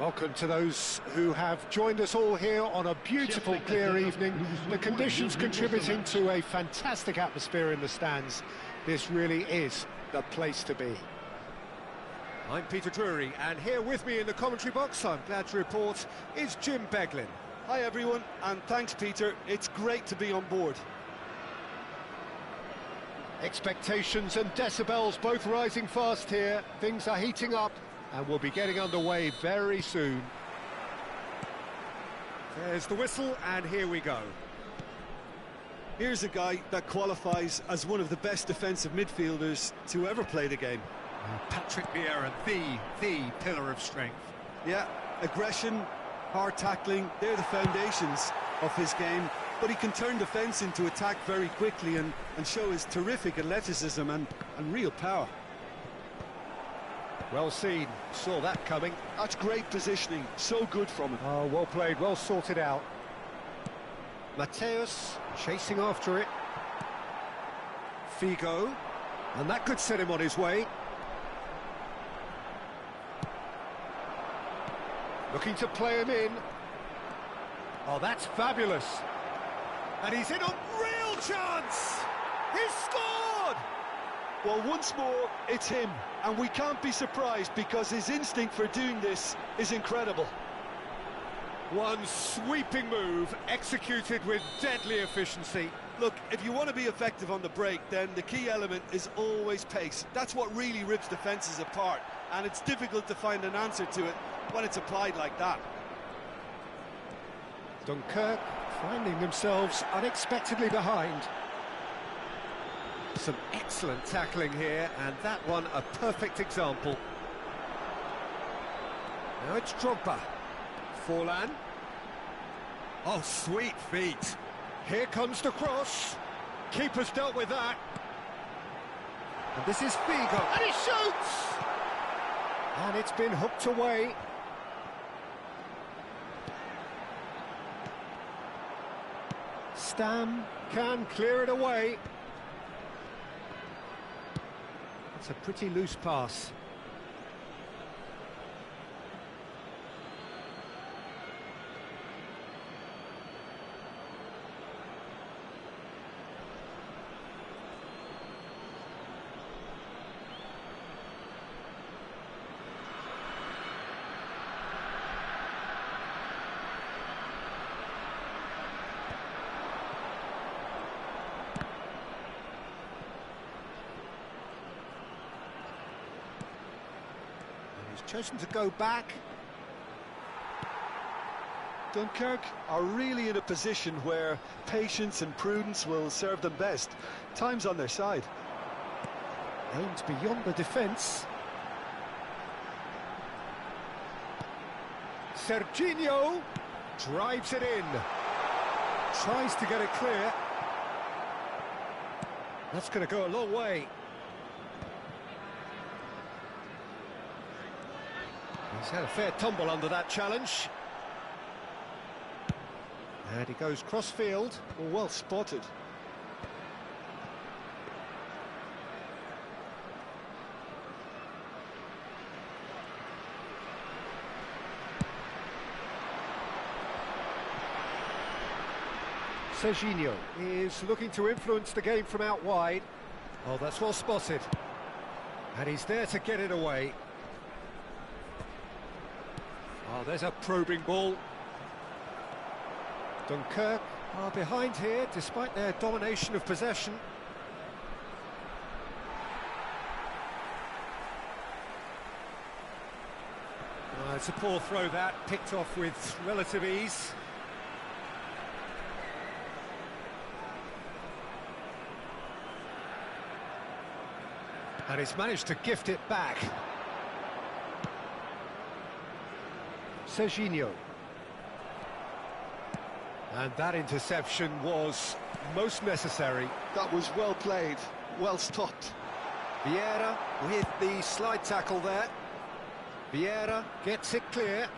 Welcome to those who have joined us all here on a beautiful, clear evening. The conditions contributing to a fantastic atmosphere in the stands. This really is the place to be. I'm Peter Drury, and here with me in the commentary box, I'm glad to report, is Jim Beglin. Hi everyone, and thanks Peter, it's great to be on board. Expectations and decibels both rising fast here. Things are heating up, and we'll be getting underway very soon. There's the whistle, and here we go. Here's a guy that qualifies as one of the best defensive midfielders to ever play the game. Patrick Vieira, the pillar of strength. Yeah, aggression, hard tackling, they're the foundations of his game, but he can turn defence into attack very quickly and show his terrific athleticism and real power. Well seen, saw that coming. That's great positioning, so good from him. Oh, well played, well sorted out. Mateus chasing after it. Figo, and that could set him on his way. Looking to play him in. Oh, that's fabulous. And he's in a real chance! He's scored! Well, once more, it's him, and we can't be surprised because his instinct for doing this is incredible. One sweeping move, executed with deadly efficiency. Look, if you want to be effective on the break, then the key element is always pace. That's what really rips defences apart, and it's difficult to find an answer to it when it's applied like that. Dunkirk finding themselves unexpectedly behind. Some excellent tackling here, and that one a perfect example. Now it's Drogba. Forlan. Oh, sweet feet. Here comes the cross. Keeper's dealt with that. And this is Figo. And he shoots! And it's been hooked away. Stam can clear it away. It's a pretty loose pass. Chosen to go back. Dunkirk are really in a position where patience and prudence will serve them best. Time's on their side. Aimed beyond the defence. Serginho drives it in. Tries to get it clear. That's going to go a long way. He's had a fair tumble under that challenge. And he goes cross-field. Well spotted. Serginho is looking to influence the game from out wide. Oh, that's well spotted. And he's there to get it away. Oh, there's a probing ball. Dunkirk are behind here, despite their domination of possession. It's a poor throw that, picked off with relative ease. And he's managed to gift it back. Serginho. And that interception was most necessary. That was well played, well stopped. Vieira with the slide tackle there. Vieira gets it clear.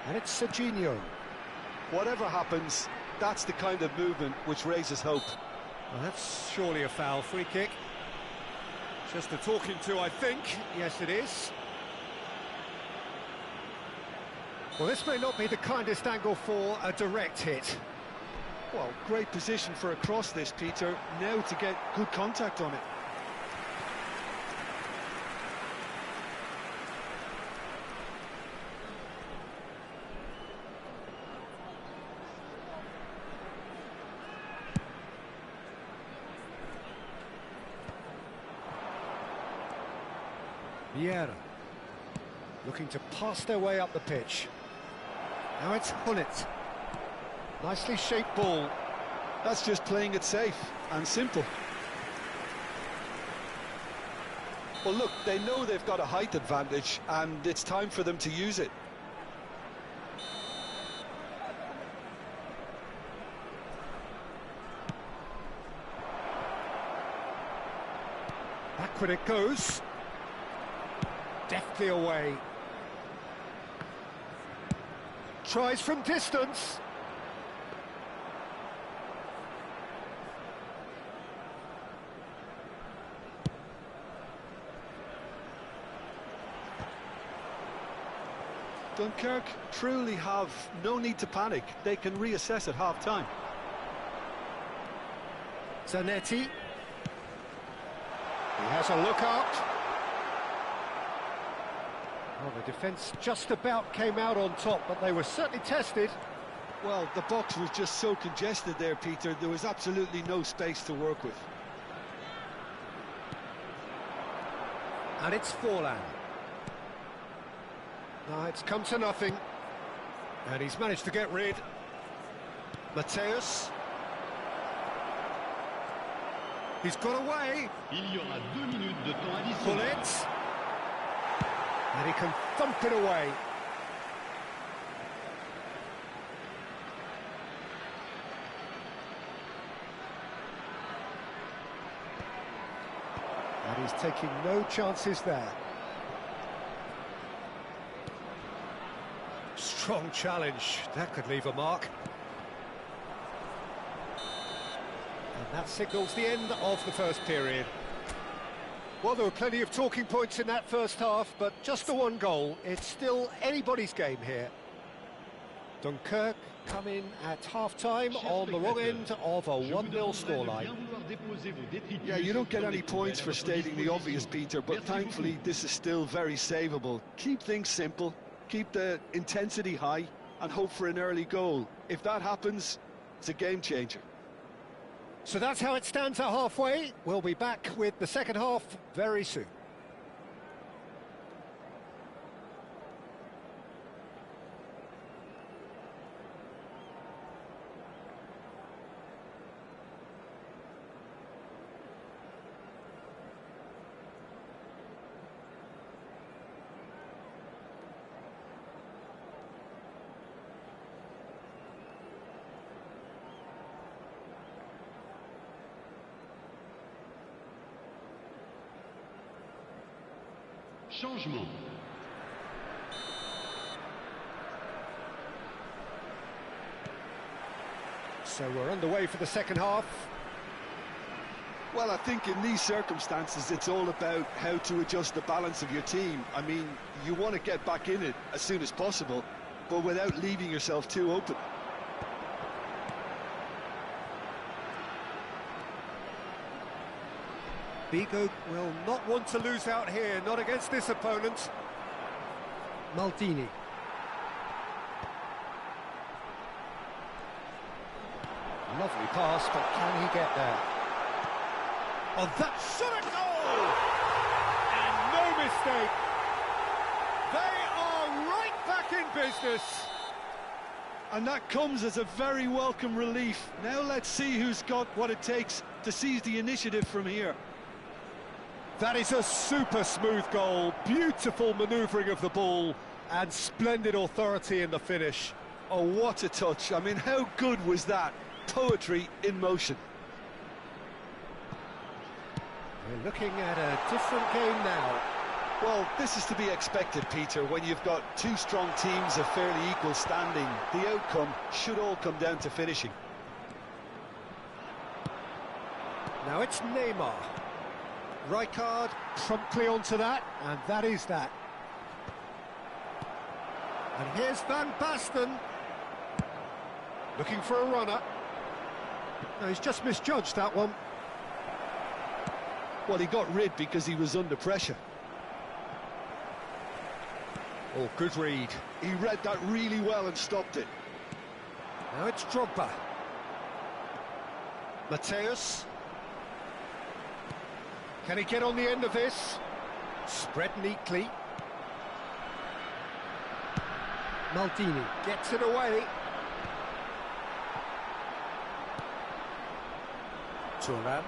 And it's Serginho. Whatever happens, that's the kind of movement which raises hope. Well, that's surely a foul. Free kick. Just a talking to, I think. Yes, it is. Well, this may not be the kindest angle for a direct hit. Well, great position for a cross this, Peter. Now to get good contact on it. Vieira looking to pass their way up the pitch. Now it's Hullet. Nicely shaped ball. That's just playing it safe and simple. Well, look, they know they've got a height advantage and it's time for them to use it. Backward it goes. Deftly away. Tries from distance. Dunkirk truly have no need to panic. They can reassess at half-time. Zanetti. He has a look up. Well, the defence just about came out on top, but they were certainly tested. Well, the box was just so congested there, Peter. There was absolutely no space to work with. And it's Forlan. No, it's come to nothing. And he's managed to get rid. Mateus. He's got away. Il y aura 2 minutes de temps additionnel. Hullet. And he can thump it away. And he's taking no chances there. Strong challenge. That could leave a mark. And that signals the end of the first period. Well, there were plenty of talking points in that first half, but just the one goal. It's still anybody's game here. Dunkirk come in at half-time on the wrong end of a 1-0 scoreline. Yeah, you don't get any points for stating the obvious, Peter, but thankfully this is still very savable. Keep things simple, keep the intensity high, and hope for an early goal. If that happens, it's a game-changer. So that's how it stands at halfway. We'll be back with the second half very soon. Changement. So we're underway for the second half. Well, I think in these circumstances, it's all about how to adjust the balance of your team. I mean, you want to get back in it as soon as possible, but without leaving yourself too open. Vigo will not want to lose out here, not against this opponent. Maldini. Lovely pass, but can he get there? Oh, that shot at goal! And no mistake. They are right back in business. And that comes as a very welcome relief. Now let's see who's got what it takes to seize the initiative from here. That is a super smooth goal, beautiful manoeuvring of the ball, and splendid authority in the finish. Oh, what a touch. I mean, how good was that? Poetry in motion. We're looking at a different game now. Well, this is to be expected, Peter. When you've got two strong teams of fairly equal standing, the outcome should all come down to finishing. Now it's Neymar. Rijkaard promptly onto that, and that is that. And here's Van Basten, looking for a runner. No, he's just misjudged that one. Well, he got rid because he was under pressure. Oh, good read. He read that really well and stopped it. Now it's Drogba. Mateus. Can he get on the end of this? Spread neatly. Maldini gets it away. Thuram.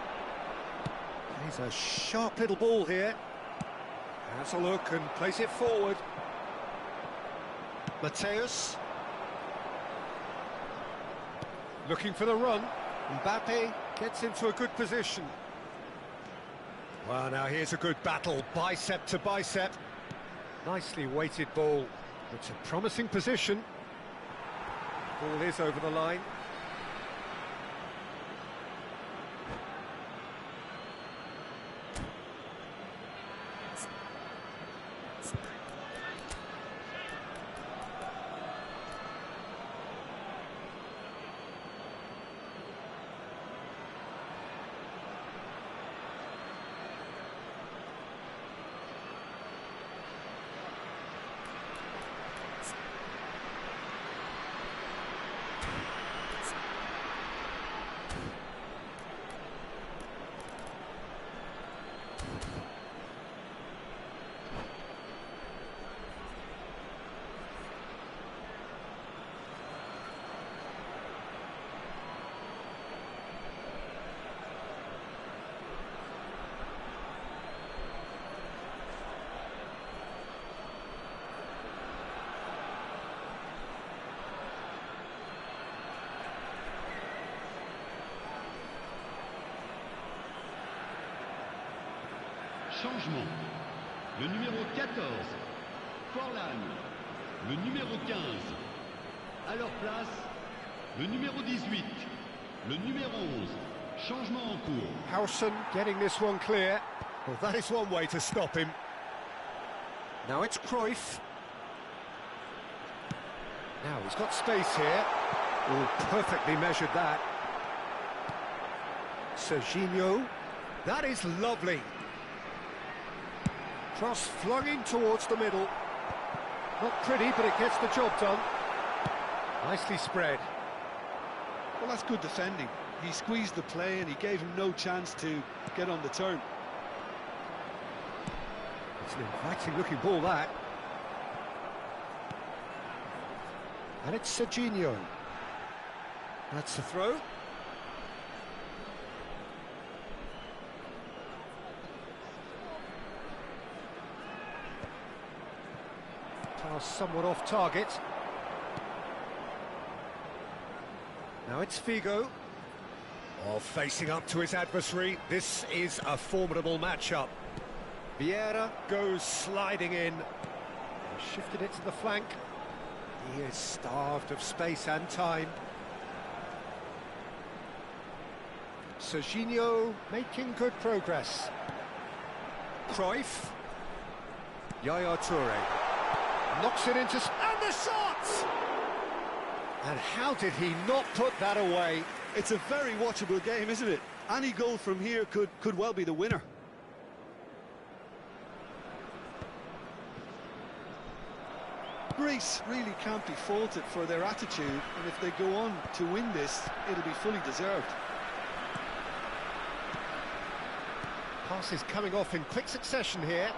He's a sharp little ball here. Has a look and plays it forward. Mateus. Looking for the run. Mbappe gets into a good position. Well, now here's a good battle, bicep to bicep. Nicely weighted ball. It's a promising position. Ball is over the line. Changement. Le numéro 14, Forlan. Le numéro 15. À leur place, le numéro 18. Le numéro 11. Changement en cours. Howson getting this one clear. Well, that is one way to stop him. Now it's Cruyff. Now he's got space here. Oh, perfectly measured that. Serginho. That is lovely. Cross flung in towards the middle. Not pretty, but it gets the job done. Nicely spread. Well, that's good defending. He squeezed the play and he gave him no chance to get on the turn. It's an inviting looking ball, that. And it's Serginho. That's the throw. Pass somewhat off target. Now it's Figo. Oh, facing up to his adversary. This is a formidable matchup. Vieira goes sliding in. He shifted it to the flank. He is starved of space and time. Serginho making good progress. Cruyff. Yaya Toure. Knocks it into... and the shot! And how did he not put that away? It's a very watchable game, isn't it? Any goal from here could well be the winner. Greece really can't be faulted for their attitude, and if they go on to win this, it'll be fully deserved. Passes coming off in quick succession here.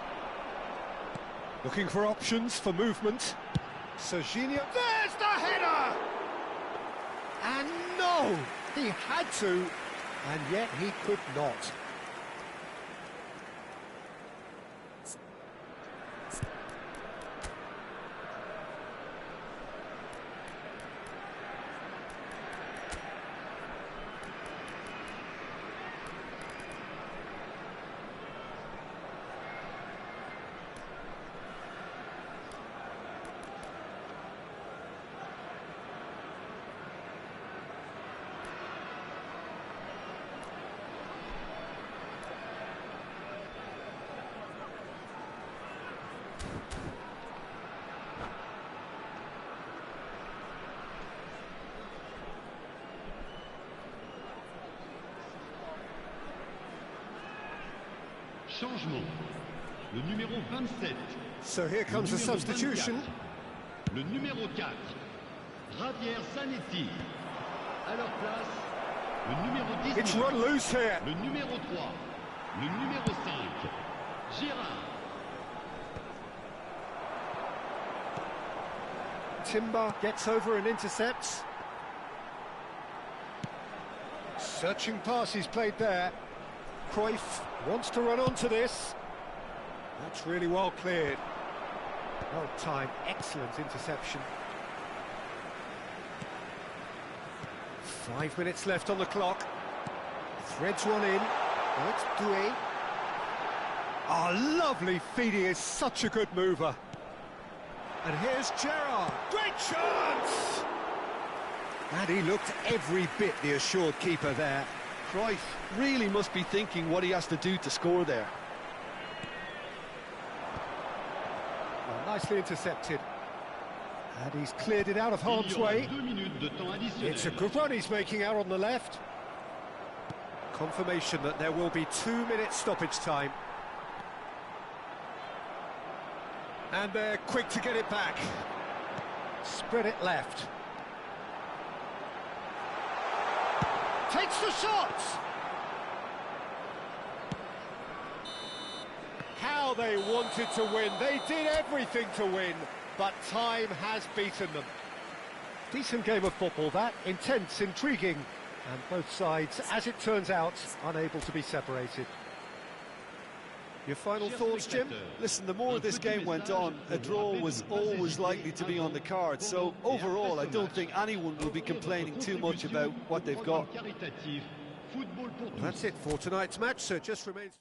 Looking for options for movement. Serginho, there's the header! And no, he had to, and yet he could not. Changement. Le numéro 27. So here comes the substitution. 24. Le numéro 4. Javier Zanetti. À leur place, le numéro 19. It's run loose here. Le numéro 3. Le numéro 5. Gérard. Timber gets over and intercepts. Searching pass he's played there. Cruyff wants to run onto this. That's really well cleared. Well timed, excellent interception. 5 minutes left on the clock. Threads one in. Oh, it's Doué. Oh, lovely feed. He is such a good mover. And here's Gerrard. Great chance! And he looked every bit the assured keeper there. Cruyff really must be thinking what he has to do to score there. Well, nicely intercepted. And he's cleared it out of harm's way. It's a good run he's making out on the left. Confirmation that there will be 2 minutes stoppage time. And they're quick to get it back. Spread it left. Takes the shot! How they wanted to win. They did everything to win, but time has beaten them. Decent game of football, that. Intense, intriguing, and both sides, as it turns out, unable to be separated. Your final thoughts, Jim? Listen, the more this game went on, a draw was always likely to be on the card. So overall, I don't think anyone will be complaining too much about what they've got. Well, that's it for tonight's match, so it just remains...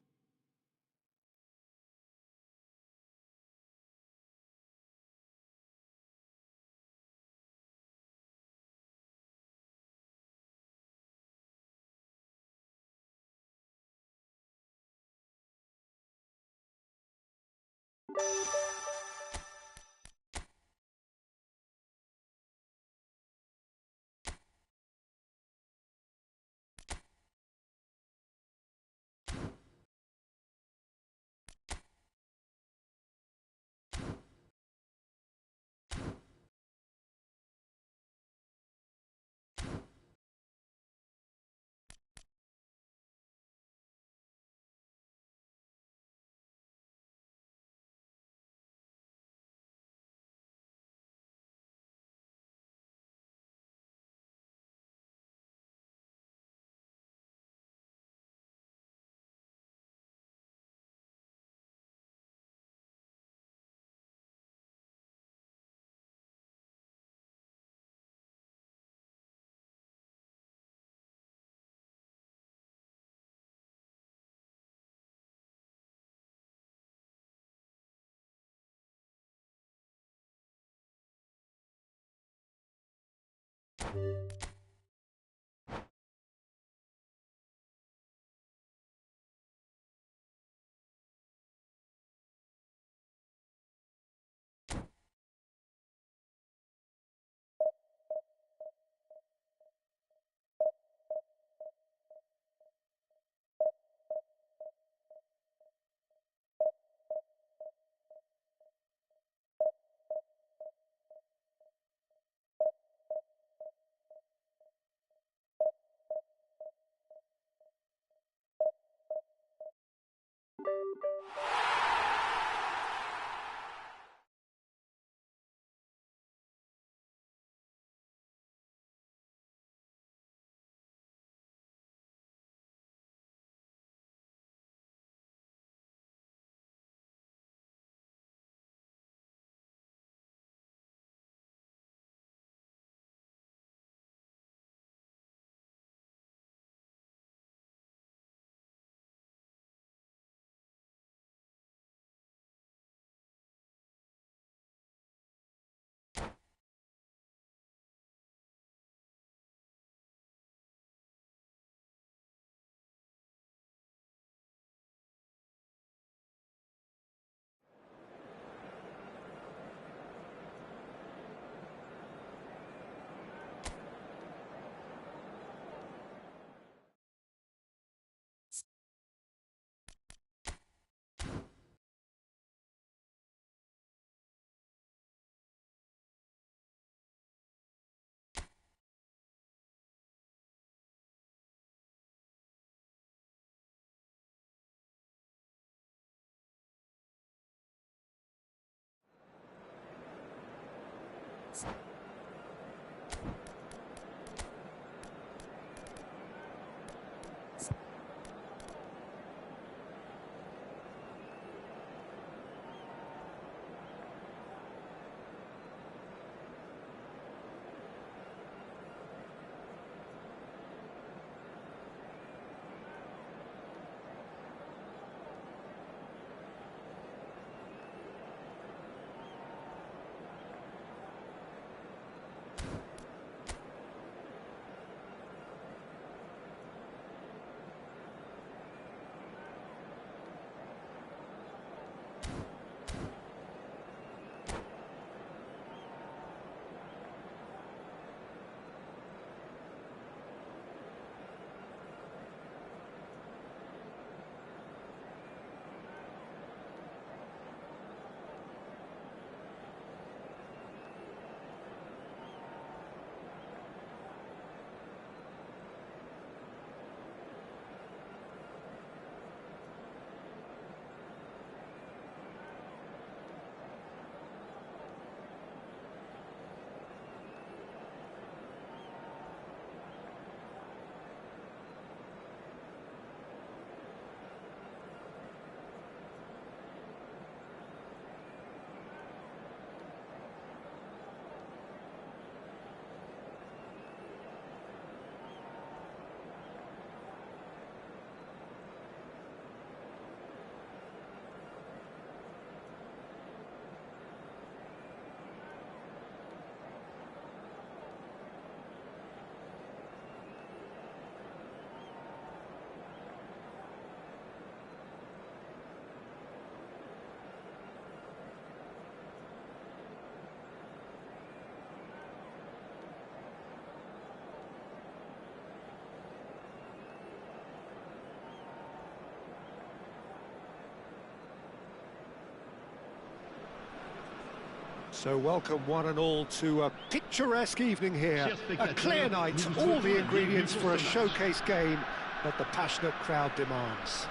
So welcome one and all to a picturesque evening here, a clear night, all the ingredients for a showcase game that the passionate crowd demands.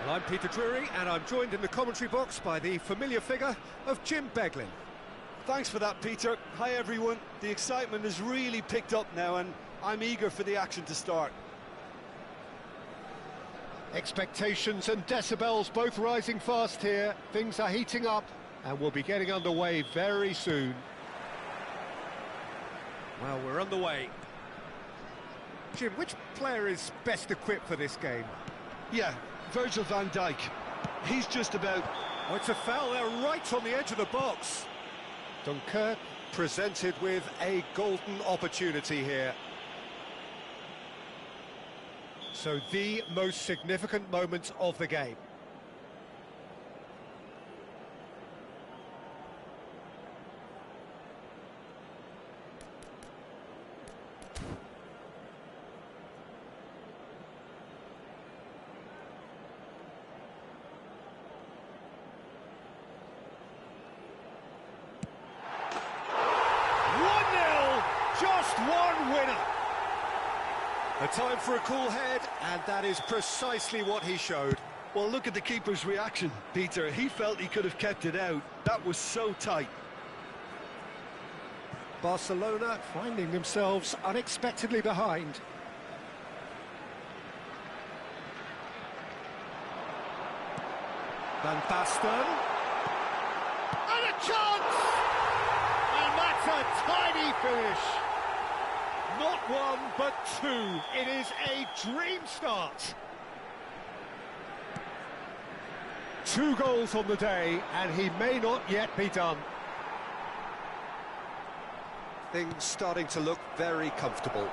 Well, I'm Peter Drury and I'm joined in the commentary box by the familiar figure of Jim Beglin. Thanks for that, Peter. Hi everyone. The excitement has really picked up now and I'm eager for the action to start. Expectations and decibels both rising fast here. Things are heating up and we'll be getting underway very soon. Well, we're underway. Jim, which player is best equipped for this game? Yeah, Virgil van Dijk. He's just about... Oh, it's a foul there right on the edge of the box. Dunkirk presented with a golden opportunity here. So the most significant moment of the game. Just one winner. A time for a cool head, and that is precisely what he showed. Well, look at the keeper's reaction, Peter. He felt he could have kept it out. That was so tight. Barcelona finding themselves unexpectedly behind. Van Basten. And a chance! And that's a tiny finish. Not one, but two. It is a dream start. 2 goals on the day, and he may not yet be done. Things starting to look very comfortable.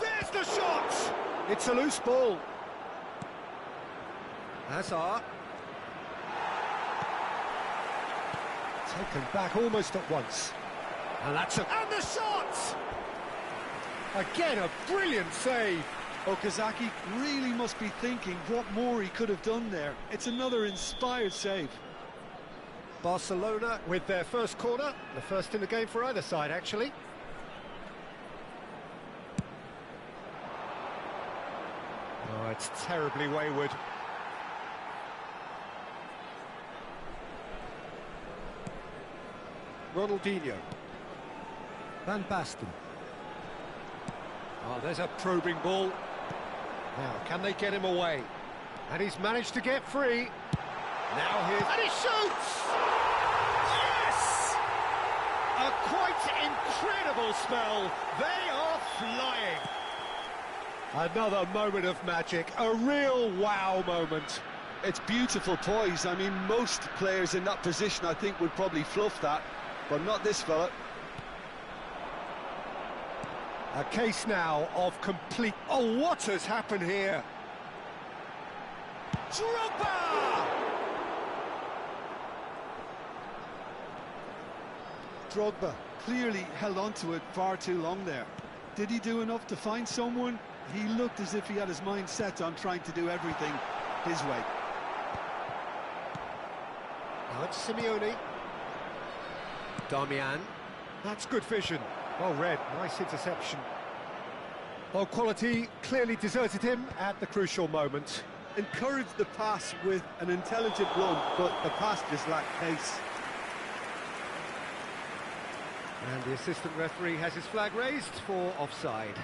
There's the shot! It's a loose ball. Hazard. Taken back almost at once. And that's a... And the shot! Again, a brilliant save. Okazaki really must be thinking what more he could have done there. It's another inspired save. Barcelona with their first corner, the first in the game for either side, actually. Oh, it's terribly wayward. Ronaldinho. Van Basten. Oh, there's a probing ball. Now, can they get him away? And he's managed to get free. Now here's... And he shoots! Yes! A quite incredible spell. They are flying. Another moment of magic. A real wow moment. It's beautiful poise. I mean, most players in that position, I think, would probably fluff that, but not this fella. A case now of complete... Oh, what has happened here? Drogba! Drogba clearly held on to it far too long there. Did he do enough to find someone? He looked as if he had his mind set on trying to do everything his way. Now it's Simeone. Damian. That's good vision. Well read, nice interception. Well, quality clearly deserted him at the crucial moment. Encouraged the pass with an intelligent run, but the pass just lacked pace. And the assistant referee has his flag raised for offside.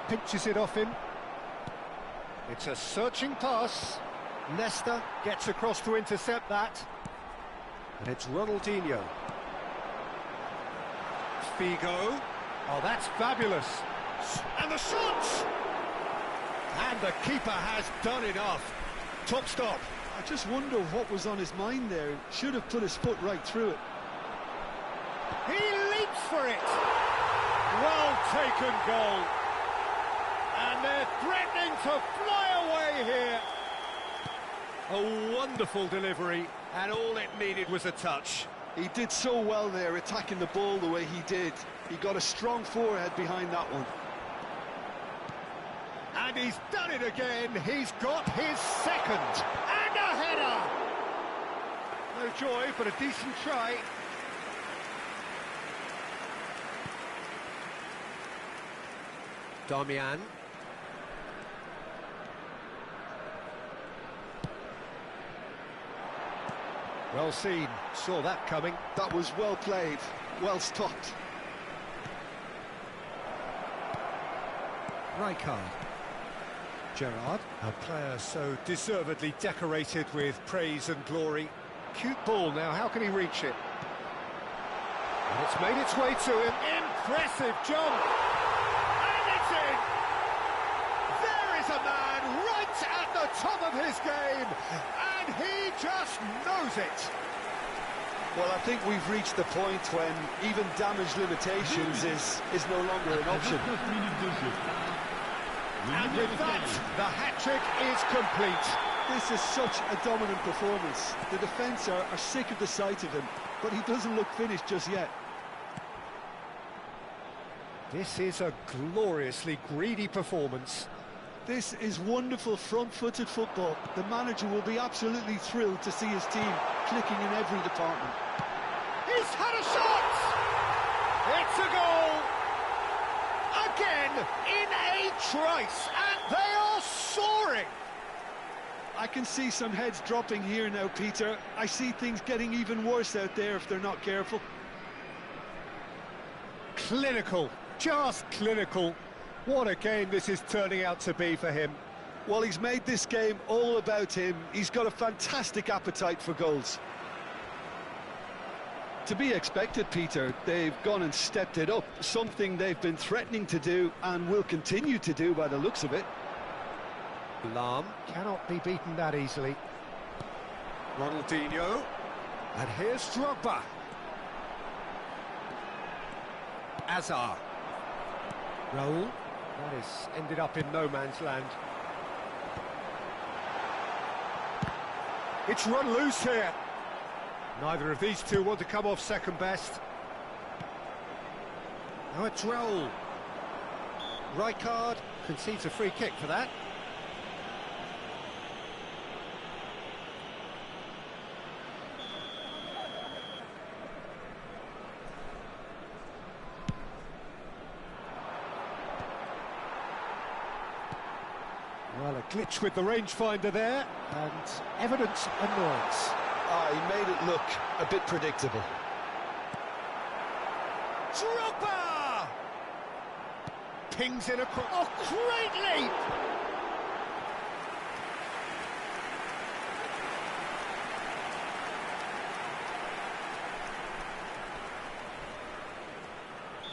Pinches it off him. It's a searching pass. Nesta gets across to intercept that. And it's Ronaldinho. Figo. Oh, that's fabulous. And the shot! And the keeper has done enough. Top stop. I just wonder what was on his mind there. Should have put his foot right through it. He leaps for it. Well taken goal. And they're threatening to fly away here. A wonderful delivery, and all it needed was a touch. He did so well there, attacking the ball the way he did. He got a strong forehead behind that one. And he's done it again. He's got his second. And a header. No joy, but a decent try. Damian. Well seen, saw that coming. That was well played, well stopped. Rijkaard. Gerrard, a player so deservedly decorated with praise and glory. Cute ball now, how can he reach it? And it's made its way to him. Impressive jump. And it's in. There is a man right at the top of his game. And he just knows it. Well, I think we've reached the point when even damage limitations is no longer an option. And with that, the hat-trick is complete. This is such a dominant performance. The defence are sick of the sight of him, but he doesn't look finished just yet. This is a gloriously greedy performance. This is wonderful front-footed football. The manager will be absolutely thrilled to see his team clicking in every department. He's had a shot! It's a goal! Again, in a trice, and they are soaring! I can see some heads dropping here now, Peter. I see things getting even worse out there if they're not careful. Clinical, just clinical. What a game this is turning out to be for him. Well, he's made this game all about him. He's got a fantastic appetite for goals. To be expected, Peter. They've gone and stepped it up, something they've been threatening to do and will continue to do by the looks of it. Lahm cannot be beaten that easily. Ronaldinho. And here's Drogba. Azar. Raul. That is ended up in no man's land. It's run loose here. Neither of these two want to come off second best. Now it's Raul. Rijkaard concedes a free kick for that. glitch with the rangefinder there, and evident annoyance. He made it look a bit predictable. Drogba! Pings in across. Oh, great leap!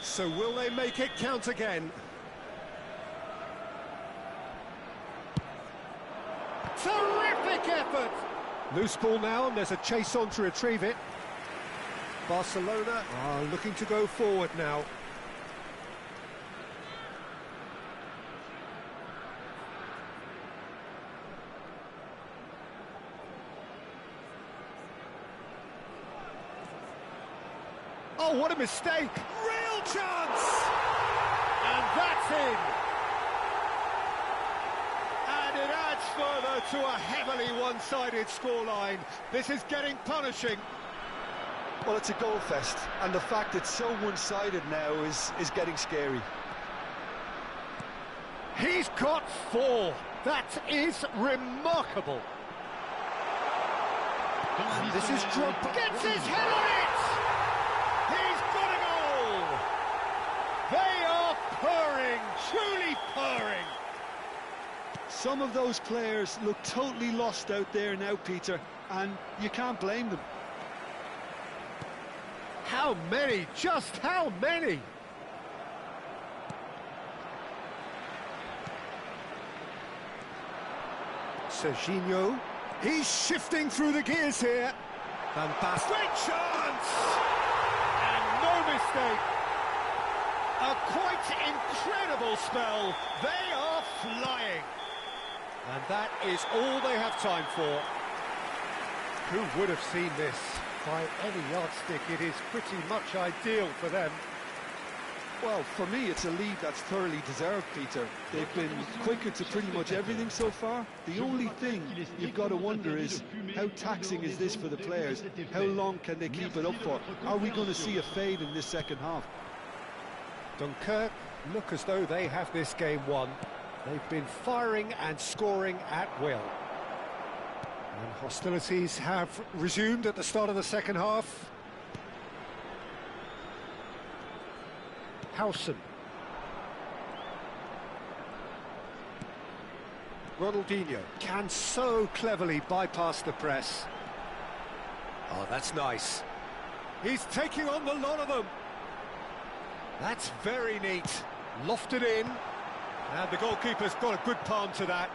So will they make it count again? Terrific effort! Loose ball now, and there's a chase on to retrieve it. Barcelona are looking to go forward now. Oh, what a mistake! Real chance! And that's in! And it adds further to a heavily one-sided scoreline. This is getting punishing. Well, it's a goal fest, and the fact it's so one-sided now is getting scary. He's got 4. That is remarkable. And this is Drogba. Gets his head on it! He's got a goal! They are purring, truly purring. Some of those players look totally lost out there now, Peter, and you can't blame them. How many? Just how many? Serginho. He's shifting through the gears here. Van Basten. Great chance! And no mistake. A quite incredible spell. They are flying. And that is all they have time for. Who would have seen this? By any yardstick, it is pretty much ideal for them. Well, for me, it's a lead that's thoroughly deserved, Peter. They've been quicker to pretty much everything so far. The only thing you've got to wonder is, how taxing is this for the players? How long can they keep it up for? Are we going to see a fade in this second half? Dunkirk look as though they have this game won. They've been firing and scoring at will. And hostilities have resumed at the start of the second half. Howson. Ronaldinho can so cleverly bypass the press. Oh, that's nice. He's taking on the lot of them. That's very neat. Lofted in. And the goalkeeper's got a good palm to that.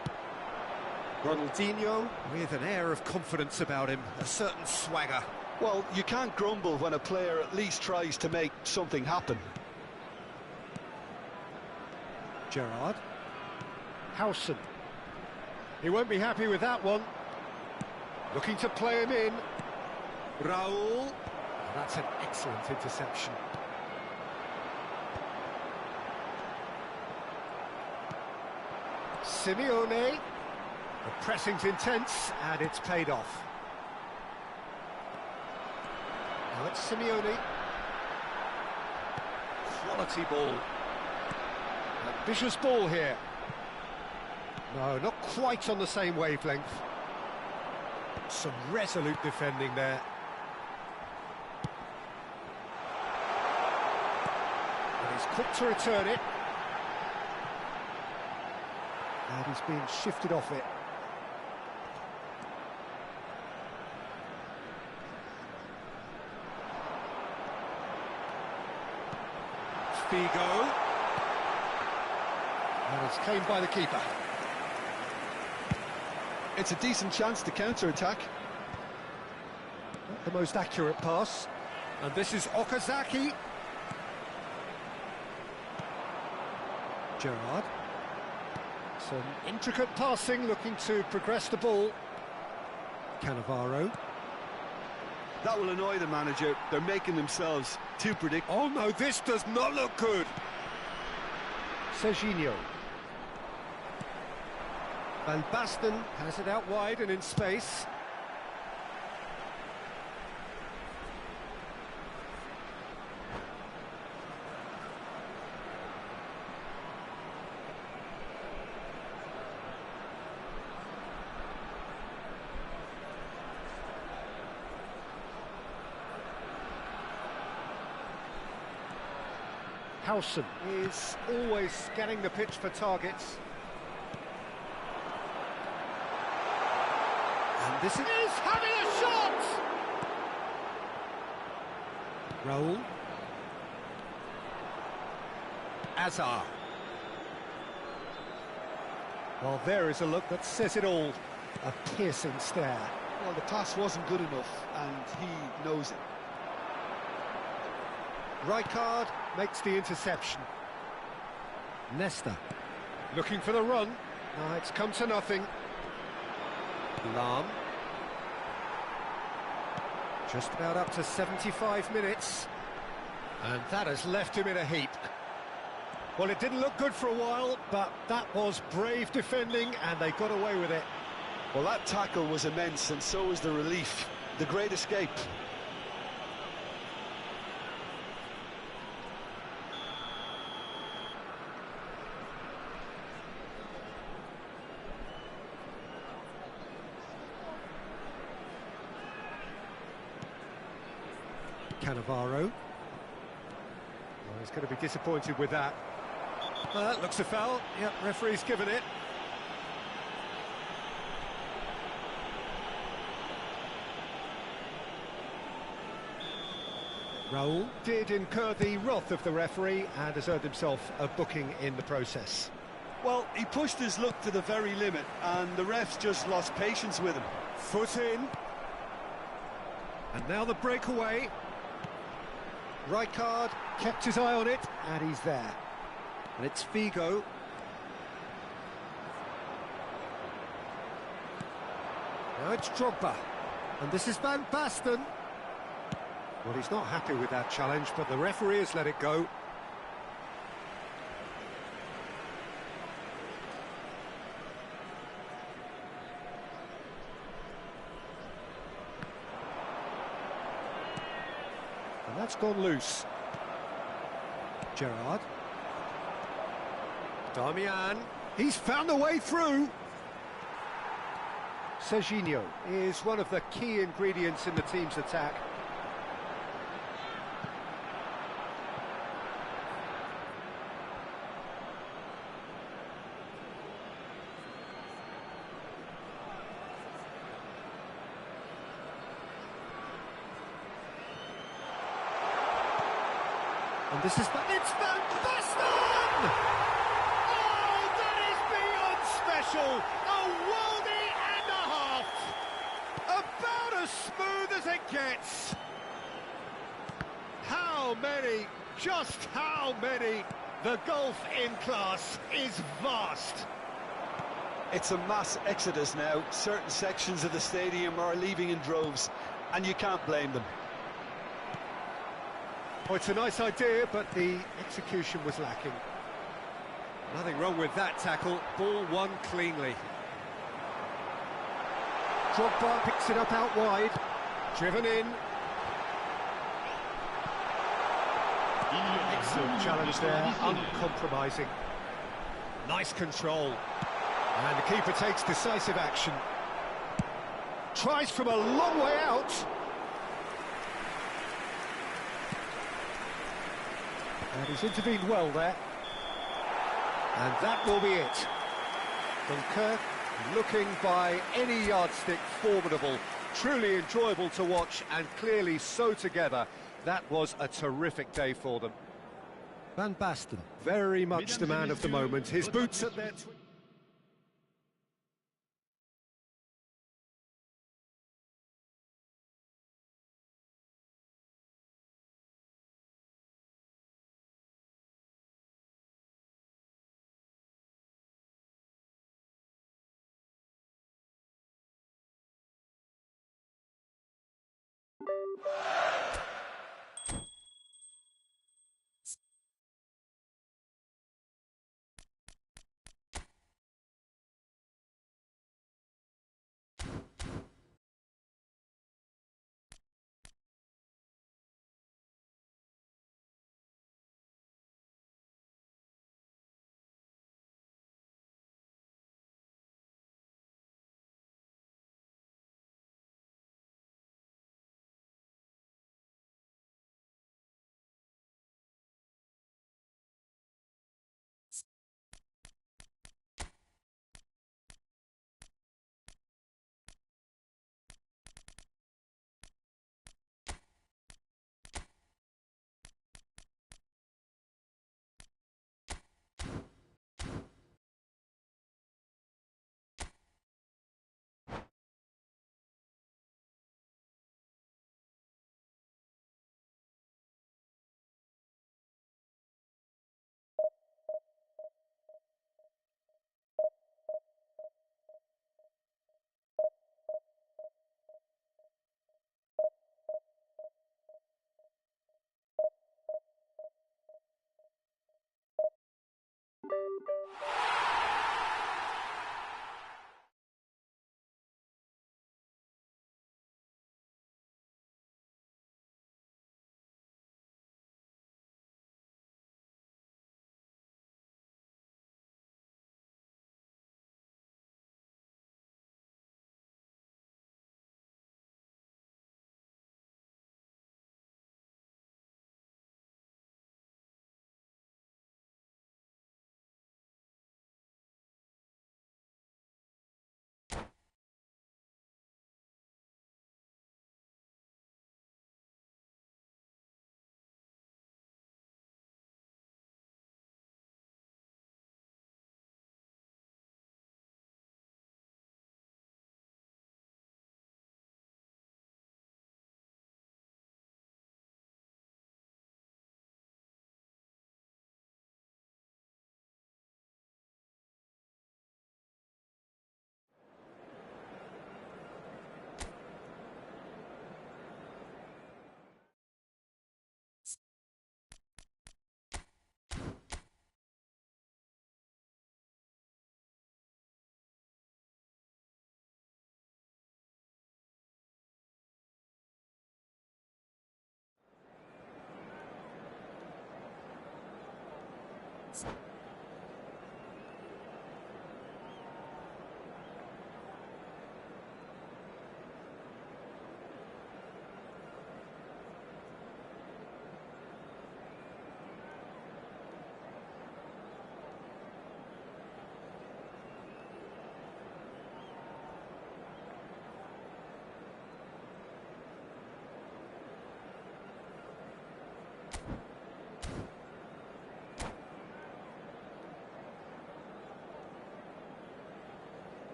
Ronaldinho with an air of confidence about him, a certain swagger. Well, you can't grumble when a player at least tries to make something happen. Gerrard. Howson. He won't be happy with that one. Looking to play him in. Raul. That's an excellent interception. Simeone. The pressing's intense, and it's paid off. Now it's Simeone. Quality ball. Ambitious ball here. No, not quite on the same wavelength. Some resolute defending there. And he's quick to return it. And he's being shifted off it. Figo. And it's claimed by the keeper. It's a decent chance to counter-attack. Not the most accurate pass. And this is Okazaki. Gerrard. Some intricate passing, looking to progress the ball. Cannavaro. That will annoy the manager. They're making themselves too predictable. Oh no, this does not look good. Serginho. Van Basten has it out wide and in space. Howson is always scanning the pitch for targets. And this is having a shot! Raul. Azar. Well, there is a look that says it all. A piercing stare. Well, the pass wasn't good enough, and he knows it. Rijkaard makes the interception. Nesta looking for the run. It's come to nothing. Lahm. Just about up to 75 minutes. And that has left him in a heap. Well, it didn't look good for a while, but that was brave defending, and they got away with it. Well, that tackle was immense, and so was the relief. The great escape. Cannavaro. Well, he's going to be disappointed with that. That looks a foul. Yep, referee's given it. Raul did incur the wrath of the referee and has earned himself a booking in the process. Well, he pushed his luck to the very limit, and the refs just lost patience with him. Foot in. And now the breakaway. Rijkaard kept his eye on it, and he's there. And it's Figo. Now it's Drogba. And this is Van Basten. Well, he's not happy with that challenge, but the referee has let it go. And that's gone loose. Gerrard. Damian. He's found a way through. Serginho is one of the key ingredients in the team's attack. And this is it's Van Basten! Oh, that is beyond special! A worldie and a half! About as smooth as it gets! How many, just how many? The gulf in class is vast. It's a mass exodus now. Certain sections of the stadium are leaving in droves, and you can't blame them. Oh, it's a nice idea, but the execution was lacking. Nothing wrong with that tackle. Ball won cleanly. Drogba picks it up out wide. Driven in. Excellent challenge there, uncompromising. Nice control. And the keeper takes decisive action. Tries from a long way out. And he's intervened well there. And that will be it. Dunkirk looking by any yardstick formidable. Truly enjoyable to watch and clearly so together. That was a terrific day for them. Van Basten, very much the man of the moment. His boots at their...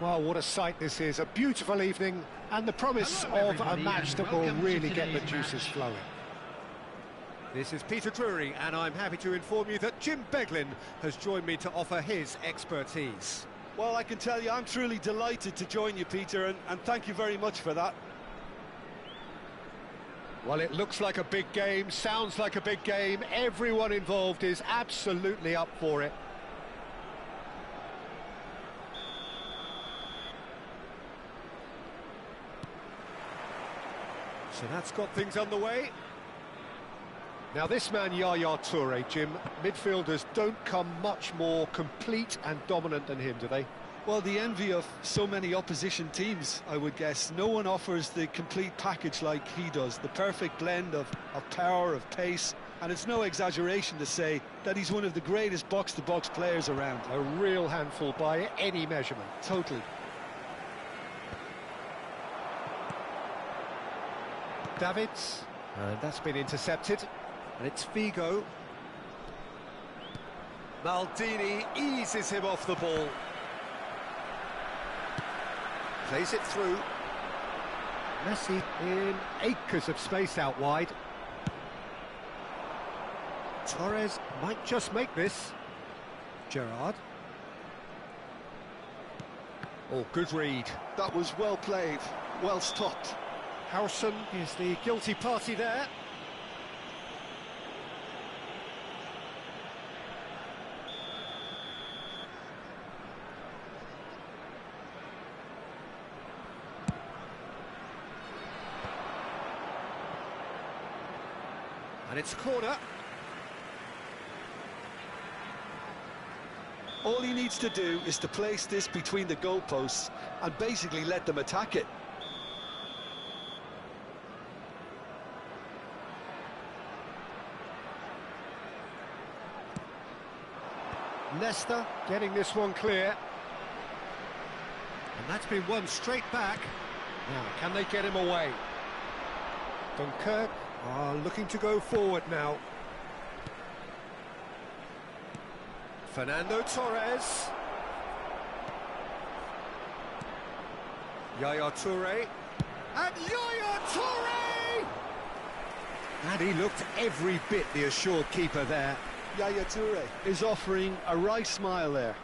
Well, what a sight this is. A beautiful evening and the promise of a match that will really get the juices flowing. This is Peter Drury, and I'm happy to inform you that Jim Beglin has joined me to offer his expertise. Well, I can tell you I'm truly delighted to join you, Peter, and thank you very much for that. Well, it looks like a big game, sounds like a big game. Everyone involved is absolutely up for it. So that's got things underway. Now this man, Yaya Toure, Jim, midfielders don't come much more complete and dominant than him, do they? Well, the envy of so many opposition teams, I would guess. No one offers the complete package like he does, the perfect blend of power, of pace, and it's no exaggeration to say that he's one of the greatest box-to-box players around. A real handful by any measurement. Totally. Davids, and that's been intercepted, and it's Figo. Maldini eases him off the ball. Plays it through. Messi in acres of space out wide. Torres might just make this. Gerrard. Oh, good read. That was well played, well stopped. Harrison is the guilty party there. And it's a corner. All he needs to do is to place this between the goalposts and basically let them attack it. Leicester getting this one clear. And that's been won straight back. Now, can they get him away? Dunkirk are looking to go forward now. Fernando Torres. Yaya Toure. And Yaya Toure! And he looked every bit the assured keeper there. Yaya Toure is offering a wry smile there.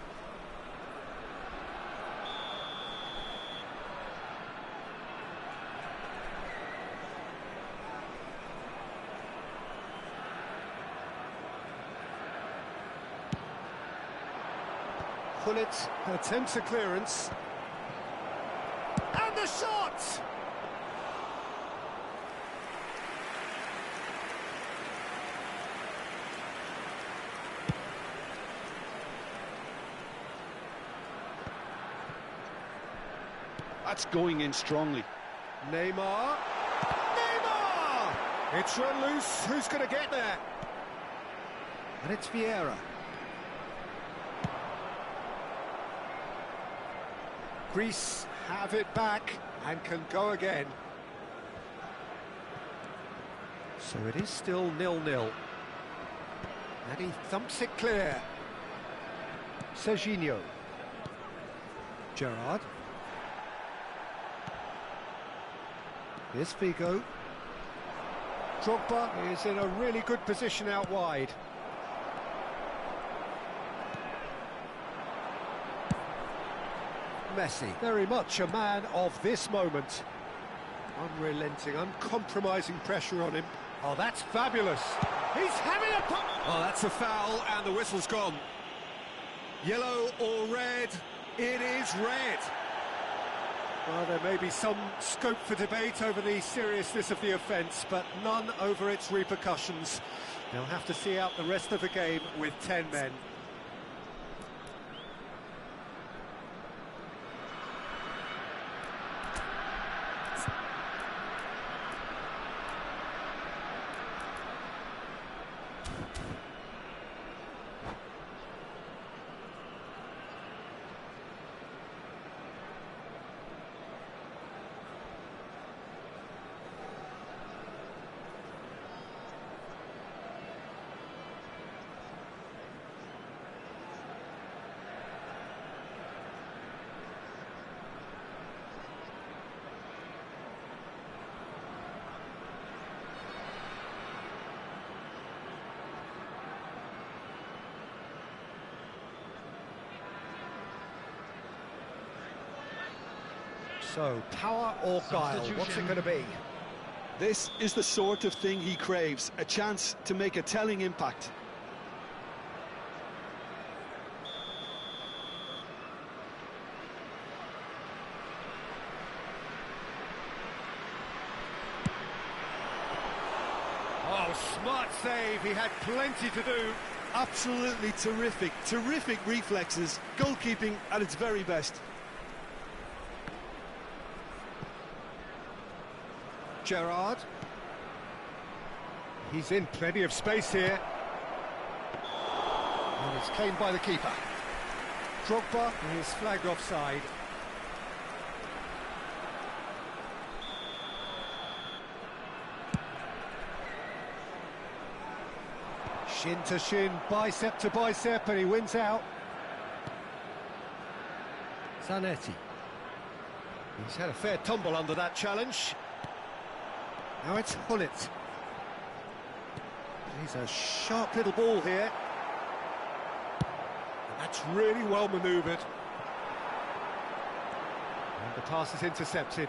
Gullit attempts a clearance. And the shot! That's going in strongly. Neymar! Neymar! It's run loose, who's going to get there? And it's Vieira. Greece have it back and can go again. So it is still 0-0. And he thumps it clear. Serginho. Gerrard. Here's Figo. Drogba is in a really good position out wide. Messi, very much a man of this moment. Unrelenting, uncompromising pressure on him. Oh, that's fabulous. He's having a pop. Oh, that's a foul, and the whistle's gone. Yellow or red? It is red. Well, there may be some scope for debate over the seriousness of the offence, but none over its repercussions. They'll have to see out the rest of the game with 10 men. So, power or guile, what's it going to be? This is the sort of thing he craves, a chance to make a telling impact. Oh, smart save, he had plenty to do. Absolutely terrific, terrific reflexes, goalkeeping at its very best. Gerrard. He's in plenty of space here. And it's claimed by the keeper. Drogba is flagged offside. Shin to shin, bicep to bicep, and he wins out. Zanetti. He's had a fair tumble under that challenge. Now it's Gullit. He's a sharp little ball here. And that's really well manoeuvred. And the pass is intercepted.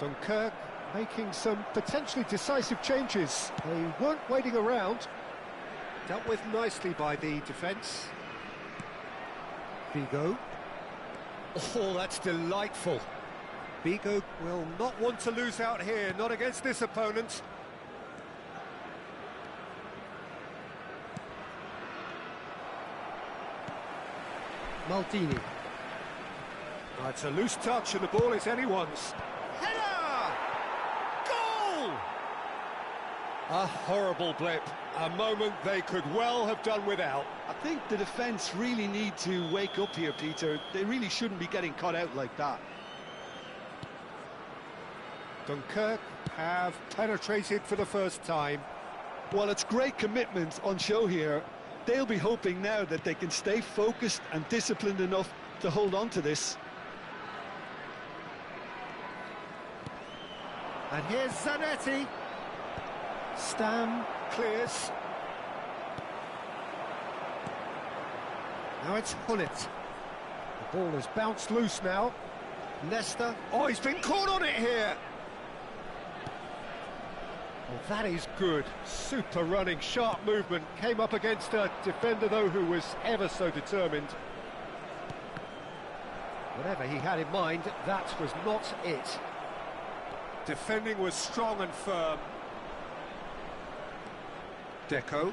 Dunkirk making some potentially decisive changes. They weren't waiting around. Dealt with nicely by the defence. Figo. Oh, that's delightful. Figo will not want to lose out here, not against this opponent. Maldini. Oh, it's a loose touch and the ball is anyone's. Header! Goal! A horrible blip, a moment they could well have done without. I think the defence really need to wake up here, Peter. They really shouldn't be getting caught out like that. Dunkirk have penetrated for the first time. Well, it's great commitment on show here. They'll be hoping now that they can stay focused and disciplined enough to hold on to this. And here's Zanetti. Stam clears. Now it's Gullit. The ball has bounced loose now. Nesta. Oh, he's been caught on it here. Well, that is good. Super running, sharp movement. Came up against a defender, though, who was ever so determined. Whatever he had in mind, that was not it. Defending was strong and firm. Deco.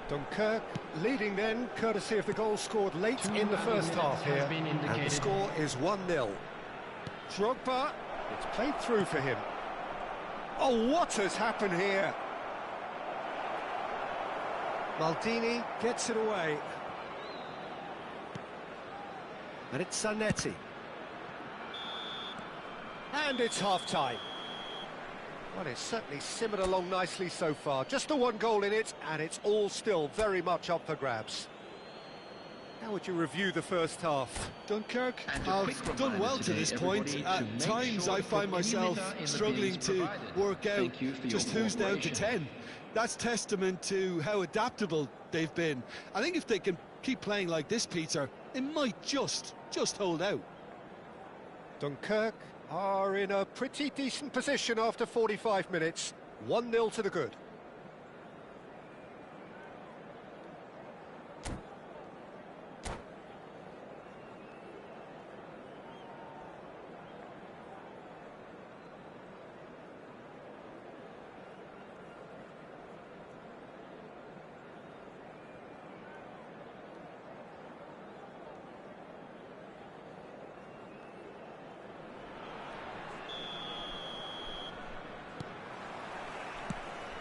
Dunkirk leading then, courtesy of the goal scored late in the first half here. And the score is 1-0. Drogba, it's played through for him. Oh, what has happened here? Maldini gets it away. And it's Zanetti. And it's half-time. Well, it's certainly simmered along nicely so far. Just the one goal in it, and it's all still very much up for grabs. How would you review the first half? Dunkirk have done well to this point. At times I find myself struggling to work out just who's down to 10. That's testament to how adaptable they've been. I think if they can keep playing like this, Peter, it might just hold out. Dunkirk are in a pretty decent position after 45 minutes. 1-0 to the good.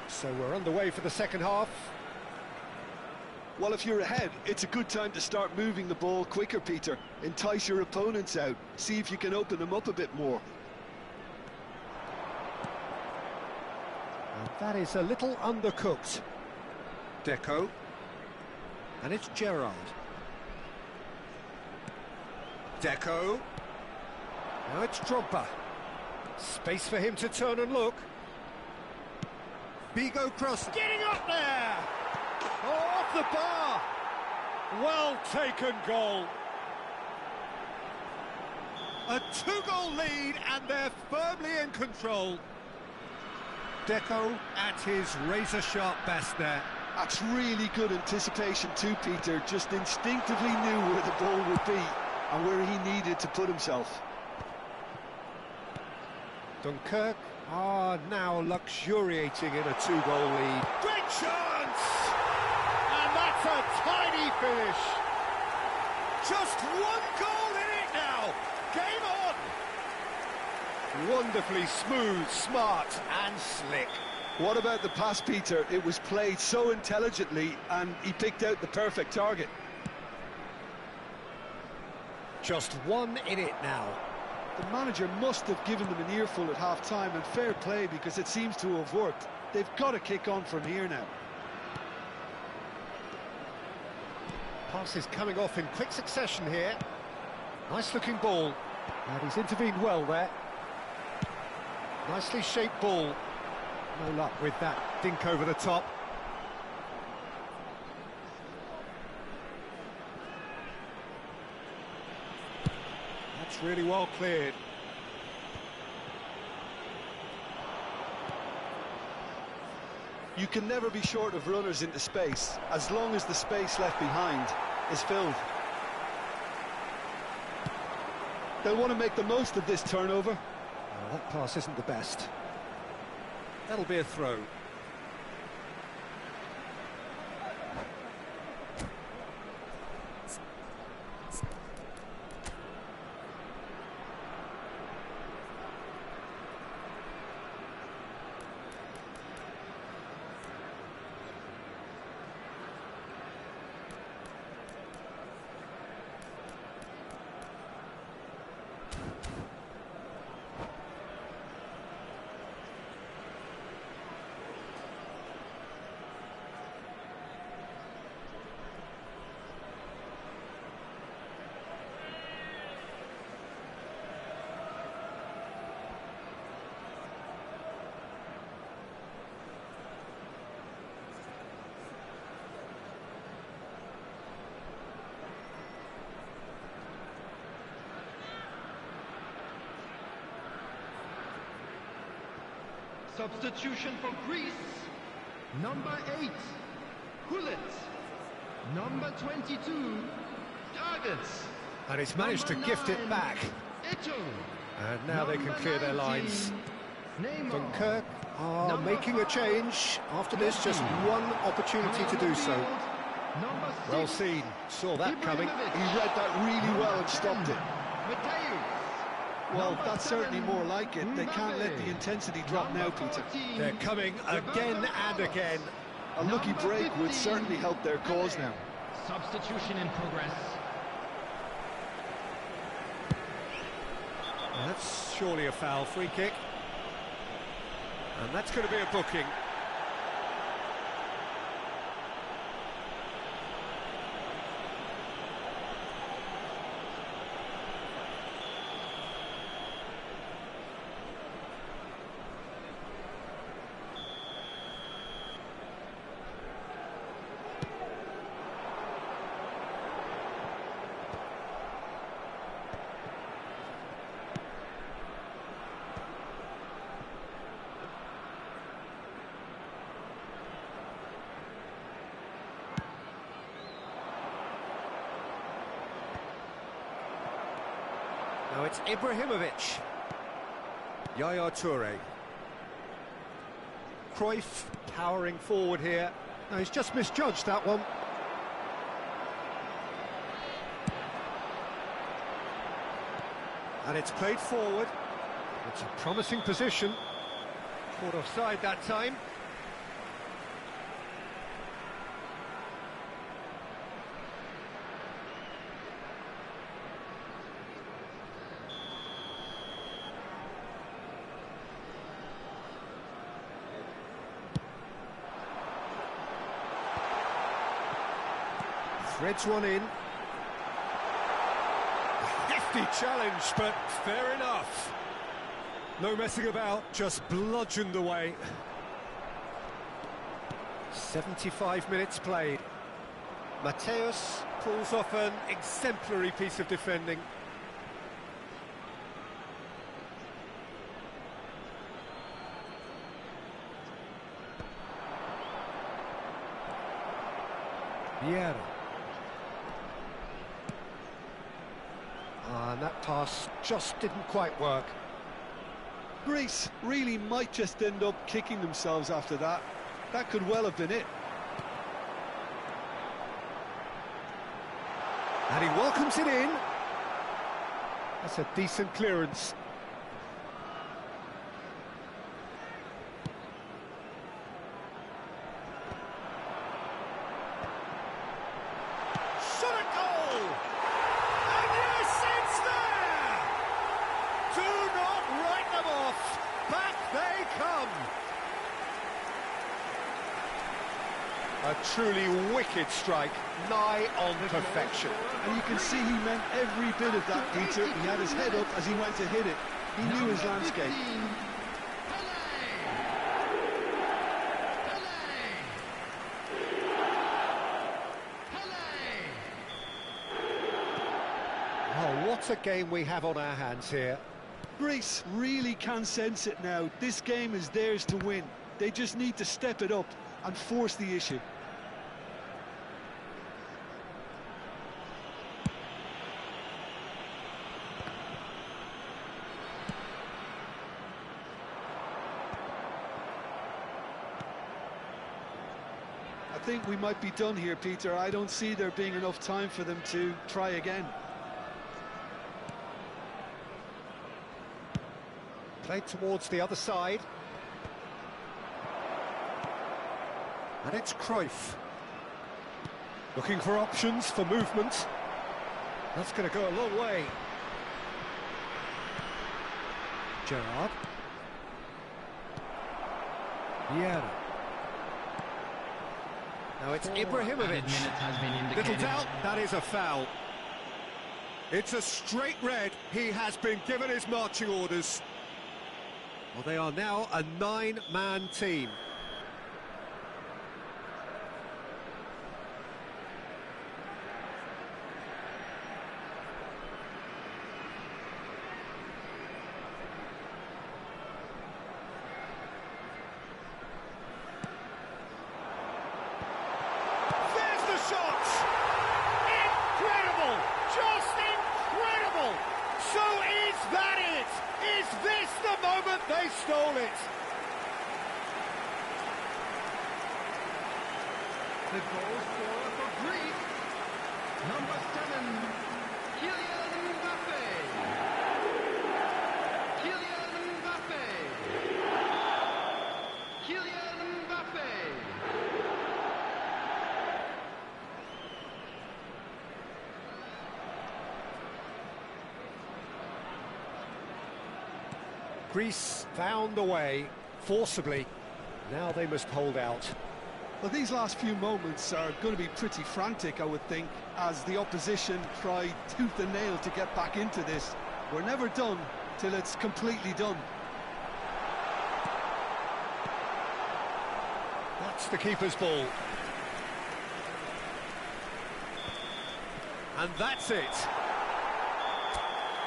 So we're underway for the second half. Well, if you're ahead, it's a good time to start moving the ball quicker, Peter. Entice your opponents out. See if you can open them up a bit more. And that is a little undercooked. Deco. And it's Gerrard. Deco. Now it's Drogba. Space for him to turn and look. Bigo cross, getting up there! Oh, off the bar! Well taken goal. A 2-goal lead, and they're firmly in control. Deco at his razor-sharp best there. That's really good anticipation too, Peter. Just instinctively knew where the ball would be and where he needed to put himself. Dunkirk are now luxuriating in a 2-goal lead. Great chance! And that's a tiny finish. Just one goal in it now. Game on. Wonderfully smooth, smart and slick. What about the pass, Peter? It was played so intelligently and he picked out the perfect target. Just one in it now. The manager must have given them an earful at half-time, and fair play because it seems to have worked. They've got to kick on from here now. Pass is coming off in quick succession here. Nice-looking ball. And he's intervened well there. Nicely shaped ball. No luck with that dink over the top. That's really well cleared. You can never be short of runners into space, as long as the space left behind is filled. They'll want to make the most of this turnover. Well, that pass isn't the best. That'll be a throw. Substitution for Greece. Number 8, Hullet. Number 22, Targets. And he's managed to gift it back. And now they can clear their lines. Dunkirk are making a change. After this, just one opportunity to do so. Well seen, saw that coming. He read that really well and stopped it. Well, that's certainly more like it. They can't let the intensity drop now, Peter. They're coming again and again. A lucky break would certainly help their cause now. Substitution in progress. That's surely a foul, free kick. And that's going to be a booking. Now it's Ibrahimovic. Yaya Toure. Cruyff powering forward here. Now he's just misjudged that one. And it's played forward. It's a promising position. Caught offside that time. Threads one in. Hefty challenge, but fair enough. No messing about, just bludgeoned away. 75 minutes played. Mateus pulls off an exemplary piece of defending. Vieira. And that pass just didn't quite work. Greece really might just end up kicking themselves after that. That could well have been it. And he welcomes it in. That's a decent clearance. Shot a goal! And yes, it's there! Do not write them off. Back they come. A truly wicked strike, nigh on perfection. And you can see he meant every bit of that, Peter. He had his head up as he went to hit it. He knew his landscape. Oh, what a game we have on our hands here. Greece really can sense it now. This game is theirs to win. They just need to step it up and force the issue. I think we might be done here, Peter. I don't see there being enough time for them to try again. Played towards the other side. And it's Cruyff. Looking for options for movement. That's going to go a long way. Gerrard. Vieira. Now it's Ibrahimovic. Little doubt, that is a foul. It's a straight red. He has been given his marching orders. Well, they are now a 9-man team. There's the shot! Incredible! Just stole it. The goal scorer for Greece, number 7, Kylian Mbappe. Kylian Mbappe. Kylian Mbappe. Greece found a way, forcibly. Now they must hold out. Well, these last few moments are going to be pretty frantic, I would think, as the opposition try tooth and nail to get back into this. We're never done till it's completely done. That's the keeper's ball. And that's it.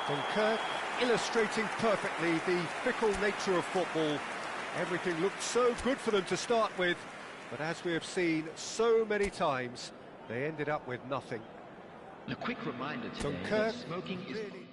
Dunkirk illustrating perfectly the fickle nature of football. Everything looked so good for them to start with, but as we have seen so many times, they ended up with nothing. A quick reminder today Dunkirk that smoking is... really...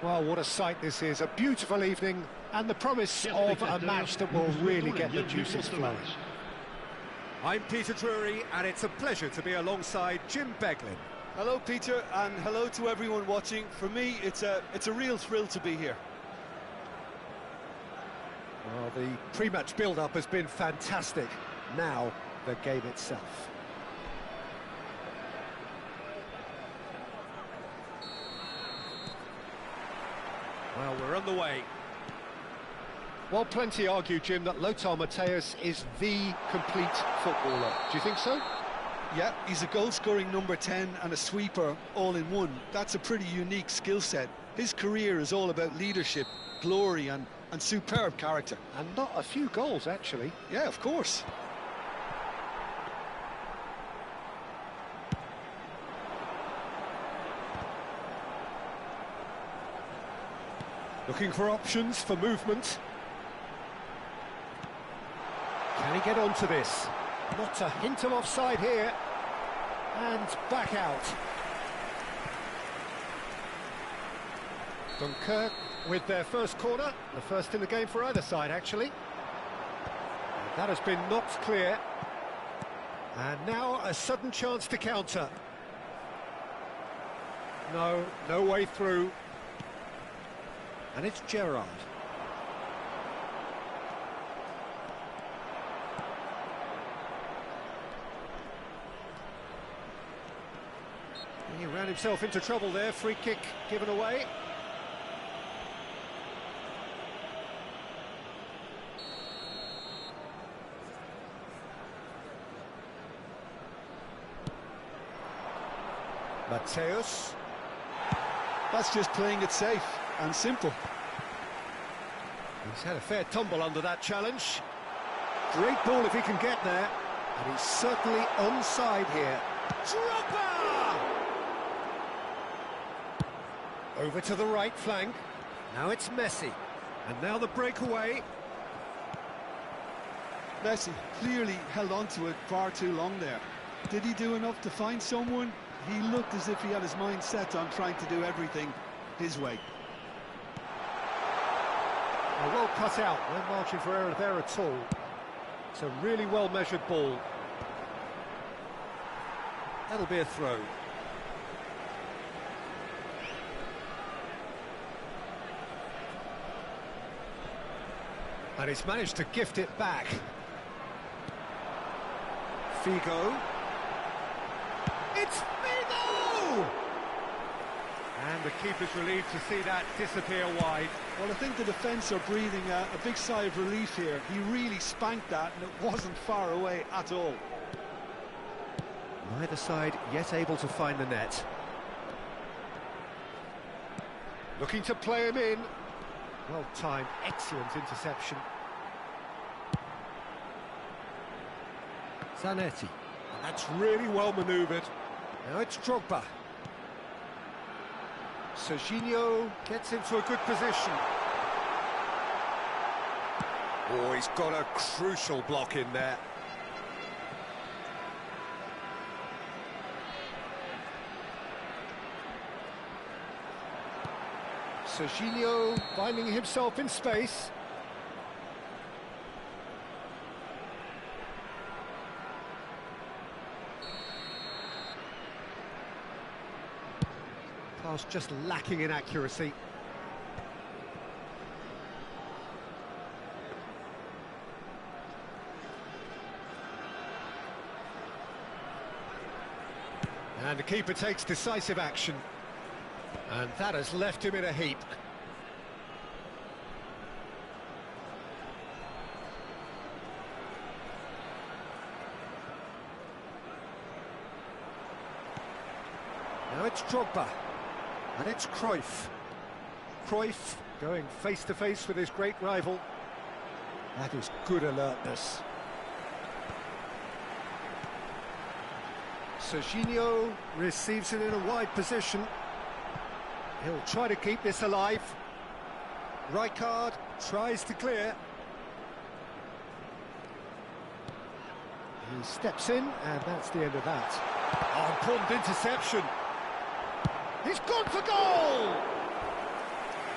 Well, what a sight this is, a beautiful evening, and the promise of a match that will really get the juices flowing. I'm Peter Drury, and it's a pleasure to be alongside Jim Beglin. Hello, Peter, and hello to everyone watching. For me, it's a real thrill to be here. Well, the pre-match build-up has been fantastic. Now, the game itself. Well, we're on the way. Well, plenty argue, Jim, that Lothar Matthäus is the complete footballer. Do you think so? Yeah, he's a goal-scoring number 10 and a sweeper all in one. That's a pretty unique skill set. His career is all about leadership, glory and superb character. And not a few goals, actually. Yeah, of course. Looking for options for movement. Can he get onto this? Not a hint of offside here. And back out. Dunkirk with their first corner. The first in the game for either side, actually. And that has been knocked clear. And now a sudden chance to counter. No way through. And it's Gerrard. He ran himself into trouble there, free kick given away. Matthäus. That's just playing it safe and simple. He's had a fair tumble under that challenge. Great ball if he can get there. And he's certainly onside here. Drogba! Over to the right flank. Now it's Messi. And now the breakaway. Messi clearly held on to it far too long there. Did he do enough to find someone? He looked as if he had his mind set on trying to do everything his way. Well cut out, no margin for error there at all. It's a really well-measured ball. That'll be a throw. And he's managed to gift it back. Figo. It's Figo! And the keeper's relieved to see that disappear wide. Well, I think the defence are breathing a big sigh of relief here. He really spanked that, and it wasn't far away at all. Neither side yet able to find the net. Looking to play him in. Well-timed, excellent interception. Zanetti. And that's really well manoeuvred. Now it's Drogba. Serginho gets into a good position. Oh, he's got a crucial block in there. Serginho finding himself in space. Pass just lacking in accuracy. And the keeper takes decisive action. And that has left him in a heap. Now it's Drogba. And it's Cruyff. Cruyff going face-to-face with his great rival. That is good alertness. Serginho receives it in a wide position. He'll try to keep this alive. Rijkaard tries to clear. He steps in, and that's the end of that. Oh, important interception. He's gone for goal!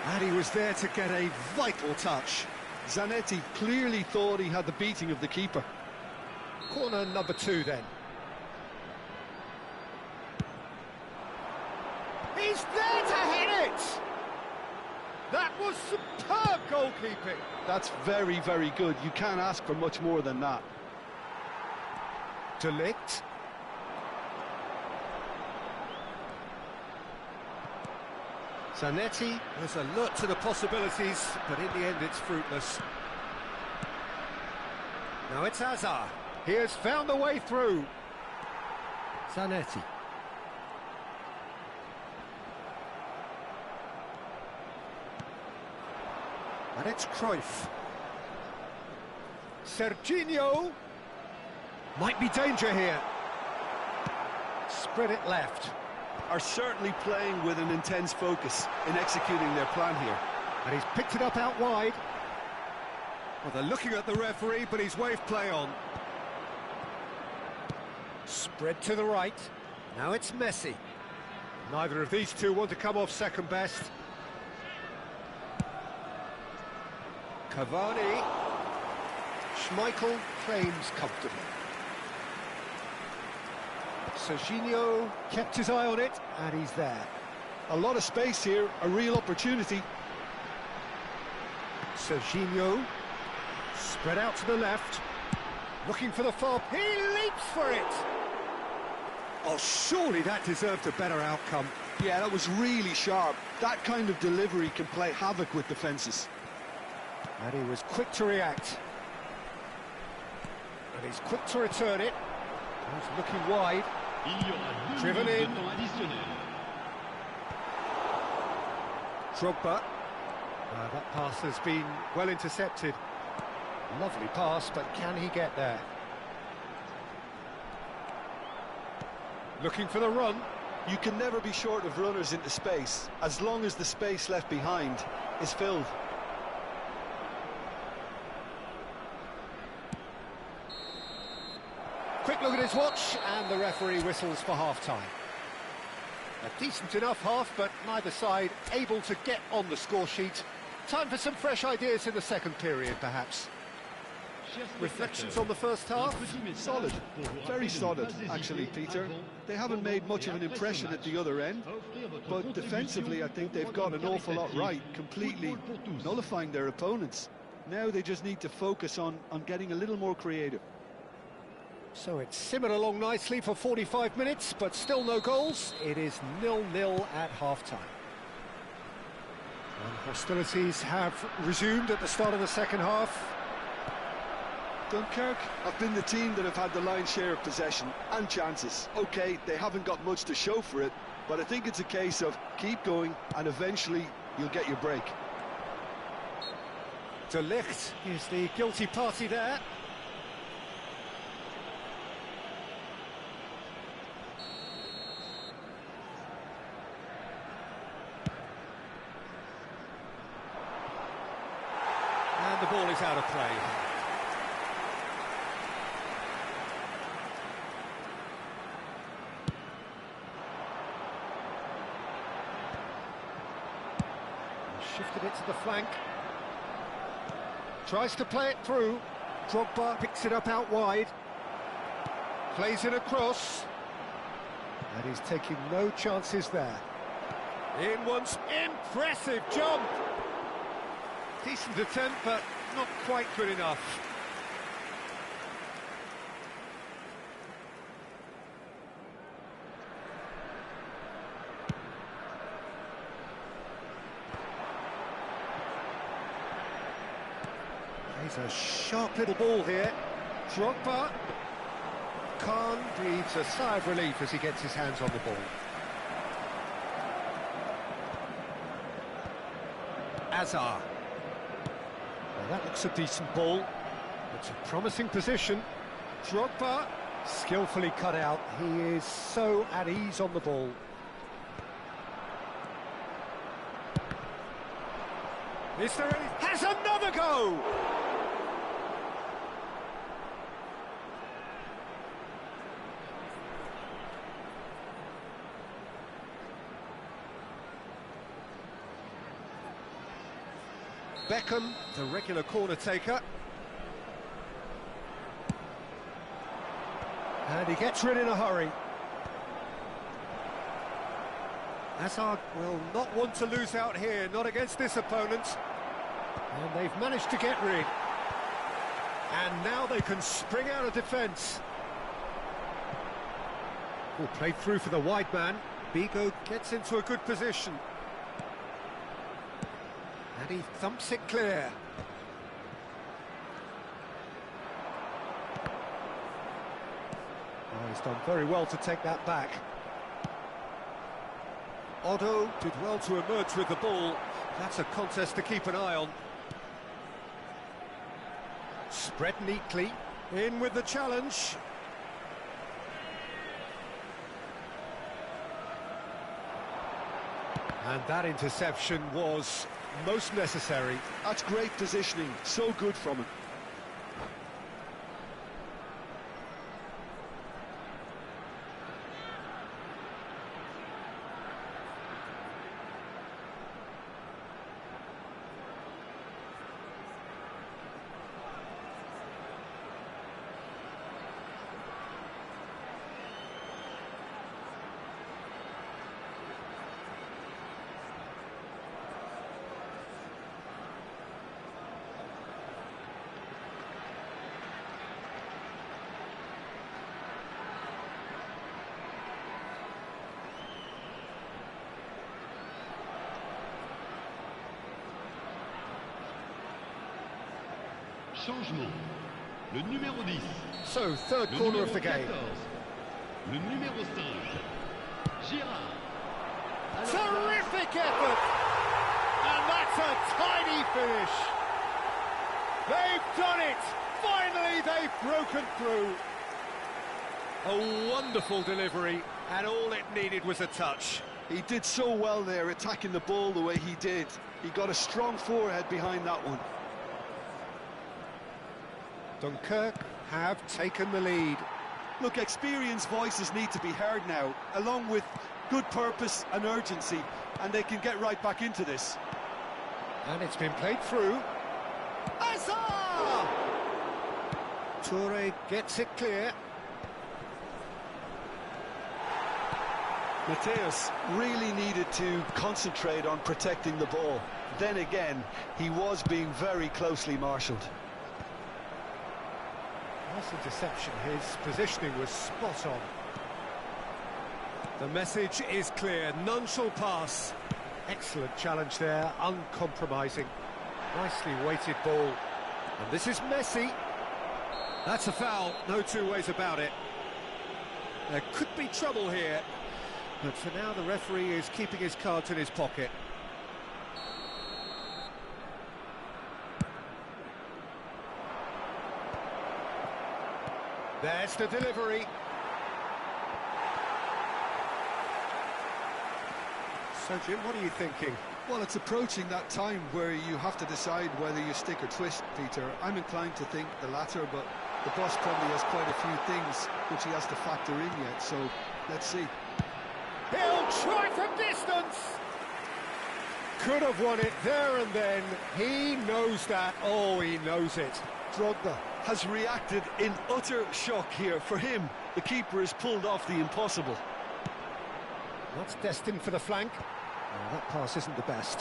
And he was there to get a vital touch. Zanetti clearly thought he had the beating of the keeper. Corner number 2 then. He's there to hit it! That was superb goalkeeping. That's very, very good. You can't ask for much more than that. De Ligt. Zanetti was alert to the possibilities, but in the end it's fruitless. Now it's Hazard. He has found the way through. Zanetti. And it's Cruyff. Serginho. Might be danger here. Spread it left. Are certainly playing with an intense focus in executing their plan here. And he's picked it up out wide. Well, they're looking at the referee, but he's waved play on. Spread to the right. Now it's Messi. Neither of these two want to come off second best. Cavani. Schmeichel claims comfortably. Serginho kept his eye on it, and he's there. A lot of space here, a real opportunity. Serginho, spread out to the left, looking for the far... He leaps for it! Oh, surely that deserved a better outcome. Yeah, that was really sharp. That kind of delivery can play havoc with defences. And he was quick to react. And he's quick to return it. He's looking wide. Driven in. Drogba. That pass has been well intercepted. Lovely pass, but can he get there? Looking for the run. You can never be short of runners into space, as long as the space left behind is filled. Quick look at his watch, and the referee whistles for half-time. A decent enough half, but neither side able to get on the score sheet. Time for some fresh ideas in the second period, perhaps. Reflections on the first half? Solid, very solid, actually, Peter. They haven't made much of an impression at the other end, but defensively I think they've got an awful lot right, completely nullifying their opponents. Now they just need to focus on getting a little more creative. So it's simmered along nicely for 45 minutes, but still no goals. It is 0-0 at half-time. And hostilities have resumed at the start of the second half. Dunkirk have been the team that have had the lion's share of possession and chances. OK, they haven't got much to show for it, but I think it's a case of keep going and eventually you'll get your break. De Ligt is the guilty party there. And the ball is out of play. Shifted it to the flank. Tries to play it through. Drogba picks it up out wide. Plays it across. And he's taking no chances there. In once. Impressive jump! Decent attempt, but not quite good enough. He's a sharp little ball here. Drogba. Khan breathes a sigh of relief as he gets his hands on the ball. Hazard. Well, that looks a decent ball. It's a promising position. Drogba, skillfully cut out. He is so at ease on the ball. Is there any... Has another go! Beckham, the regular corner taker. And he gets rid in a hurry. Hazard will not want to lose out here, not against this opponent. And they've managed to get rid. And now they can spring out of defence. Oh, played through for the wide man. Bigo gets into a good position. And he thumps it clear. Oh, he's done very well to take that back. Otto did well to emerge with the ball. That's a contest to keep an eye on. Spread neatly. In with the challenge. And that interception was most necessary. That's great positioning, so good from him. Changement. Le numéro 10. So, third corner of the game. 14. Le numéro 5. Girard. Terrific effort! And that's a tiny finish. They've done it! Finally, they've broken through. A wonderful delivery, and all it needed was a touch. He did so well there, attacking the ball the way he did. He got a strong forehead behind that one. Dunkirk have taken the lead. Look, experienced voices need to be heard now, along with good purpose and urgency, and they can get right back into this. And it's been played through. Hazard! Toure gets it clear. Mateus really needed to concentrate on protecting the ball. Then again, he was being very closely marshalled. Nice interception, his positioning was spot on. The message is clear, none shall pass. Excellent challenge there, uncompromising. Nicely weighted ball. And this is Messi. That's a foul, no two ways about it. There could be trouble here, but for now the referee is keeping his cards in his pocket. There's the delivery. So, Jim, what are you thinking? Well, it's approaching that time where you have to decide whether you stick or twist, Peter. I'm inclined to think the latter, but the boss probably has quite a few things which he has to factor in yet, so let's see. He'll try from distance! Could have won it there and then. He knows that. Oh, he knows it. Drogba has reacted in utter shock here. For him, the keeper has pulled off the impossible. That's destined for the flank. Oh, that pass isn't the best.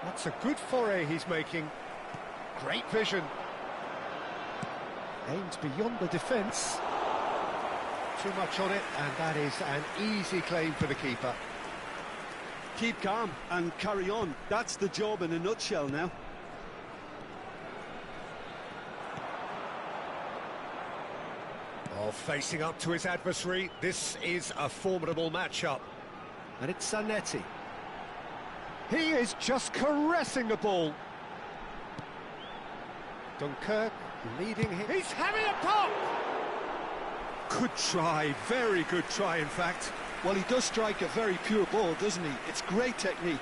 That's a good foray he's making. Great vision. Aims beyond the defence. Too much on it, and that is an easy claim for the keeper. Keep calm and carry on. That's the job in a nutshell now. Oh, facing up to his adversary, this is a formidable matchup. And it's Zanetti. He is just caressing the ball. Dunkirk leading him. He's having a pop! Good try, very good try, in fact. Well, he does strike a very pure ball, doesn't he? It's great technique.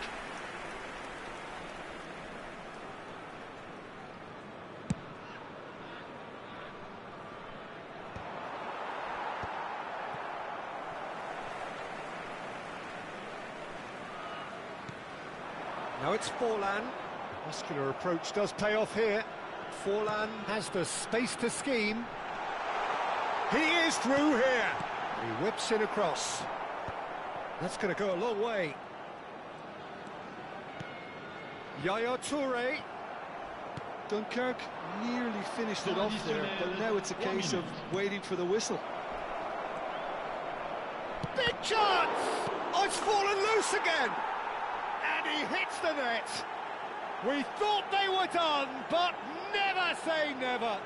Now it's Forlan. Muscular approach does pay off here. Forlan has the space to scheme. He is through here. He whips it across. That's going to go a long way. Yaya Toure. Dunkirk nearly finished it off there, but now it's a case of waiting for the whistle. Big chance! Oh, it's fallen loose again! And he hits the net. We thought they were done, but never say never.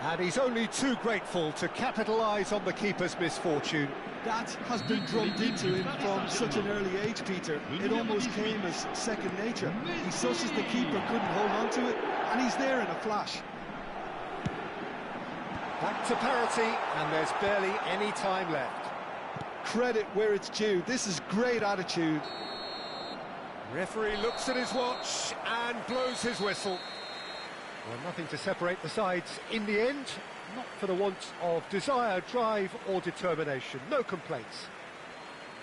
And he's only too grateful to capitalise on the keeper's misfortune. That has been drummed into him from such an early age, Peter. It almost came as second nature. He susses the keeper couldn't hold on to it, and he's there in a flash. Back to parity, and there's barely any time left. Credit where it's due. This is great attitude. Referee looks at his watch and blows his whistle. Well, nothing to separate the sides in the end, not for the want of desire, drive or determination. No complaints.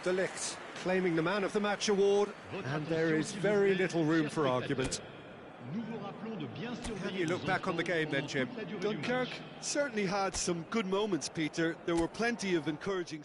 De Ligt claiming the Man of the Match award, and there is very little room for argument. How do you look back on the game then, Jim? Dunkirk certainly had some good moments, Peter. There were plenty of encouraging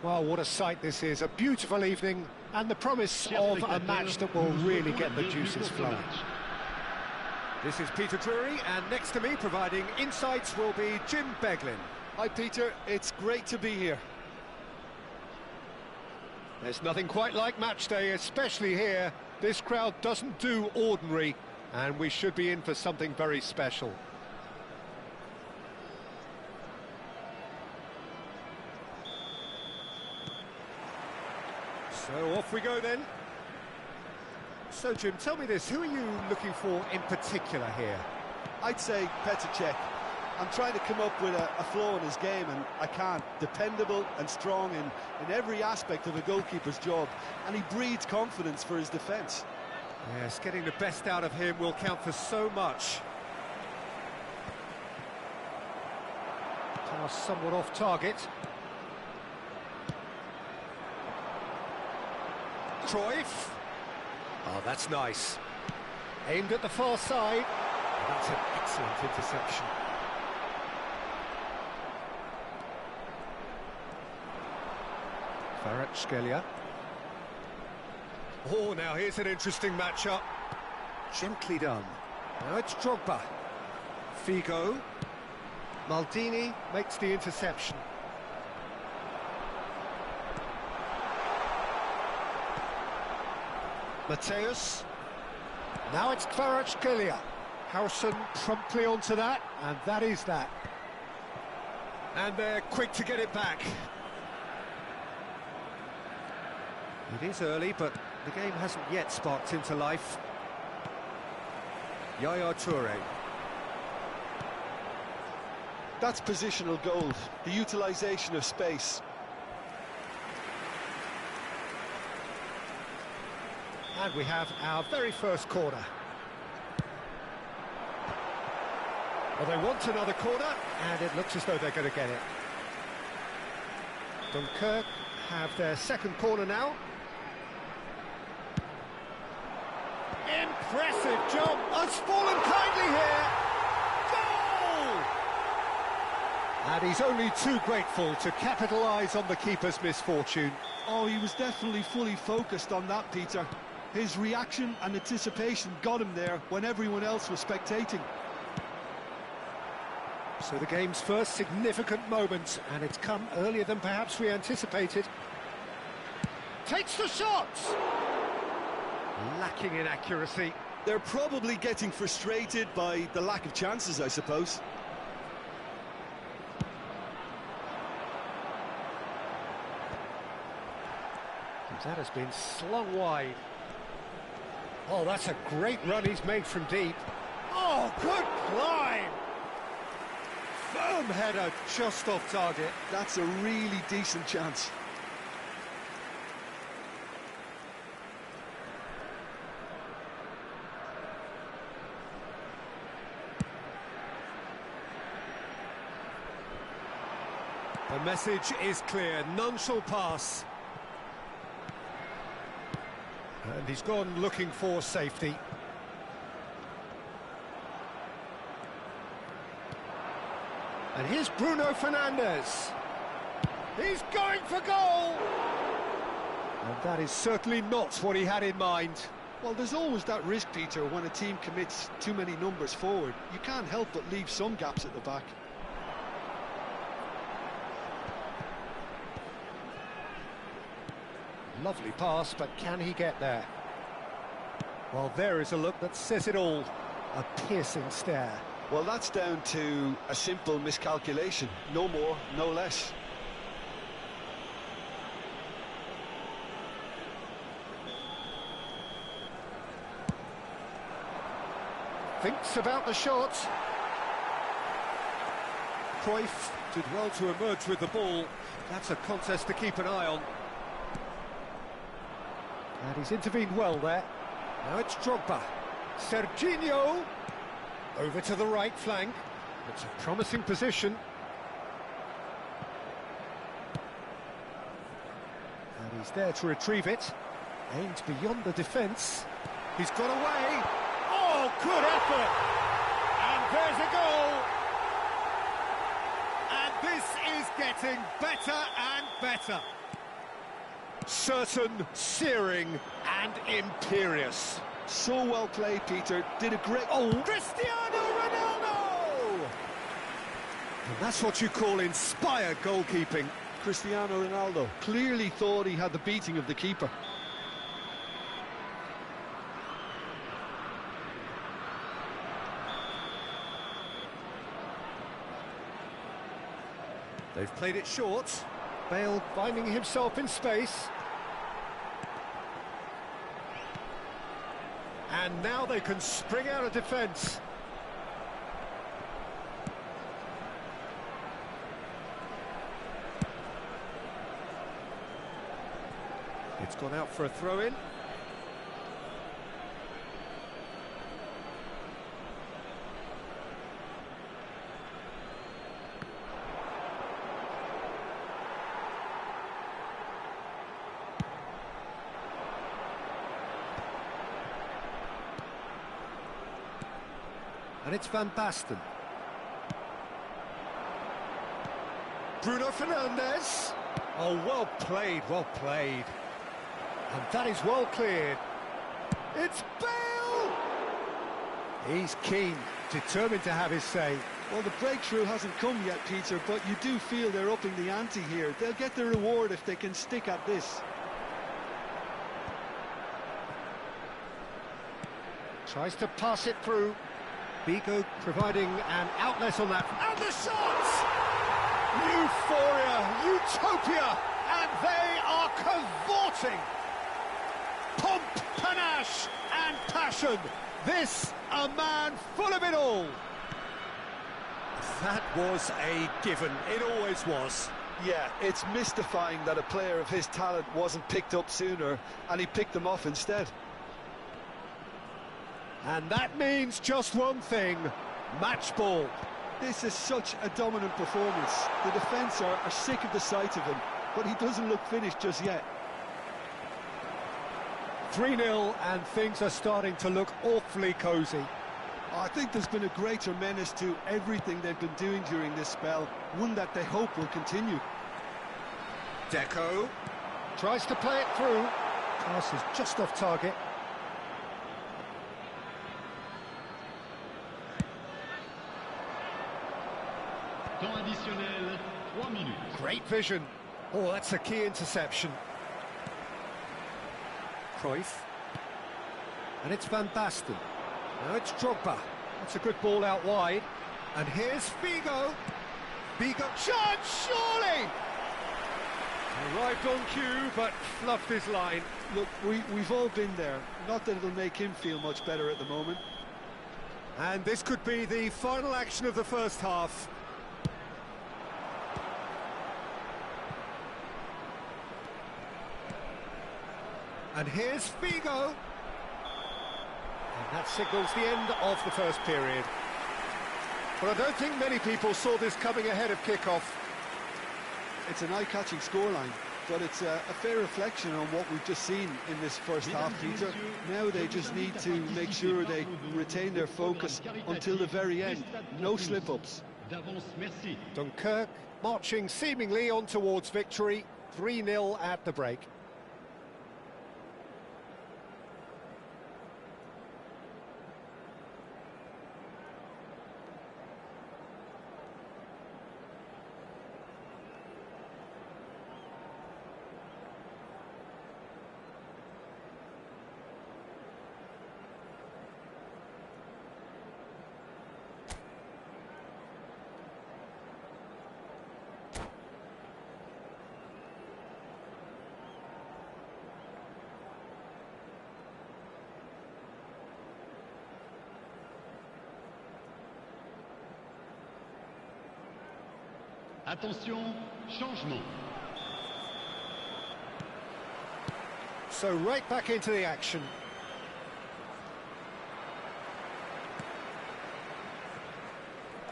Well, what a sight this is. A beautiful evening and the promise of a match that will really get the juices flowing. This is Peter Drury, and next to me providing insights will be Jim Beglin. Hi Peter, it's great to be here. There's nothing quite like match day, especially here. This crowd doesn't do ordinary, and we should be in for something very special. So off we go then. So Jim, tell me this, who are you looking for in particular here? I'd say Petr Cech. I'm trying to come up with a flaw in his game, and I can't. Dependable and strong in every aspect of a goalkeeper's job, and he breeds confidence for his defence. Yes, getting the best out of him will count for so much. Pass somewhat off target. Cruyff. Oh, that's nice. Aimed at the far side. That's an excellent interception. Kvaratskhelia. Oh, now here's an interesting matchup. Gently done. Now it's Drogba. Figo. Maldini makes the interception. Mateus. Now it's Kvaratskhelia. Harrison promptly onto that, and that is that. And they're quick to get it back. It is early, but the game hasn't yet sparked into life. Yaya Toure. That's positional gold, the utilisation of space. And we have our very first corner. Well, they want another corner, and it looks as though they're going to get it. Dunkirk have their second corner now. Impressive job. Has fallen kindly here. Goal! And he's only too grateful to capitalise on the keeper's misfortune. Oh, he was definitely fully focused on that, Peter. His reaction and anticipation got him there when everyone else was spectating. So the game's first significant moment, and it's come earlier than perhaps we anticipated. Takes the shot! Lacking in accuracy. They're probably getting frustrated by the lack of chances, I suppose. That has been slung wide. Oh, that's a great run he's made from deep. Oh, good climb! Firm header just off target. That's a really decent chance. The message is clear, none shall pass. And he's gone looking for safety. And here's Bruno Fernandes. He's going for goal! And that is certainly not what he had in mind. Well, there's always that risk, Peter, when a team commits too many numbers forward. You can't help but leave some gaps at the back. Lovely pass, but can he get there? Well, there is a look that says it all. A piercing stare. Well, that's down to a simple miscalculation. No more, no less. Thinks about the shot. Cruyff did well to emerge with the ball. That's a contest to keep an eye on. And he's intervened well there. Now it's Drogba. Serginho. Over to the right flank. It's a promising position. And he's there to retrieve it. Aimed beyond the defence. He's got away. Oh, good effort! And there's a goal! And this is getting better and better. certain, searing and imperious. So well played, Peter. Did a great... Oh, Cristiano Ronaldo! And that's what you call inspired goalkeeping. Cristiano Ronaldo clearly thought he had the beating of the keeper. They've played it short. Bale finding himself in space. And now they can spring out of defence. It's gone out for a throw-in. And it's Van Basten. Bruno Fernandes. Oh, well played, well played. And that is well cleared. It's Bale! He's keen, determined to have his say. Well, the breakthrough hasn't come yet, Peter, but you do feel they're upping the ante here. They'll get the reward if they can stick at this. Tries to pass it through. Vigo providing an outlet on that. And the shots! Euphoria, utopia, and they are cavorting. Pomp, panache, and passion. This, a man full of it all. That was a given. It always was. Yeah, it's mystifying that a player of his talent wasn't picked up sooner, and he picked them off instead. And that means just one thing, match ball. This is such a dominant performance. The defence are sick of the sight of him, but he doesn't look finished just yet. 3-0 and things are starting to look awfully cosy. I think there's been a greater menace to everything they've been doing during this spell, one that they hope will continue. Deco Tries to play it through. Pass is just off target. Temps additionnel, 3 minutes. Great vision. Oh, that's a key interception. Cruyff. And it's Van Basten. Now it's Drogba. That's a good ball out wide. And here's Figo. Figo, chance, surely! Arrived on cue, but fluffed his line. Look, we've all been there. Not that it'll make him feel much better at the moment. And this could be the final action of the first half. And here's Figo. And that signals the end of the first period. But I don't think many people saw this coming ahead of kick-off. It's an eye-catching scoreline, but it's a fair reflection on what we've just seen in this first half, Peter. Now they just need to make sure they retain their focus until the very end. No slip-ups. Dunkirk marching seemingly on towards victory. 3-0 at the break. Attention, changement. So right back into the action.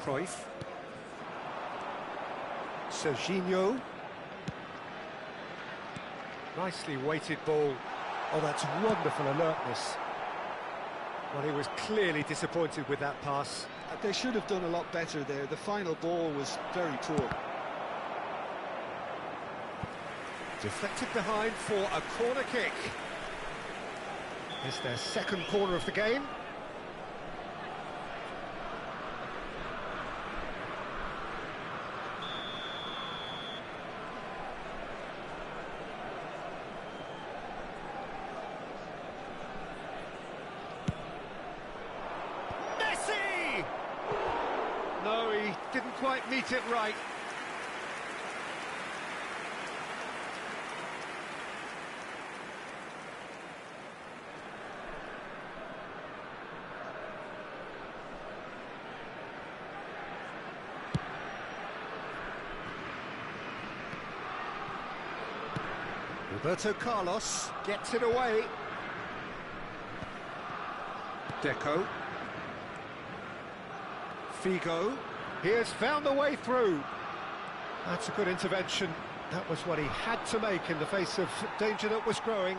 Cruyff. Serginho. Nicely weighted ball. Oh, that's wonderful alertness. Well, he was clearly disappointed with that pass. They should have done a lot better there. The final ball was very poor. Deflected behind for a corner kick. It's their second corner of the game. Messi! No, he didn't quite meet it right. Roberto Carlos gets it away. Deco. Figo. He has found the way through. That's a good intervention. That was what he had to make in the face of danger that was growing.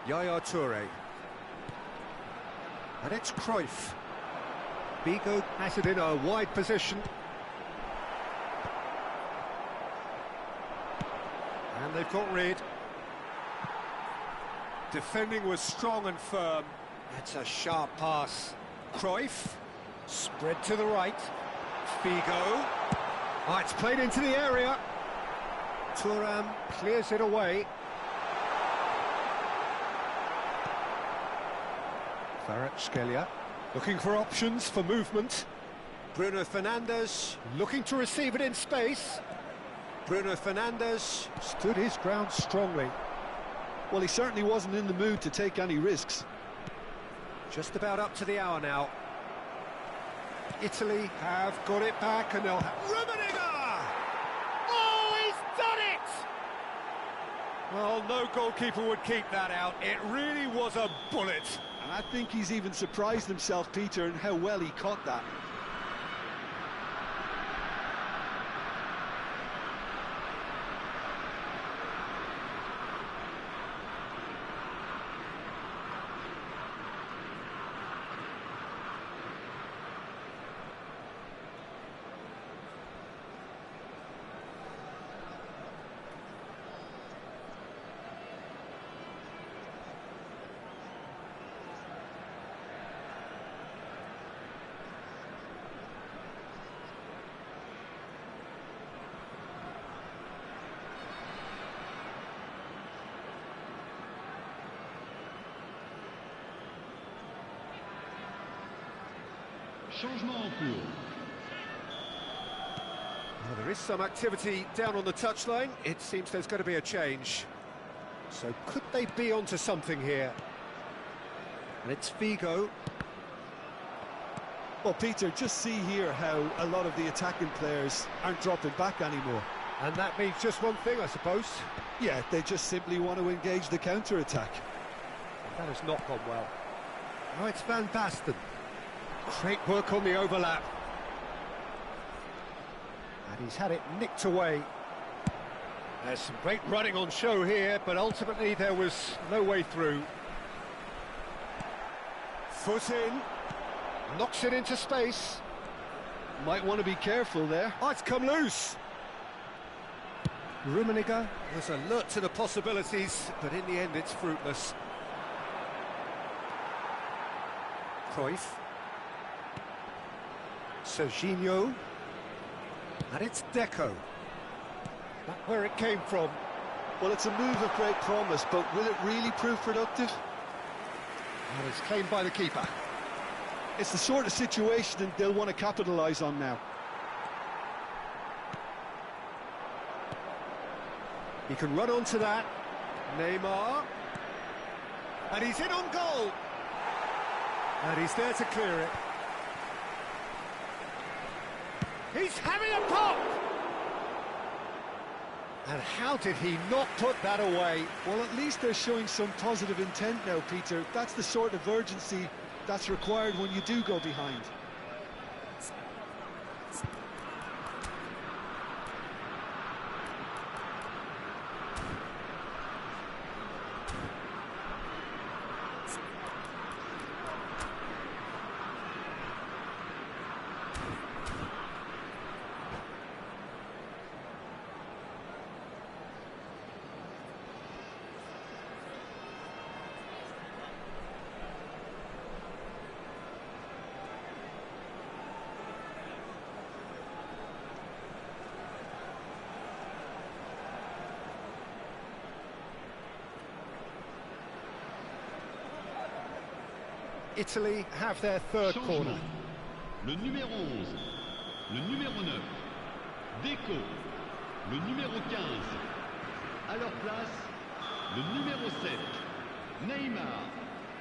Yaya Toure. And it's Cruyff. Figo has it in a wide position. And they've got rid. Defending was strong and firm. That's a sharp pass. Cruyff. Spread to the right. Figo. Oh, it's played into the area. Thuram clears it away. Kvaratskhelia looking for options for movement. Bruno Fernandes looking to receive it in space. Bruno Fernandes stood his ground strongly. Well, he certainly wasn't in the mood to take any risks. Just about up to the hour now. Italy have got it back and they'll have... Rummenigge! Oh, he's done it! Well, no goalkeeper would keep that out. It really was a bullet. And I think he's even surprised himself, Peter, in how well he caught that. Changement en cours. Well, there is some activity down on the touchline. It seems there's going to be a change. So could they be onto something here? And it's Figo. Well, Peter, just see here how a lot of the attacking players aren't dropping back anymore. And that means just one thing, I suppose. Yeah, they just simply want to engage the counter-attack. That has not gone well. Oh, it's Van Basten. Great work on the overlap. And he's had it nicked away. There's some great running on show here, but ultimately there was no way through. Foot in. Knocks it into space. Might want to be careful there. Oh, it's come loose. Rummenigge was alert to the possibilities, but in the end it's fruitless. Cruyff. Serginho. And it's Deco. Back where it came from. Well, it's a move of great promise, but will it really prove productive? And it's claimed by the keeper. It's the sort of situation that they'll want to capitalise on now. He can run onto that. Neymar. And he's in on goal. And he's there to clear it. He's having a pop! And how did he not put that away? Well, at least they're showing some positive intent now, Peter. That's the sort of urgency that's required when you do go behind. Italy have their third corner. Le numéro 11, le numéro 9, Deco, le numéro 15. À leur place, le numéro 7, Neymar,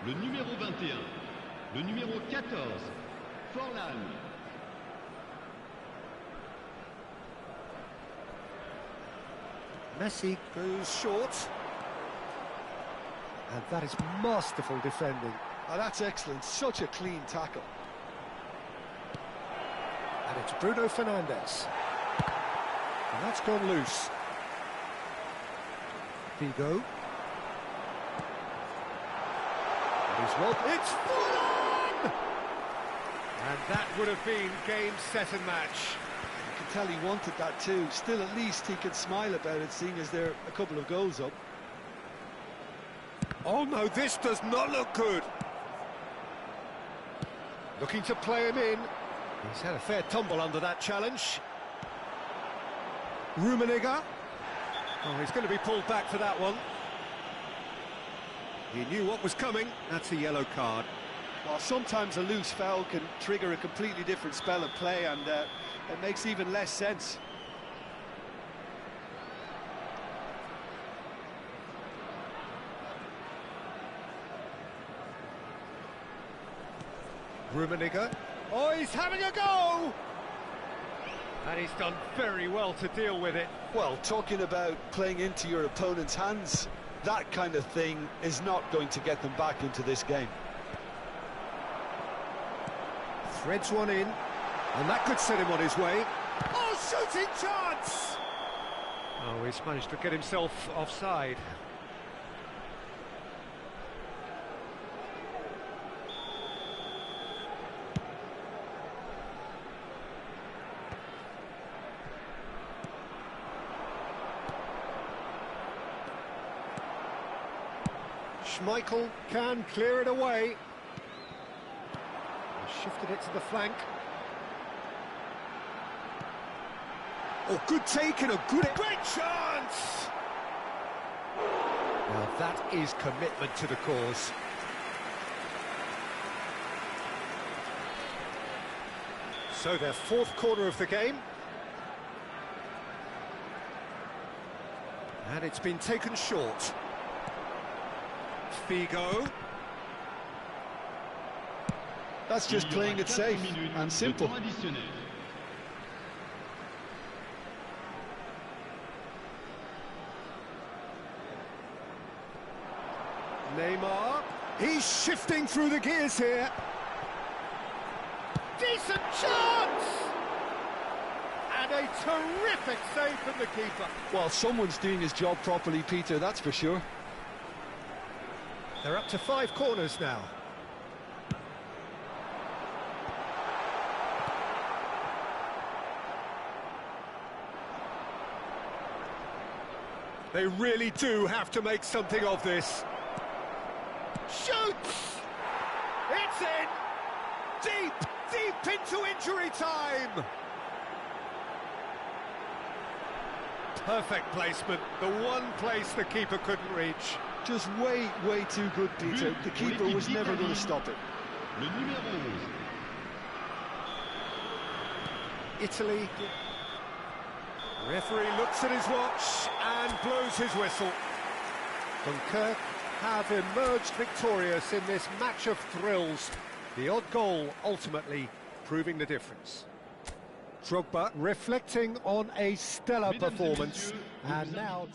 le numéro 21, le numéro 14, Forlan. Messi goes short. And that is masterful defending. Oh, that's excellent. Such a clean tackle. And it's Bruno Fernandes. And that's gone loose. Figo. And he's well... It's full on! And that would have been game, set and match. You can tell he wanted that too. Still, at least he could smile about it, seeing as they're a couple of goals up. Oh no, this does not look good. Looking to play him in. He's had a fair tumble under that challenge. Rummenigge. Oh, he's going to be pulled back for that one. He knew what was coming. That's a yellow card. Well, sometimes a loose foul can trigger a completely different spell of play, and it makes even less sense. Rummenigge. Oh, he's having a go! And he's done very well to deal with it. Well, talking about playing into your opponent's hands, that kind of thing is not going to get them back into this game. Threads one in, and that could set him on his way. Oh, shooting chance! Oh, he's managed to get himself offside. Schmeichel can clear it away. He shifted it to the flank. Oh, good take and a good... Great chance! Now that is commitment to the cause. So their fourth corner of the game. And it's been taken short. Figo. That's just playing it safe and simple. Neymar. He's shifting through the gears here. Decent chance! And a terrific save from the keeper. Well, someone's doing his job properly, Peter, that's for sure. They're up to 5 corners now. They really do have to make something of this. Shoots! It's in! Deep, deep into injury time! Perfect placement, the one place the keeper couldn't reach. Just way, way too good, Peter. The keeper was never going to stop it. Le numéro 11. Italy. Referee looks at his watch and blows his whistle. Dunkirk have emerged victorious in this match of thrills. The odd goal ultimately proving the difference. Drogba reflecting on a stellar performance, and now...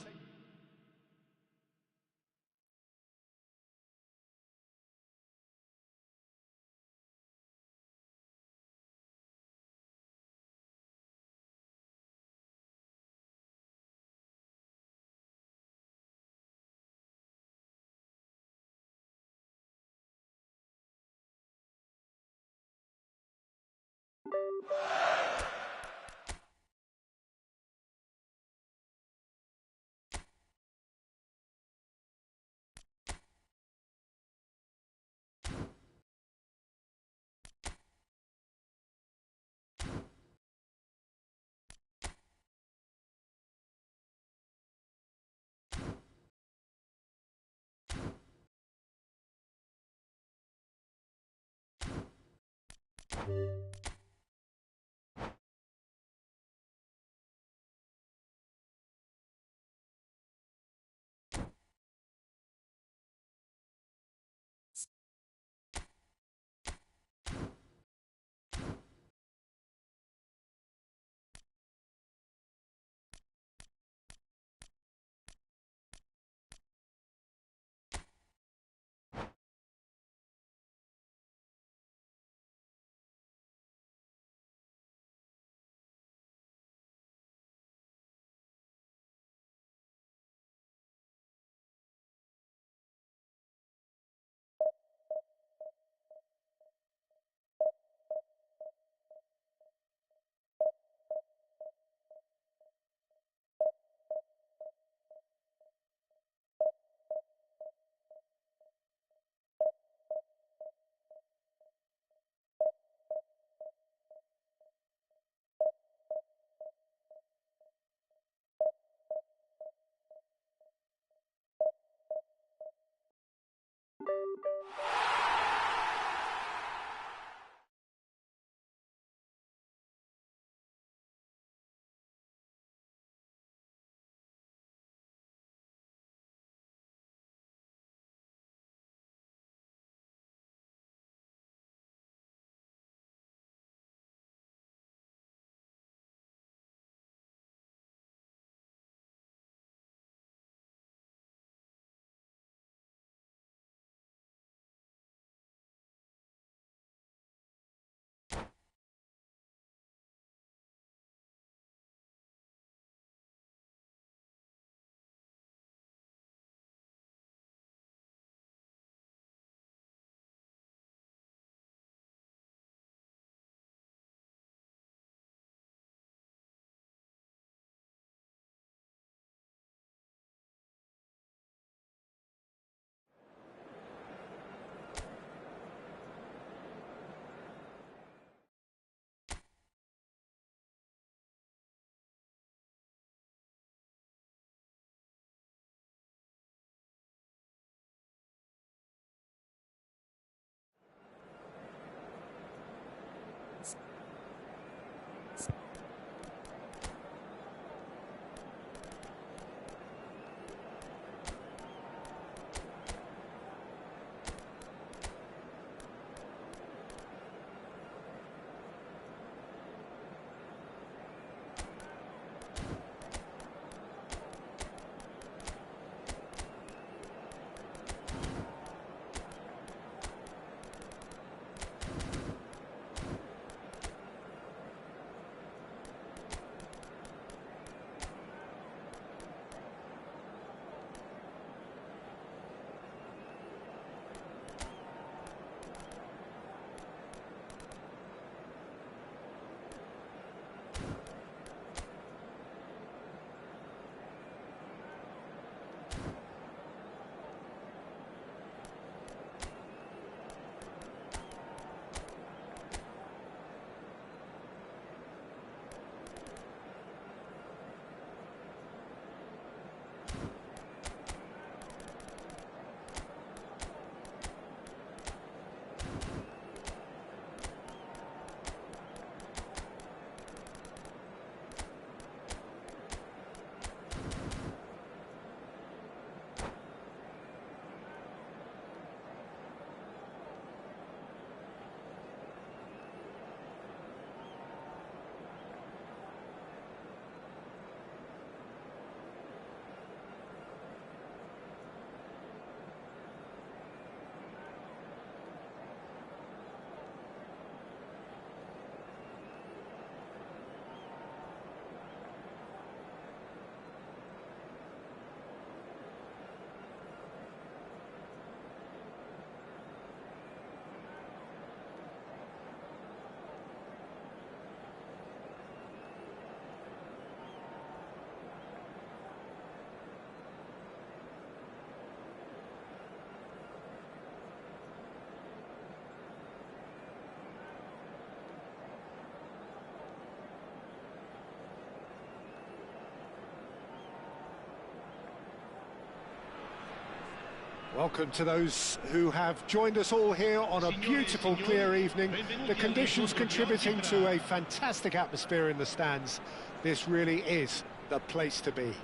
Welcome to those who have joined us all here on a beautiful, clear evening. The conditions contributing to a fantastic atmosphere in the stands. This really is the place to be.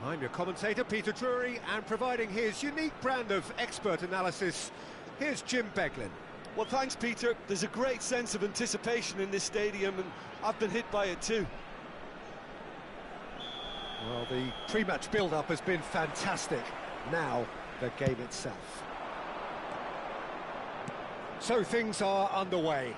I'm your commentator, Peter Drury, and providing his unique brand of expert analysis, here's Jim Beglin. Well, thanks, Peter. There's a great sense of anticipation in this stadium, and I've been hit by it too. Well, the pre-match build-up has been fantastic. Now, the game itself. So things are underway.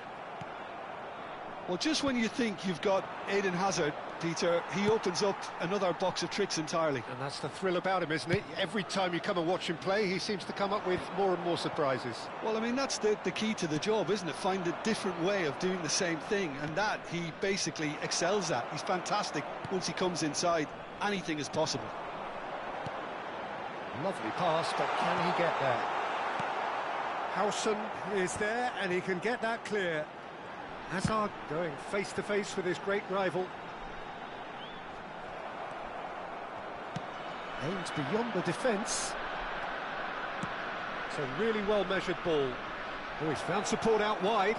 Well, just when you think you've got Eden Hazard, Peter, he opens up another box of tricks entirely. And that's the thrill about him, isn't it? Every time you come and watch him play, he seems to come up with more and more surprises. Well, I mean, that's the key to the job, isn't it? Find a different way of doing the same thing, and that he basically excels at. He's fantastic. Once he comes inside, anything is possible. Lovely pass, but can he get there? Howson is there, and he can get that clear. Hazard going face-to-face with his great rival. Aims beyond the defence. It's a really well-measured ball. Oh, he's found support out wide.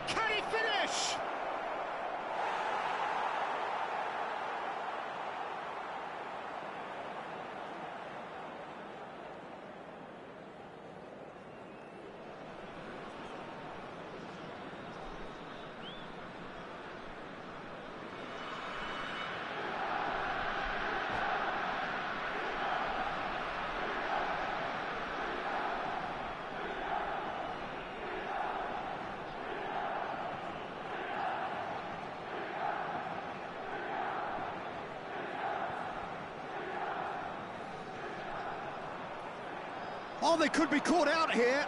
Can he finish? Oh, they could be caught out here.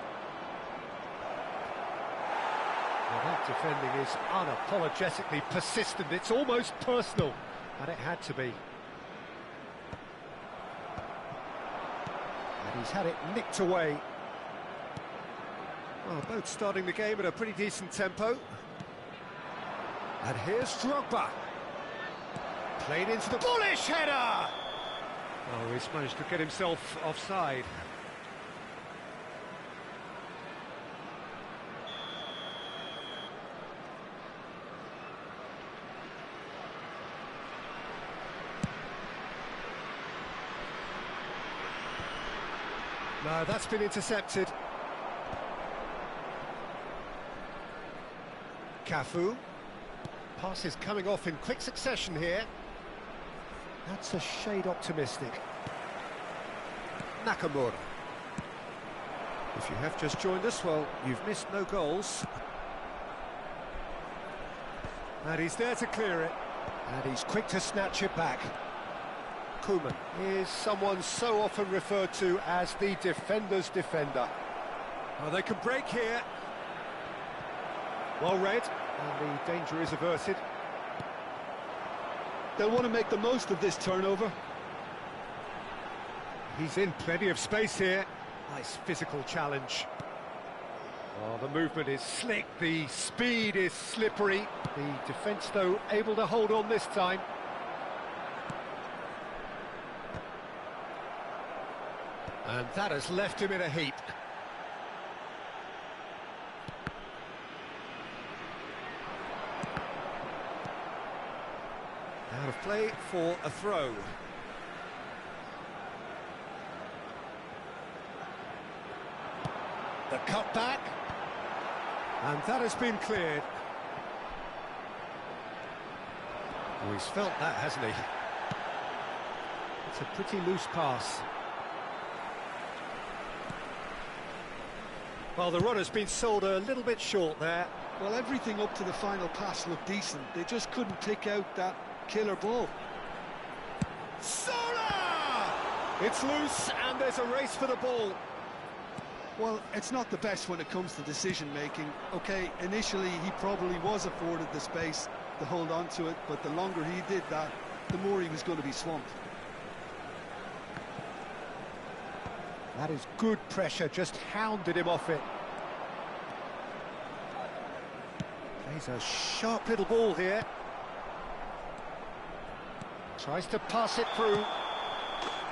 Well, that defending is unapologetically persistent. It's almost personal, and it had to be. And he's had it nicked away. Well, both starting the game at a pretty decent tempo. And here's Drogba. Played into the bullish header! Oh, he's managed to get himself offside. No, that's been intercepted. Cafu. Pass is coming off in quick succession here. That's a shade optimistic. Nakamura. If you have just joined us, well, you've missed no goals. And he's there to clear it. And he's quick to snatch it back. Koeman is someone so often referred to as the defender's defender. Oh, they can break here. Well read, and the danger is averted. They'll want to make the most of this turnover. He's in plenty of space here. Nice physical challenge. Oh, the movement is slick, the speed is slippery. The defence, though, able to hold on this time. And that has left him in a heap. Out of play for a throw. The cutback. And that has been cleared. Oh, he's felt that, hasn't he? It's a pretty loose pass. Well, the run has been sold a little bit short there. Well, everything up to the final pass looked decent. They just couldn't pick out that killer ball. Sola! It's loose, and there's a race for the ball. Well, it's not the best when it comes to decision-making. OK, initially he probably was afforded the space to hold on to it, but the longer he did that, the more he was going to be swamped. That is good pressure, just hounded him off it. Plays a sharp little ball here. Tries to pass it through.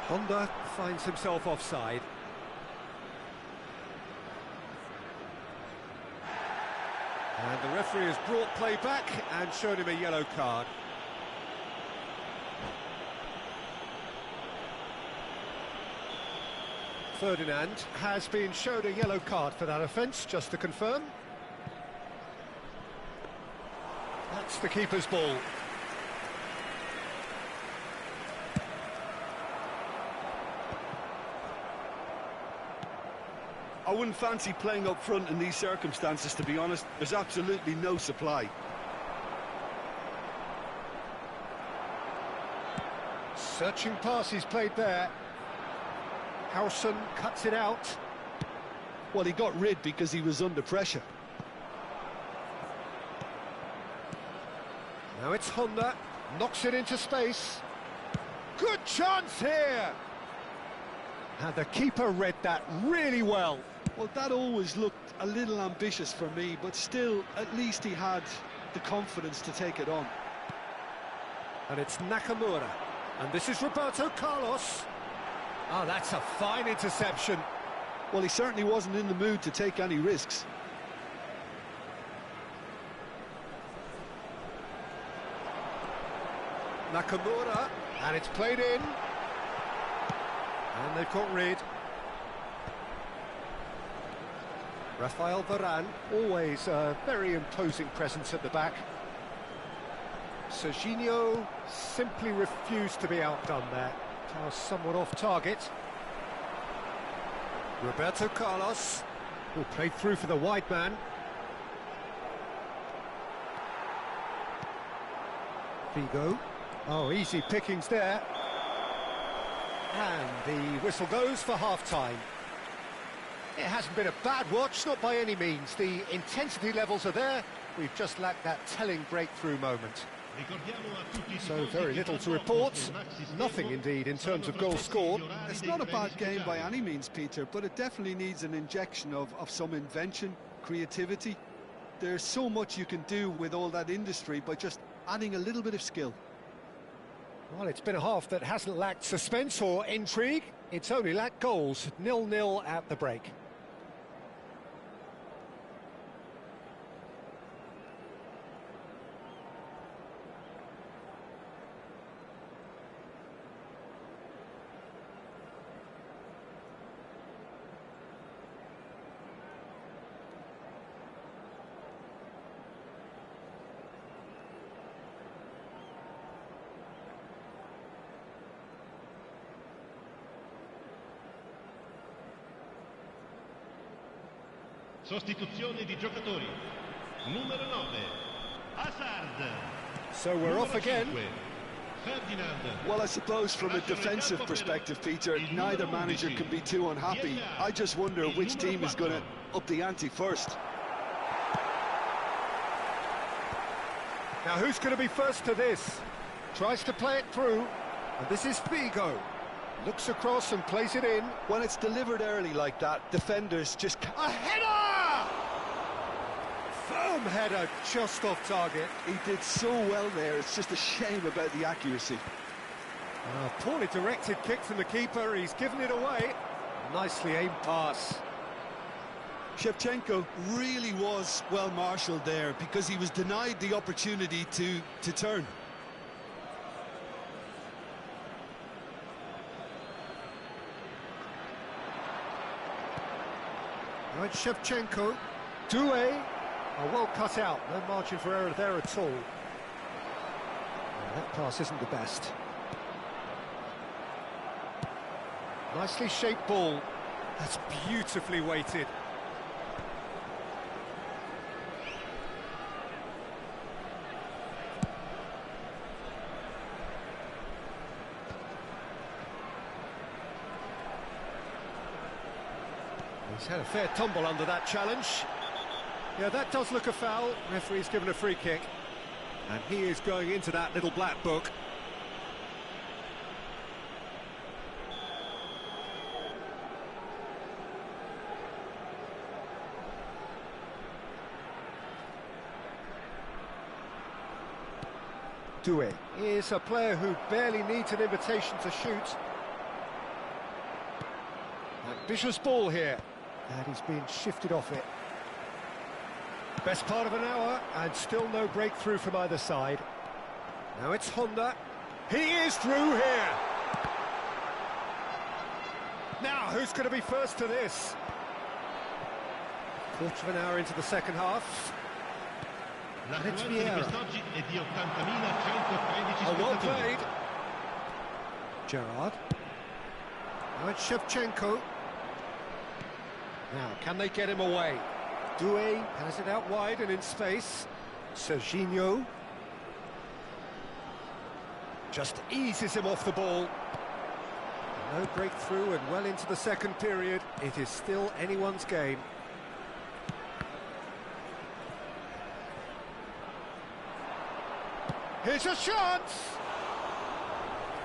Honda finds himself offside. And the referee has brought play back and shown him a yellow card. Ferdinand has been shown a yellow card for that offence, just to confirm. That's the keeper's ball. I wouldn't fancy playing up front in these circumstances, to be honest. There's absolutely no supply. Searching pass he's played there. Howson cuts it out. Well, he got rid because he was under pressure. Now it's Honda, knocks it into space. Good chance here! And the keeper read that really well. Well, that always looked a little ambitious for me, but still, at least he had the confidence to take it on. And it's Nakamura. And this is Roberto Carlos. Oh, that's a fine interception. Well, he certainly wasn't in the mood to take any risks. Nakamura. And it's played in. And they've got rid. Rafael Varane, always a very imposing presence at the back. Serginho simply refused to be outdone there. Pass somewhat off target. Roberto Carlos. Will play through for the wide man. Figo. Oh, easy pickings there. And the whistle goes for half-time. It hasn't been a bad watch, not by any means. The intensity levels are there. We've just lacked that telling breakthrough moment. So very little to report. Nothing indeed in terms of goals scored. It's not a bad game by any means, Peter, but it definitely needs an injection of some invention, creativity. There's so much you can do with all that industry by just adding a little bit of skill. Well, it's been a half that hasn't lacked suspense or intrigue. It's only lacked goals. 0-0 at the break. Sostituzione di giocatori. Numero 9, Hazard. So we're off again. Ferdinand. Well, I suppose from a defensive perspective, Peter, neither manager can be too unhappy. I just wonder which team is going to up the ante first. Now who's going to be first to this? Tries to play it through. And this is Figo. Looks across and plays it in. When it's delivered early like that, defenders just can't... A header! Firm header, just off target. He did so well there, it's just a shame about the accuracy. A poorly directed kick from the keeper, he's given it away. Nicely aimed pass. Shevchenko really was well marshalled there because he was denied the opportunity to turn. Now it's Shevchenko. Doué. Oh, well cut out. No margin for error there at all. That pass isn't the best. Nicely shaped ball. That's beautifully weighted. He's had a fair tumble under that challenge. Yeah, that does look a foul. Referee's given a free kick. And he is going into that little black book. Doué is a player who barely needs an invitation to shoot. Ambitious ball here. And he's being shifted off it. Best part of an hour, and still no breakthrough from either side. Now it's Honda. He is through here. Now, who's going to be first to this? Quarter of an hour into the second half. And it's Vieira. Oh, well played. Gerrard. Now it's Shevchenko. Now, can they get him away? Doué has it out wide and in space. Serginho. Just eases him off the ball. No breakthrough and well into the second period. It is still anyone's game. Here's a chance!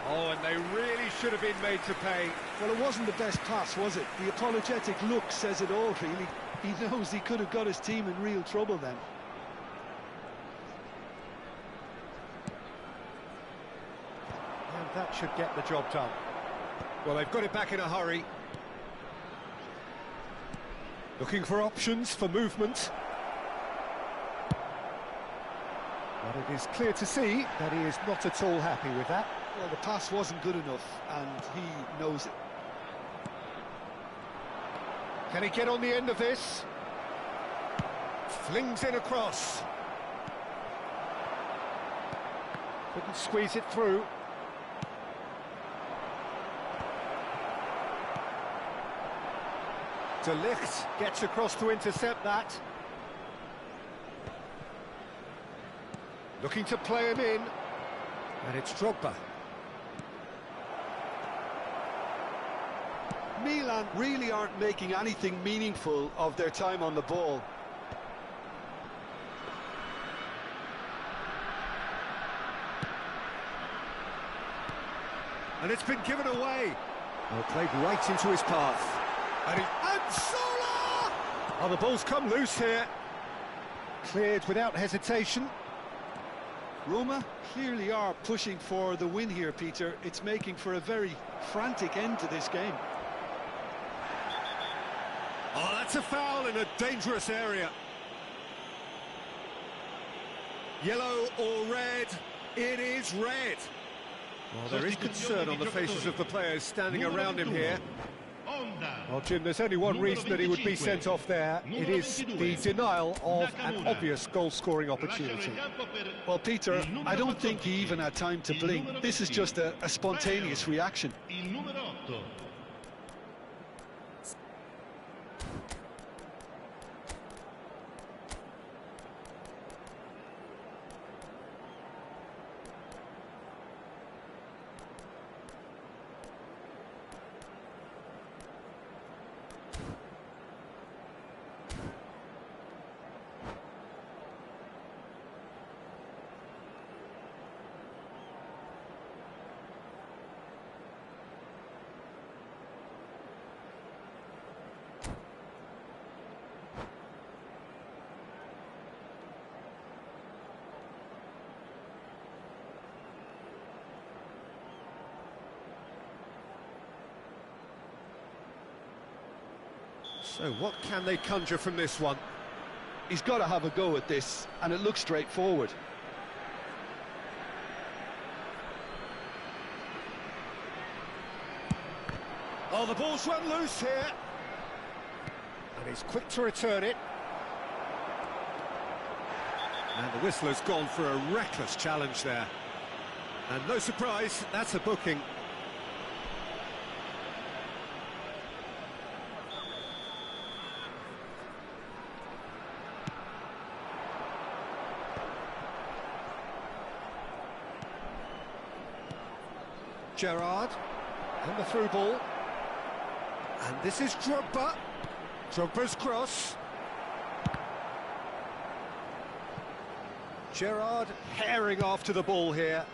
Oh, and they really should have been made to pay. Well, it wasn't the best pass, was it? The apologetic look says it all, really. He knows he could have got his team in real trouble then. And that should get the job done. Well, they've got it back in a hurry. Looking for options for movement. But it is clear to see that he is not at all happy with that. Well, the pass wasn't good enough, and he knows it. Can he get on the end of this? Flings in across. Couldn't squeeze it through. De Ligt gets across to intercept that. Looking to play him in. And it's Drogba. Milan really aren't making anything meaningful of their time on the ball. And it's been given away. Well, played right into his path. And Sola! Oh, the ball's come loose here. Cleared without hesitation. Roma clearly are pushing for the win here, Peter. It's making for a very frantic end to this game. Oh, that's a foul in a dangerous area. Yellow or red? It is red. Well, there is concern on the faces of the players standing around him here. Well, Jim, there's only one reason that he would be sent off there. It is the denial of an obvious goal-scoring opportunity. Well, Peter, I don't think he even had time to blink. This is just a spontaneous reaction. So what can they conjure from this one? He's got to have a go at this, and it looks straightforward. Oh, the ball's run loose here. And he's quick to return it. And the whistler's gone for a reckless challenge there. And no surprise, that's a booking. Gerrard, and the through ball. And this is Drogba. Drogba's cross. Gerrard herring after the ball here.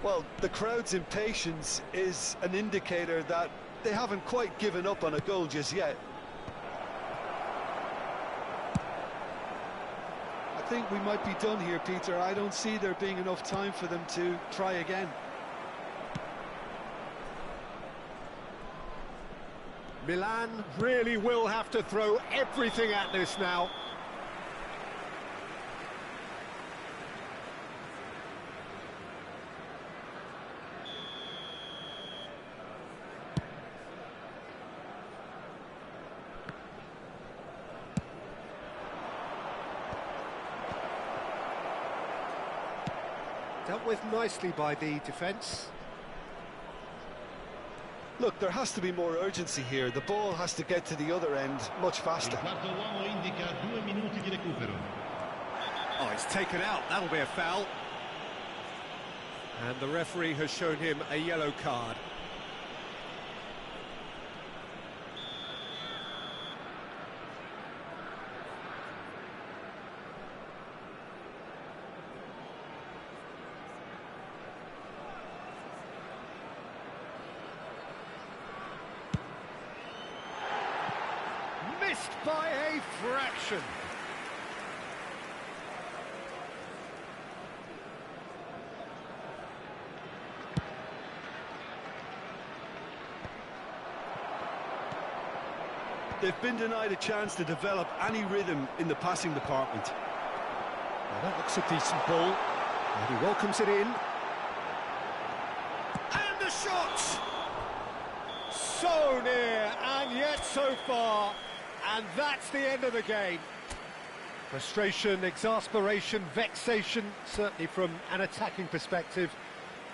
Well, the crowd's impatience is an indicator that they haven't quite given up on a goal just yet. I think we might be done here, Peter. I don't see there being enough time for them to try again. Milan really will have to throw everything at this now. Dealt with nicely by the defence. Look, there has to be more urgency here. The ball has to get to the other end much faster. Oh, it's taken out. That'll be a foul. And the referee has shown him a yellow card. Missed by a fraction. They've been denied a chance to develop any rhythm in the passing department. Well, that looks a decent ball, and he welcomes it in. And the shot! So near, and yet so far, and that's the end of the game. Frustration, exasperation, vexation, certainly from an attacking perspective.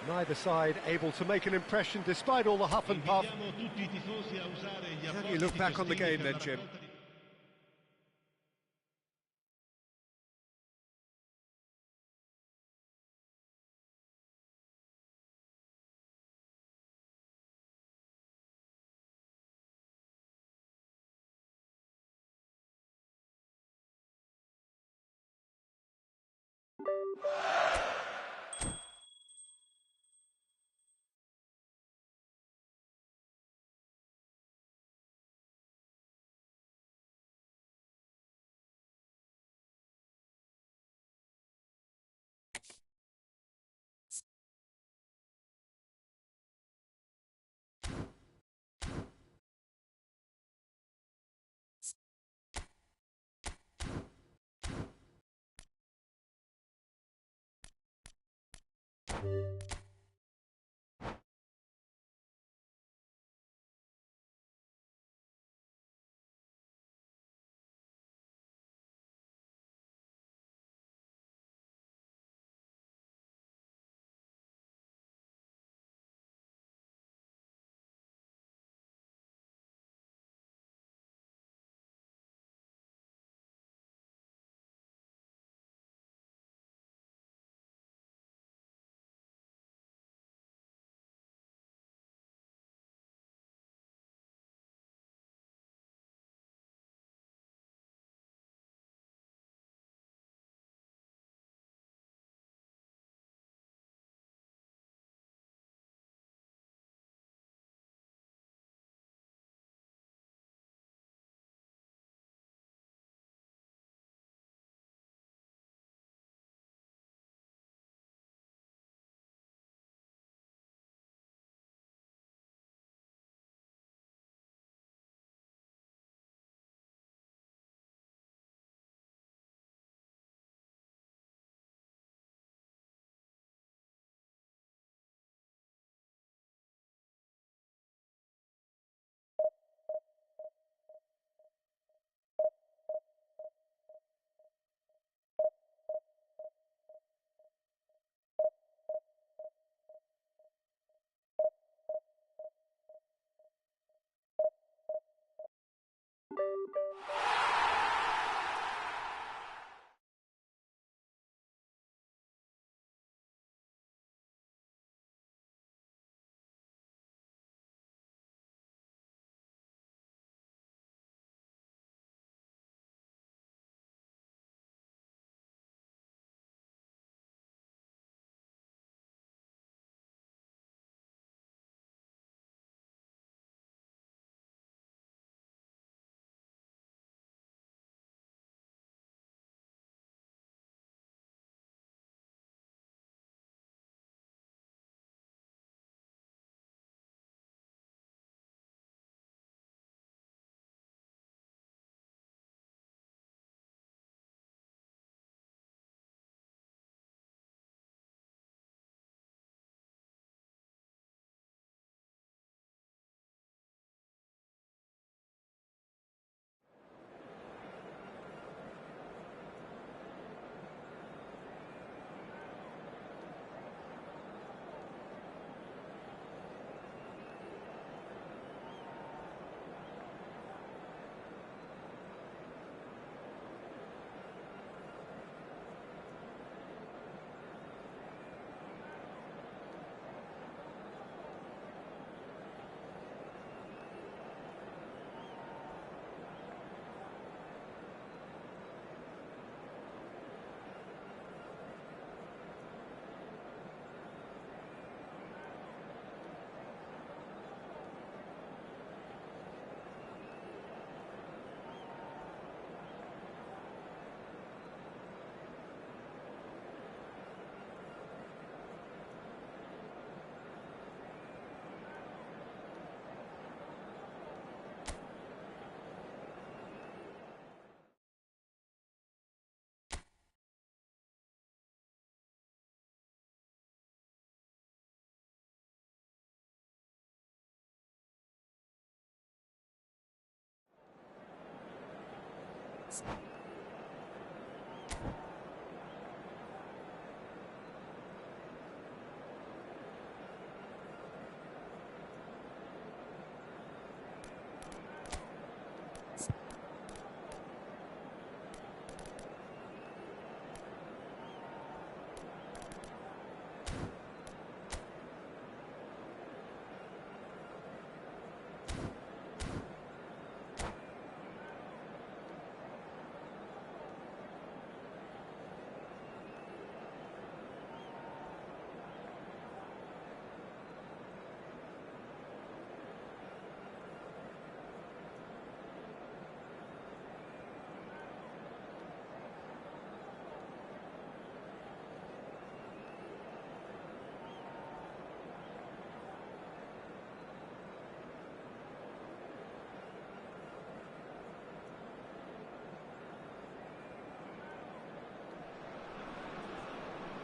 Neither side able to make an impression despite all the huff and puff. How do you look back on the game then, Jim?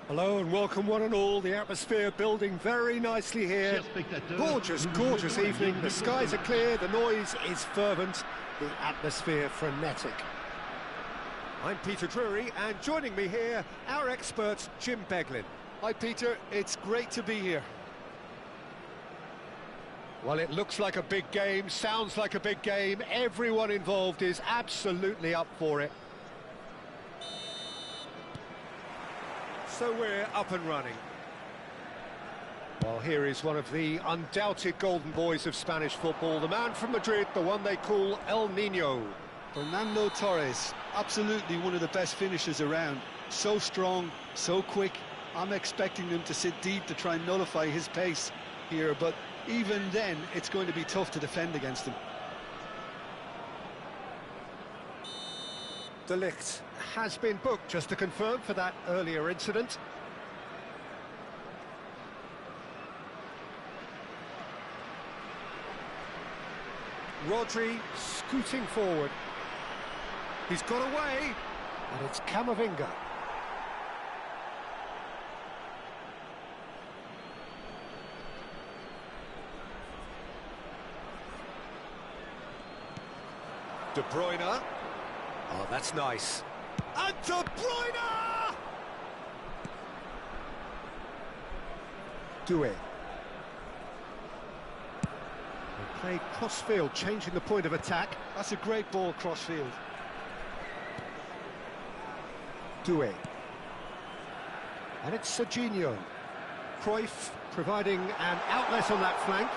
Hello and welcome one and all. The atmosphere building very nicely here. Gorgeous, gorgeous evening. The skies are clear, the noise is fervent, the atmosphere frenetic. I'm Peter Drury, and joining me here, our expert, Jim Beglin. Hi Peter, it's great to be here. Well, it looks like a big game, sounds like a big game. Everyone involved is absolutely up for it. So we're up and running. Well, here is one of the undoubted golden boys of Spanish football, the man from Madrid, the one they call El Niño. Fernando Torres, absolutely one of the best finishers around. So strong, so quick. I'm expecting him to sit deep to try and nullify his pace here, but even then, it's going to be tough to defend against him. De Ligt has been booked, just to confirm, for that earlier incident. Rodri scooting forward. He's got away, and it's Camavinga. De Bruyne. Oh, that's nice. And De Bruyne! Do it. They played cross-field, changing the point of attack. That's a great ball cross-field. Do it. And it's Serginho. Cruyff providing an outlet on that flank.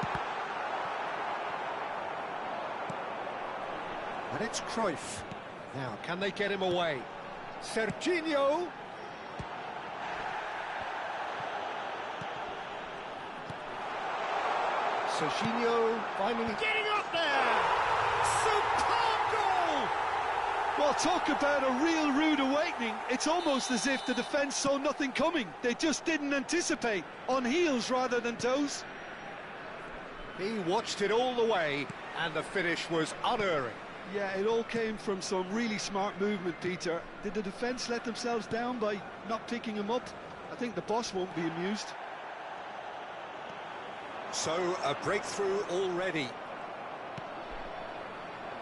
And it's Cruyff. Now, can they get him away? Serginho. Serginho finding... Getting up there! Superb goal! Well, talk about a real rude awakening. It's almost as if the defence saw nothing coming. They just didn't anticipate. On heels rather than toes. He watched it all the way, and the finish was unerring. Yeah, it all came from some really smart movement, Peter. Did the defence let themselves down by not picking him up? I think the boss won't be amused. So, a breakthrough already.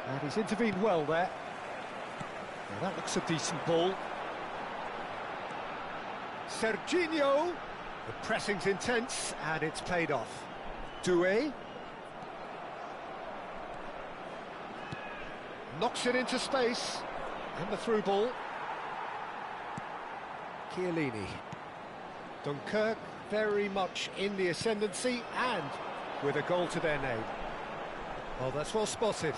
And he's intervened well there. Now that looks a decent ball. Serginho. The pressing's intense, and it's paid off. Doué. Knocks it into space, and the through ball. Chiellini. Dunkirk very much in the ascendancy, and with a goal to their name. Oh, that's well spotted.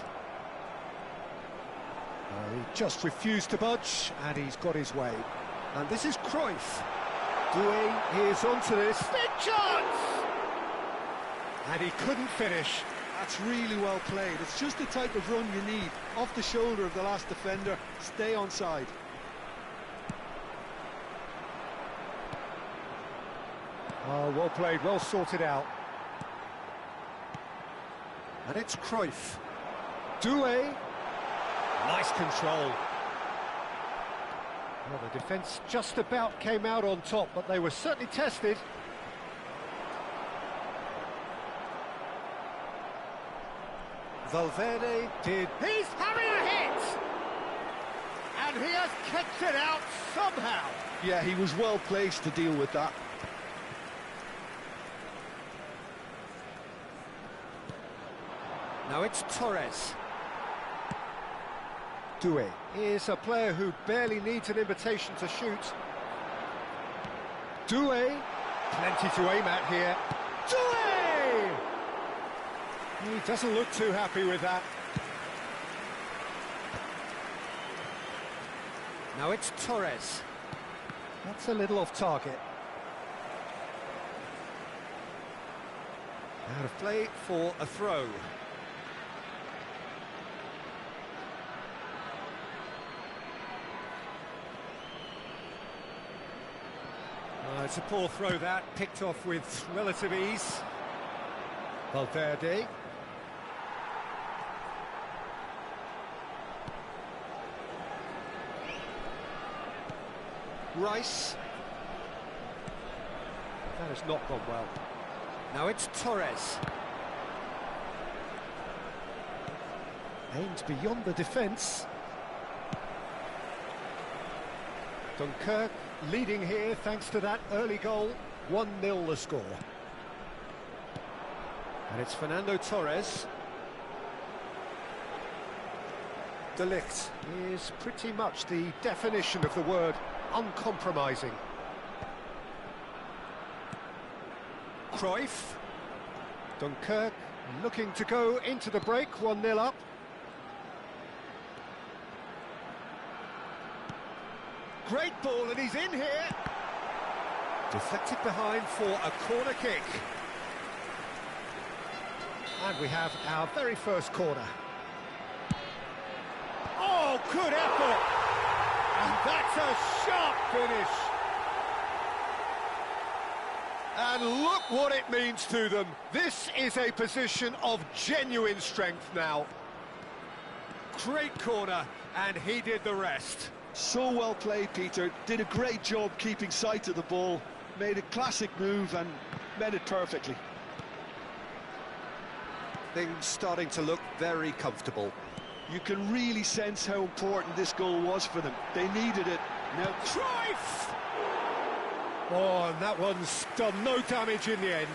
He just refused to budge, and he's got his way. And this is Cruyff. Doué is onto this. Big chance! And he couldn't finish. That's really well played. It's just the type of run you need. Off the shoulder of the last defender, stay onside. Oh, well played, well sorted out. And it's Cruyff. Doué. Nice control. Well, the defence just about came out on top, but they were certainly tested. Valverde did... He's having a hit! And he has kept it out somehow. Yeah, he was well placed to deal with that. Now it's Torres. Doué is a player who barely needs an invitation to shoot. Doué, plenty to aim at here. Doué! He doesn't look too happy with that. Now it's Torres. That's a little off target. Out of play for a throw. It's a poor throw that, picked off with relative ease. Valverde. Rice. That has not gone well. Now it's Torres. Aimed beyond the defence. Dunkirk leading here thanks to that early goal. 1-0 the score. And it's Fernando Torres. De Ligt is pretty much the definition of the word uncompromising. Cruyff. Dunkirk looking to go into the break, 1-0 up. Great ball, and he's in here. Deflected behind for a corner kick. And we have our very first corner. Oh, good effort! And that's a sharp finish. And look what it means to them. This is a position of genuine strength now. Great corner, and he did the rest. So well played, Peter. Did a great job keeping sight of the ball. Made a classic move and met it perfectly. Things starting to look very comfortable. You can really sense how important this goal was for them. They needed it. Now, Cruyff! Oh, and that one's done no damage in the end.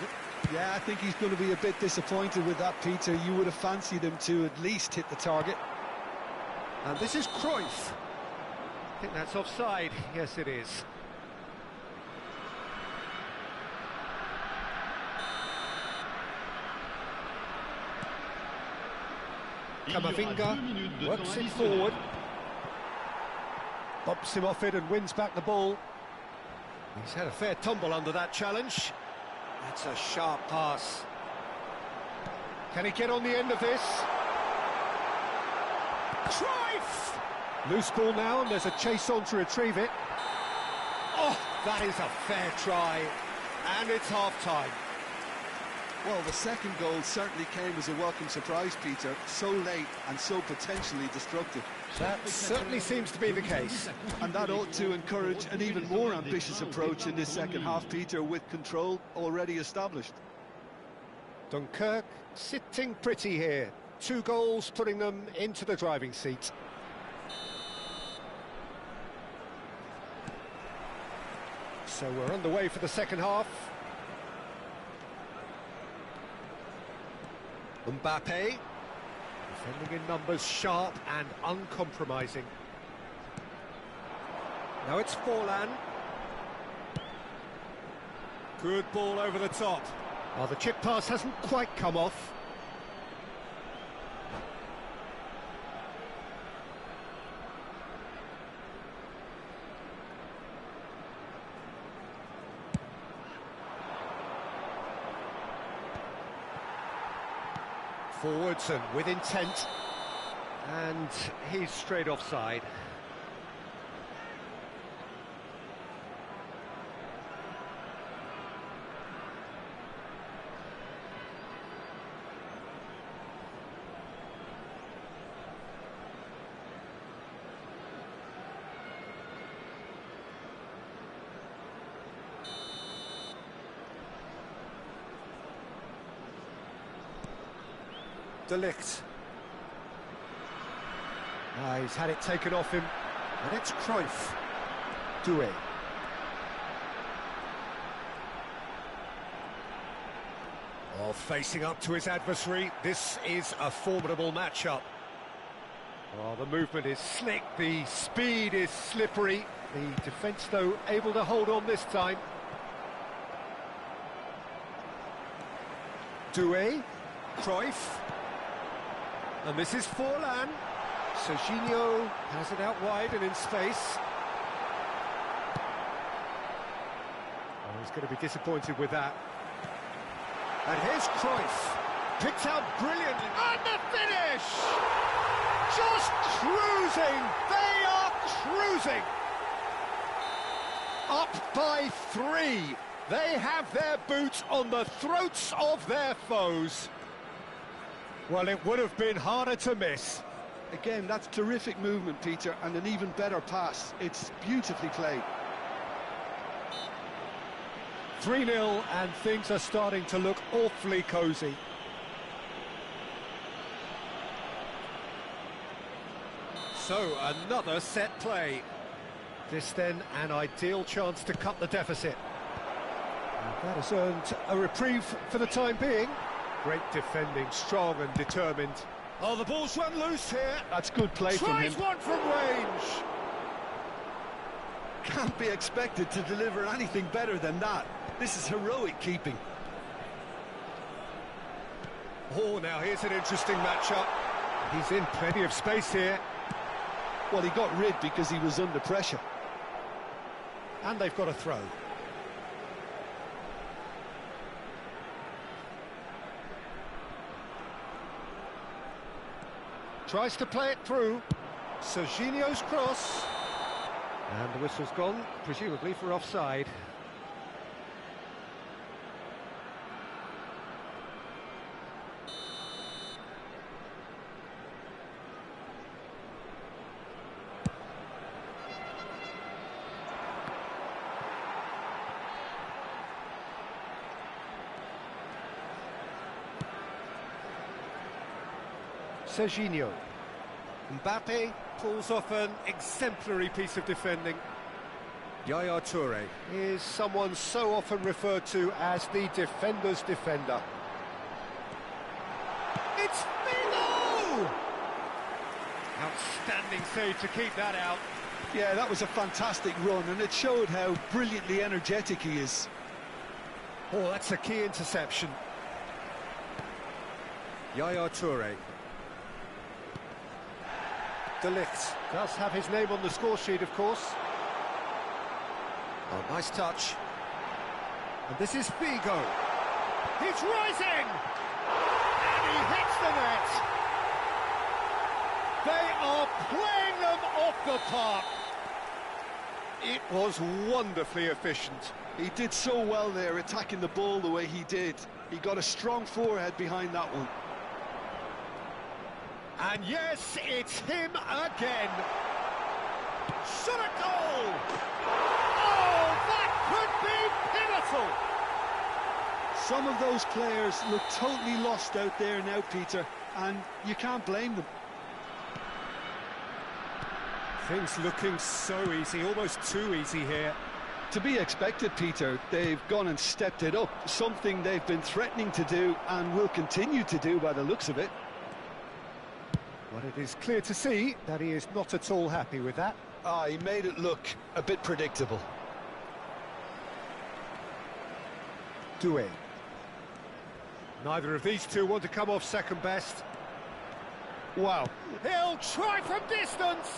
yeah, I think he's going to be a bit disappointed with that, Peter. You would have fancied him to at least hit the target. And this is Cruyff. I think that's offside. Yes, it is. Camavinga works it forward. Bumps him off it and wins back the ball. He's had a fair tumble under that challenge. That's a sharp pass. Can he get on the end of this? Cruyff! Loose ball now, and there's a chase on to retrieve it. Oh, that is a fair try. And it's half-time. Well, the second goal certainly came as a welcome surprise, Peter. So late and so potentially destructive. That certainly seems to be the case. And that ought to encourage an even more ambitious approach in this second half, Peter, with control already established. Dunkirk sitting pretty here. 2 goals putting them into the driving seat. So we're underway for the second half. Mbappe, defending in numbers, sharp and uncompromising. Now it's Forlan. Good ball over the top. Oh, the chip pass hasn't quite come off. Forwards and with intent, and he's straight offside. De Ligt. He's had it taken off him. And it's Cruyff. Doué. Oh, facing up to his adversary, this is a formidable matchup. Oh, the movement is slick, the speed is slippery. The defence, though, able to hold on this time. Doué, Cruyff. And this is Forlan. Serginho has it out wide and in space. Oh, he's going to be disappointed with that. And here's Cruyff. Picked out brilliantly. And the finish! Just cruising! They are cruising! Up by 3. They have their boots on the throats of their foes. Well, it would have been harder to miss. Again, that's terrific movement, Peter, and an even better pass. It's beautifully played. 3-0, and things are starting to look awfully cosy. So, another set play. This then, an ideal chance to cut the deficit. And that has earned a reprieve for the time being. Great defending, strong and determined. Oh, the ball's run loose here. That's good play from him. Tries one from range. Can't be expected to deliver anything better than that. This is heroic keeping. Oh, now here's an interesting matchup. He's in plenty of space here. Well, he got rid because he was under pressure. And they've got a throw. Tries to play it through. Serginho's cross. And the whistle's gone, presumably for offside. Serginho. Mbappe pulls off an exemplary piece of defending. Yaya Toure is someone so often referred to as the defender's defender. It's Figo! Outstanding save to keep that out. Yeah, that was a fantastic run, and it showed how brilliantly energetic he is. Oh, that's a key interception. Yaya Toure. De Ligt does have his name on the score sheet, of course. Oh, nice touch. And this is Figo. He's rising! And he hits the net! They are playing them off the park. It was wonderfully efficient. He did so well there, attacking the ball the way he did. He got a strong forehead behind that one. And yes, it's him again. Shot a goal! Oh, that could be pivotal! Some of those players look totally lost out there now, Peter, and you can't blame them. Things looking so easy, almost too easy here. To be expected, Peter. They've gone and stepped it up, something they've been threatening to do and will continue to do by the looks of it. But it is clear to see that he is not at all happy with that. He made it look a bit predictable. Doué. Neither of these two want to come off second best. Wow. He'll try from distance!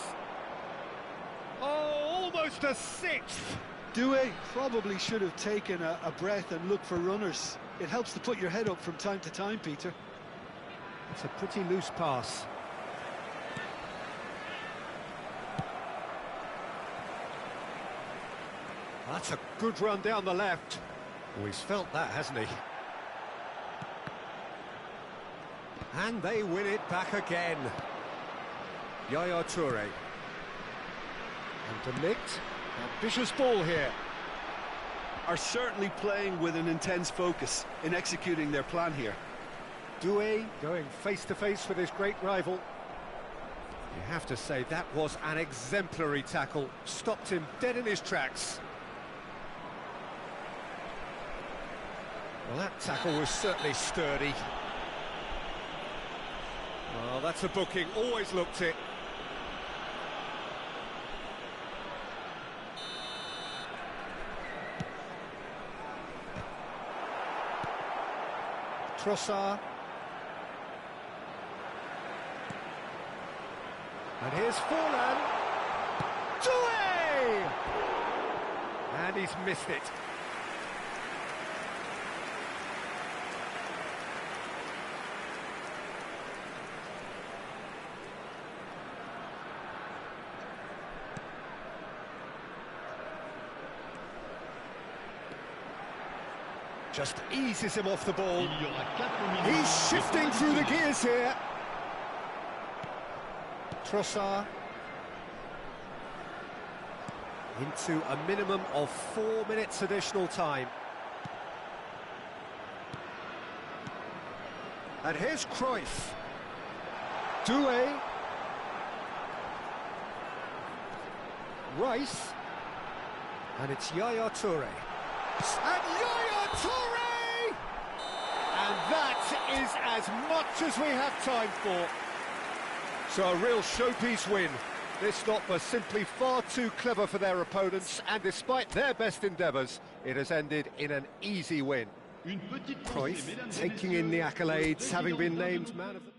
Oh, almost a sixth! Doué probably should have taken a breath and looked for runners. It helps to put your head up from time to time, Peter. It's a pretty loose pass. That's a good run down the left. Oh, he's felt that, hasn't he? And they win it back again. Yaya Toure. And De Ligt. Ambitious ball here. Are certainly playing with an intense focus in executing their plan here. Doué going face-to-face with his great rival. You have to say that was an exemplary tackle, stopped him dead in his tracks. Well, that tackle was certainly sturdy. Well, that's a booking, always looked it. Trossard. And here's Forlan. Doué! And he's missed it. Just eases him off the ball. Il y aura 4 minutes. He's shifting through the gears here. Trossard. Into a minimum of 4 minutes additional time. And here's Cruyff. Doué. Rice. And it's Yaya Toure. And Yaya Toure! And that is as much as we have time for. So a real showpiece win. This stop was simply far too clever for their opponents, and despite their best endeavours, it has ended in an easy win. Une petite pensée, Cruyff mesdames et taking in the messieurs, accolades, having been président named man of the...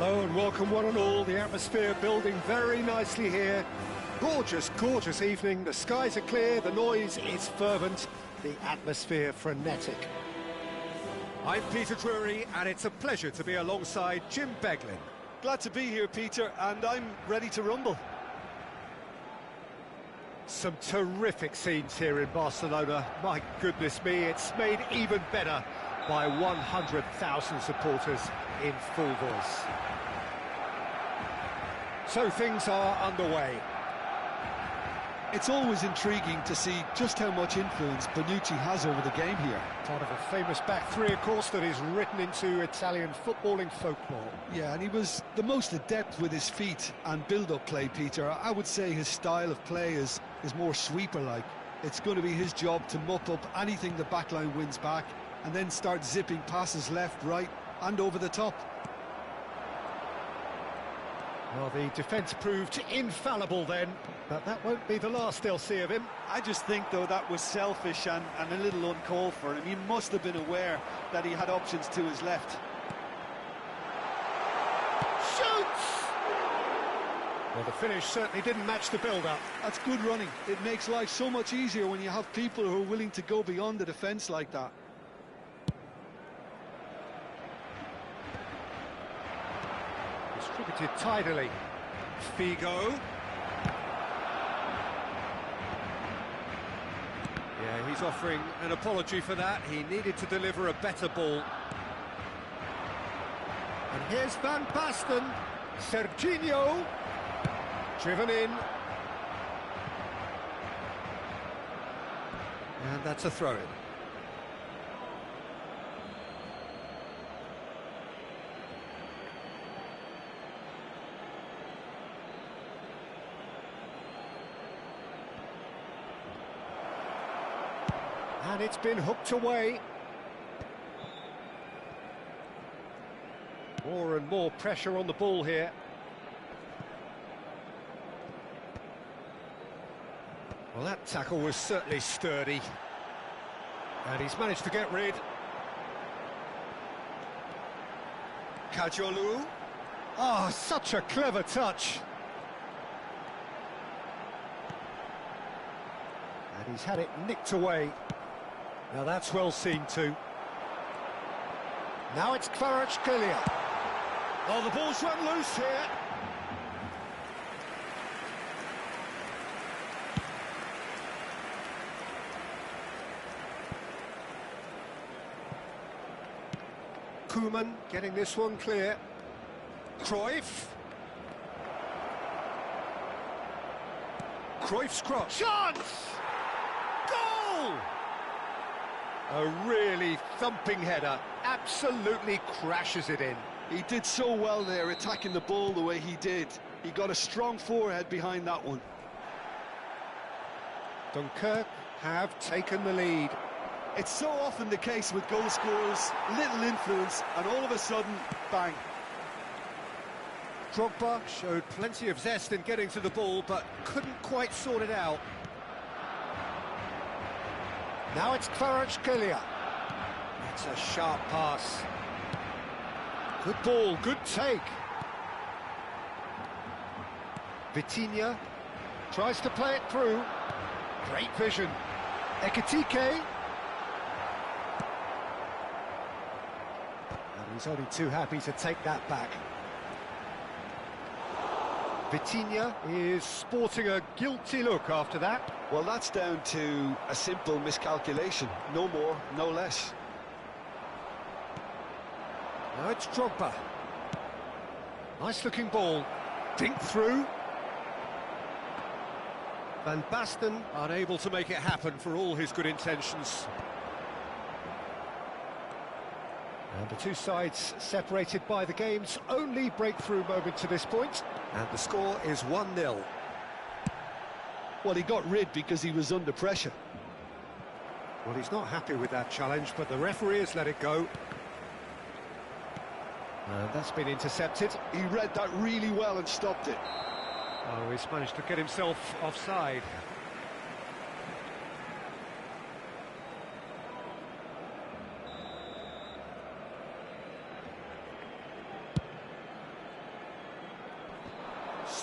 Hello and welcome one and all. The atmosphere building very nicely here. Gorgeous, gorgeous evening. The skies are clear, the noise is fervent, the atmosphere frenetic. I'm Peter Drury, and it's a pleasure to be alongside Jim Beglin. Glad to be here, Peter, and I'm ready to rumble. Some terrific scenes here in Barcelona. My goodness me, it's made even better by 100,000 supporters in full voice. So things are underway. It's always intriguing to see just how much influence Bonucci has over the game here. Part of a famous back three, of course, that is written into Italian footballing folklore. Yeah, and he was the most adept with his feet and build-up play, Peter. I would say his style of play is more sweeper-like. It's going to be his job to mop up anything the backline wins back and then start zipping passes left, right and over the top. Well, the defence proved infallible then, but that won't be the last they'll see of him. I just think, though, that was selfish and a little uncalled for him. He must have been aware that he had options to his left. Shoots! Well, the finish certainly didn't match the build-up. That's good running. It makes life so much easier when you have people who are willing to go beyond the defence like that. Distributed tidily. Figo. Yeah, he's offering an apology for that. He needed to deliver a better ball. And here's Van Basten. Serginho. Driven in. And that's a throw-in. And it's been hooked away. More and more pressure on the ball here. Well, that tackle was certainly sturdy. And he's managed to get rid. Kajolu. Oh, such a clever touch. And he's had it nicked away. Now that's well seen too. Now it's Kvaratskhelia. Oh, the ball's run loose here. Koeman getting this one clear. Cruyff. Cruyff's cross. Chance! Goal! A really thumping header, absolutely crashes it in. He did so well there, attacking the ball the way he did. He got a strong forehead behind that one. Dunkirk have taken the lead. It's so often the case with goal scorers, little influence, and all of a sudden, bang. Drogba showed plenty of zest in getting to the ball, but couldn't quite sort it out. Now it's Kvaratskhelia. It's a sharp pass. Good ball, good take. Vitinha tries to play it through. Great vision. Ekitike. And he's only too happy to take that back. Vitinha is sporting a guilty look after that. Well, that's down to a simple miscalculation. No more, no less. Now it's Drogba. Nice looking ball. Dink through. Van Basten unable to make it happen for all his good intentions. And the two sides separated by the game's only breakthrough moment to this point. And the score is 1-0. Well, he got rid because he was under pressure. Well, he's not happy with that challenge, but the referee has let it go. And that's been intercepted. He read that really well and stopped it. Oh, he's managed to get himself offside.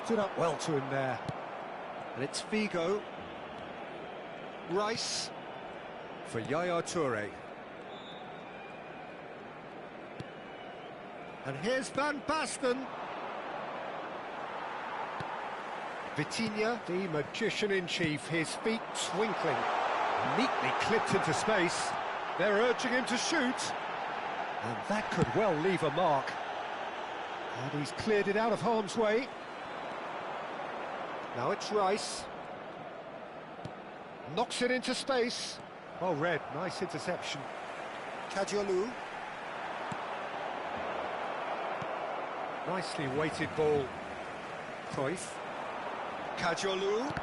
Stood up well to him there. And it's Figo. Rice for Yaya Toure. And here's Van Basten. Vitinha, the magician-in-chief, his feet twinkling. Neatly clipped into space. They're urging him to shoot. And that could well leave a mark. And he's cleared it out of harm's way. Now it's Rice. Knocks it into space. Well read, nice interception. Kadiolu. Nicely weighted ball. Cruyff. Kadiolu.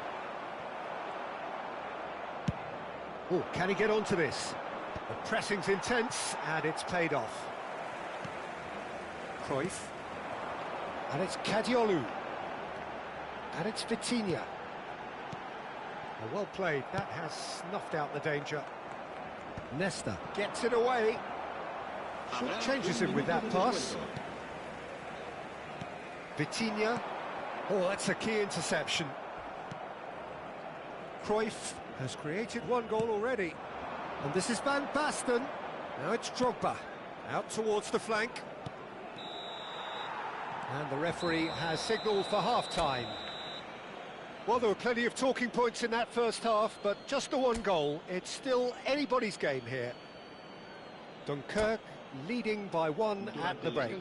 Oh, can he get onto this? The pressing's intense, and it's paid off. Cruyff. And it's Kadiolu. And it's Vitinha. Well played, that has snuffed out the danger. Nesta gets it away. Changes him with that pass. Vitinha. Oh, that's a key interception. Cruyff has created one goal already. And this is Van Basten. Now it's Drogba. Out towards the flank. And the referee has signalled for half-time. Well, there were plenty of talking points in that first half, but just the one goal. It's still anybody's game here. Dunkirk leading by one at the break.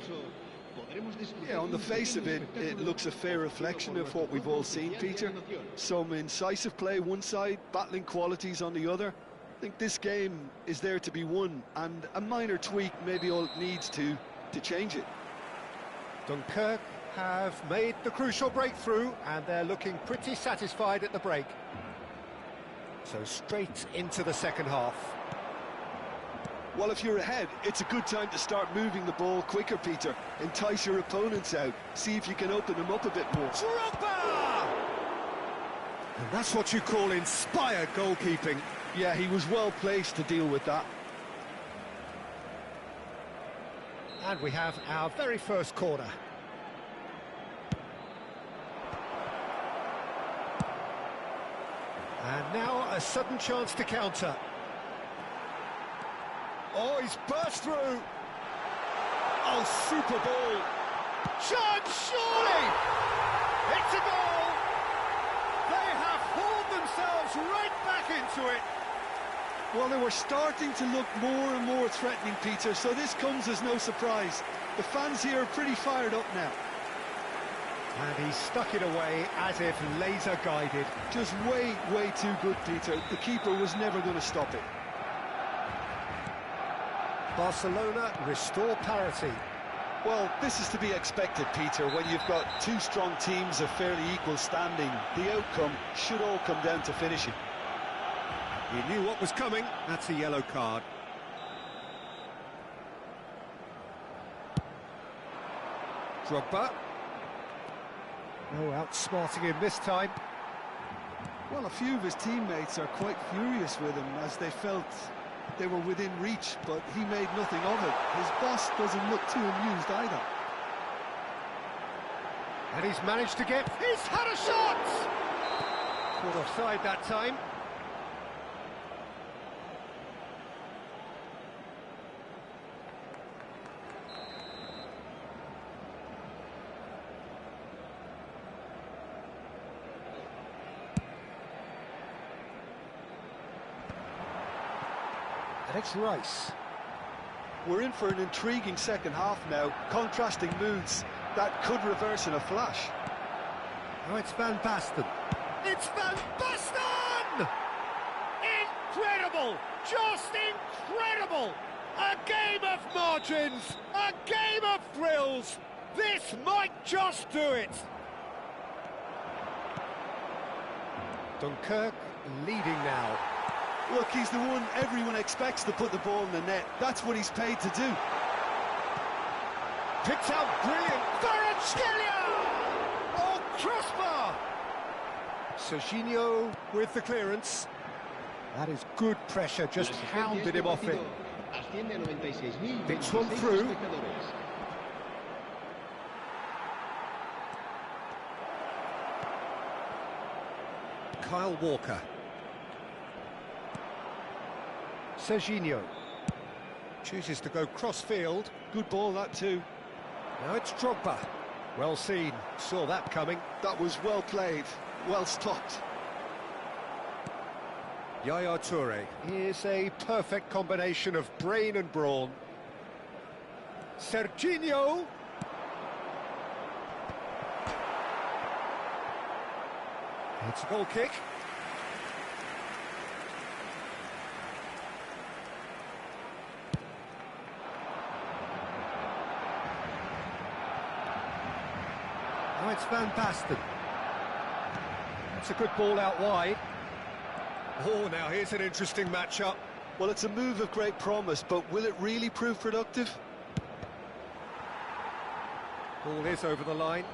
Yeah, on the face of it, it looks a fair reflection of what we've all seen, Peter. Some incisive play one side, battling qualities on the other. I think this game is there to be won, and a minor tweak maybe all it needs to change it. Dunkirk have made the crucial breakthrough, and they're looking pretty satisfied at the break. So straight into the second half. Well, if you're ahead, it's a good time to start moving the ball quicker, Peter. Entice your opponents out. See if you can open them up a bit more. Drogba! And that's what you call inspired goalkeeping. Yeah, he was well placed to deal with that. And we have our very first corner. And now a sudden chance to counter. Oh, he's burst through. Oh, super ball. Chance, surely! It's a goal! They have hauled themselves right back into it. Well, they were starting to look more and more threatening, Peter, so this comes as no surprise. The fans here are pretty fired up now. And he stuck it away as if laser-guided. Just way, way too good, Peter. The keeper was never going to stop it. Barcelona restore parity. Well, this is to be expected, Peter, when you've got two strong teams of fairly equal standing. The outcome should all come down to finishing. He knew what was coming. That's a yellow card. Drogba. No outsmarting him this time. Well, a few of his teammates are quite furious with him as they felt they were within reach, but he made nothing of it. His boss doesn't look too amused either. And he's managed to get... He's had a shot! Caught offside that time. And it's Rice. We're in for an intriguing second half now, contrasting moods that could reverse in a flash. Now it's Van Basten. It's Van Basten! Incredible! Just incredible! A game of margins, a game of thrills. This might just do it. Dunkirk leading now. Look, he's the one everyone expects to put the ball in the net. That's what he's paid to do. Picked out brilliant. Kvaratskhelia! Oh, crossbar! Serginho with the clearance. That is good pressure, just hounded him off it. It's one through. Kyle Walker. Serginho. Chooses to go cross-field. Good ball, that too. Now it's Drogba. Well seen, saw that coming. That was well played, well stopped. Yaya Toure. Here's a perfect combination of brain and brawn. Serginho. It's a goal kick. Now it's Van Basten. It's a good ball out wide. Oh, now here's an interesting matchup. Well, it's a move of great promise, but will it really prove productive? Ball is over the line.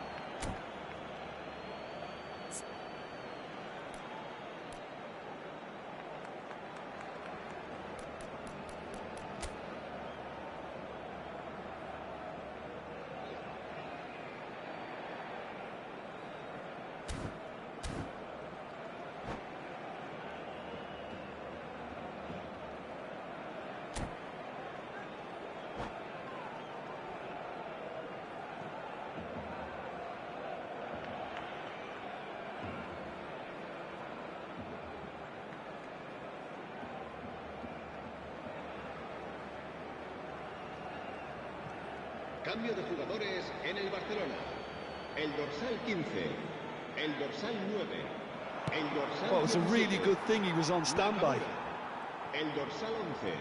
Cambio de jugadores en el Barcelona. El dorsal 15, el dorsal 9, el dorsal Well, it's a really 17, good thing he was on standby. el dorsal 11,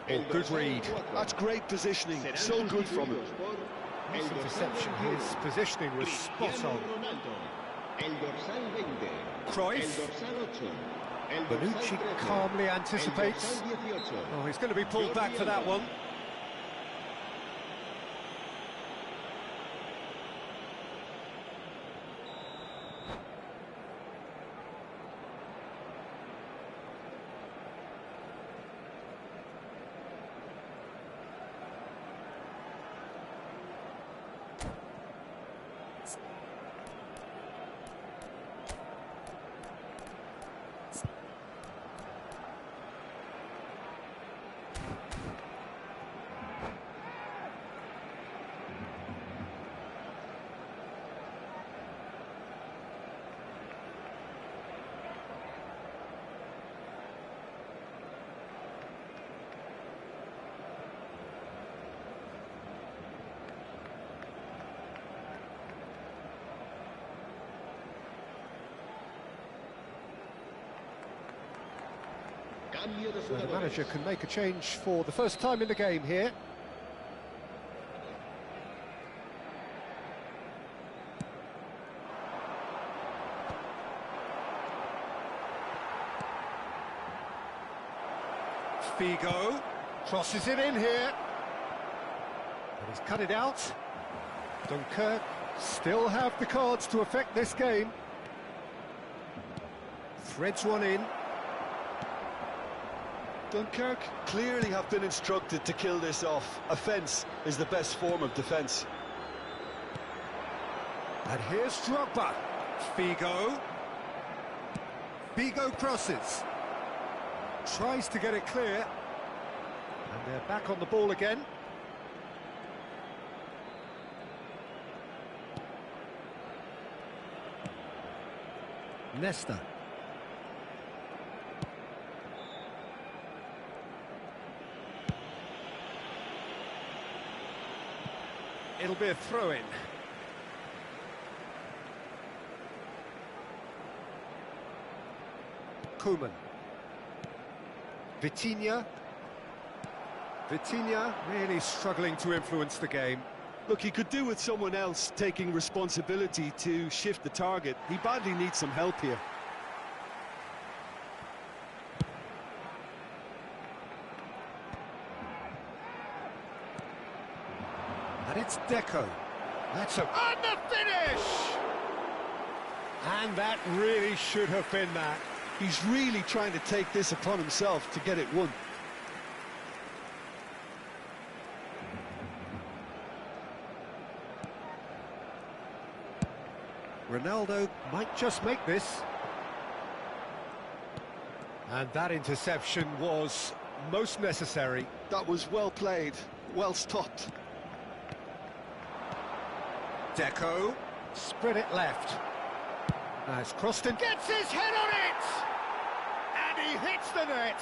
Oh, el good dorsal read. 4. That's great positioning, Serán so good from him. sustituidos por el Some dorsal deception. 21, His positioning was spot Cristiano on. Ronaldo, el dorsal 20, Cruyff. el dorsal 8, el dorsal Bonucci 13, calmly el anticipates. dorsal 18. Oh, he's going to be pulled back for that one. Cambio de So the jugadores. manager can make a change for the first time in the game here. Figo crosses it in here. But he's cut it out. Dunkirk still have the cards to affect this game. Threads one in. Dunkirk clearly have been instructed to kill this off. Offence is the best form of defence. And here's Drogba. Figo. Figo crosses. Tries to get it clear. And they're back on the ball again. Nesta. It'll be a throw-in. Koeman. Vitinha. Vitinha really struggling to influence the game. Look, he could do with someone else taking responsibility to shift the target. He badly needs some help here. And it's Deco. That's a... And the finish! And that really should have been that. He's really trying to take this upon himself to get it won. Ronaldo might just make this. And that interception was most necessary. That was well played, well stopped. Deco, spread it left. As Croston Gets his head on it! And he hits the net!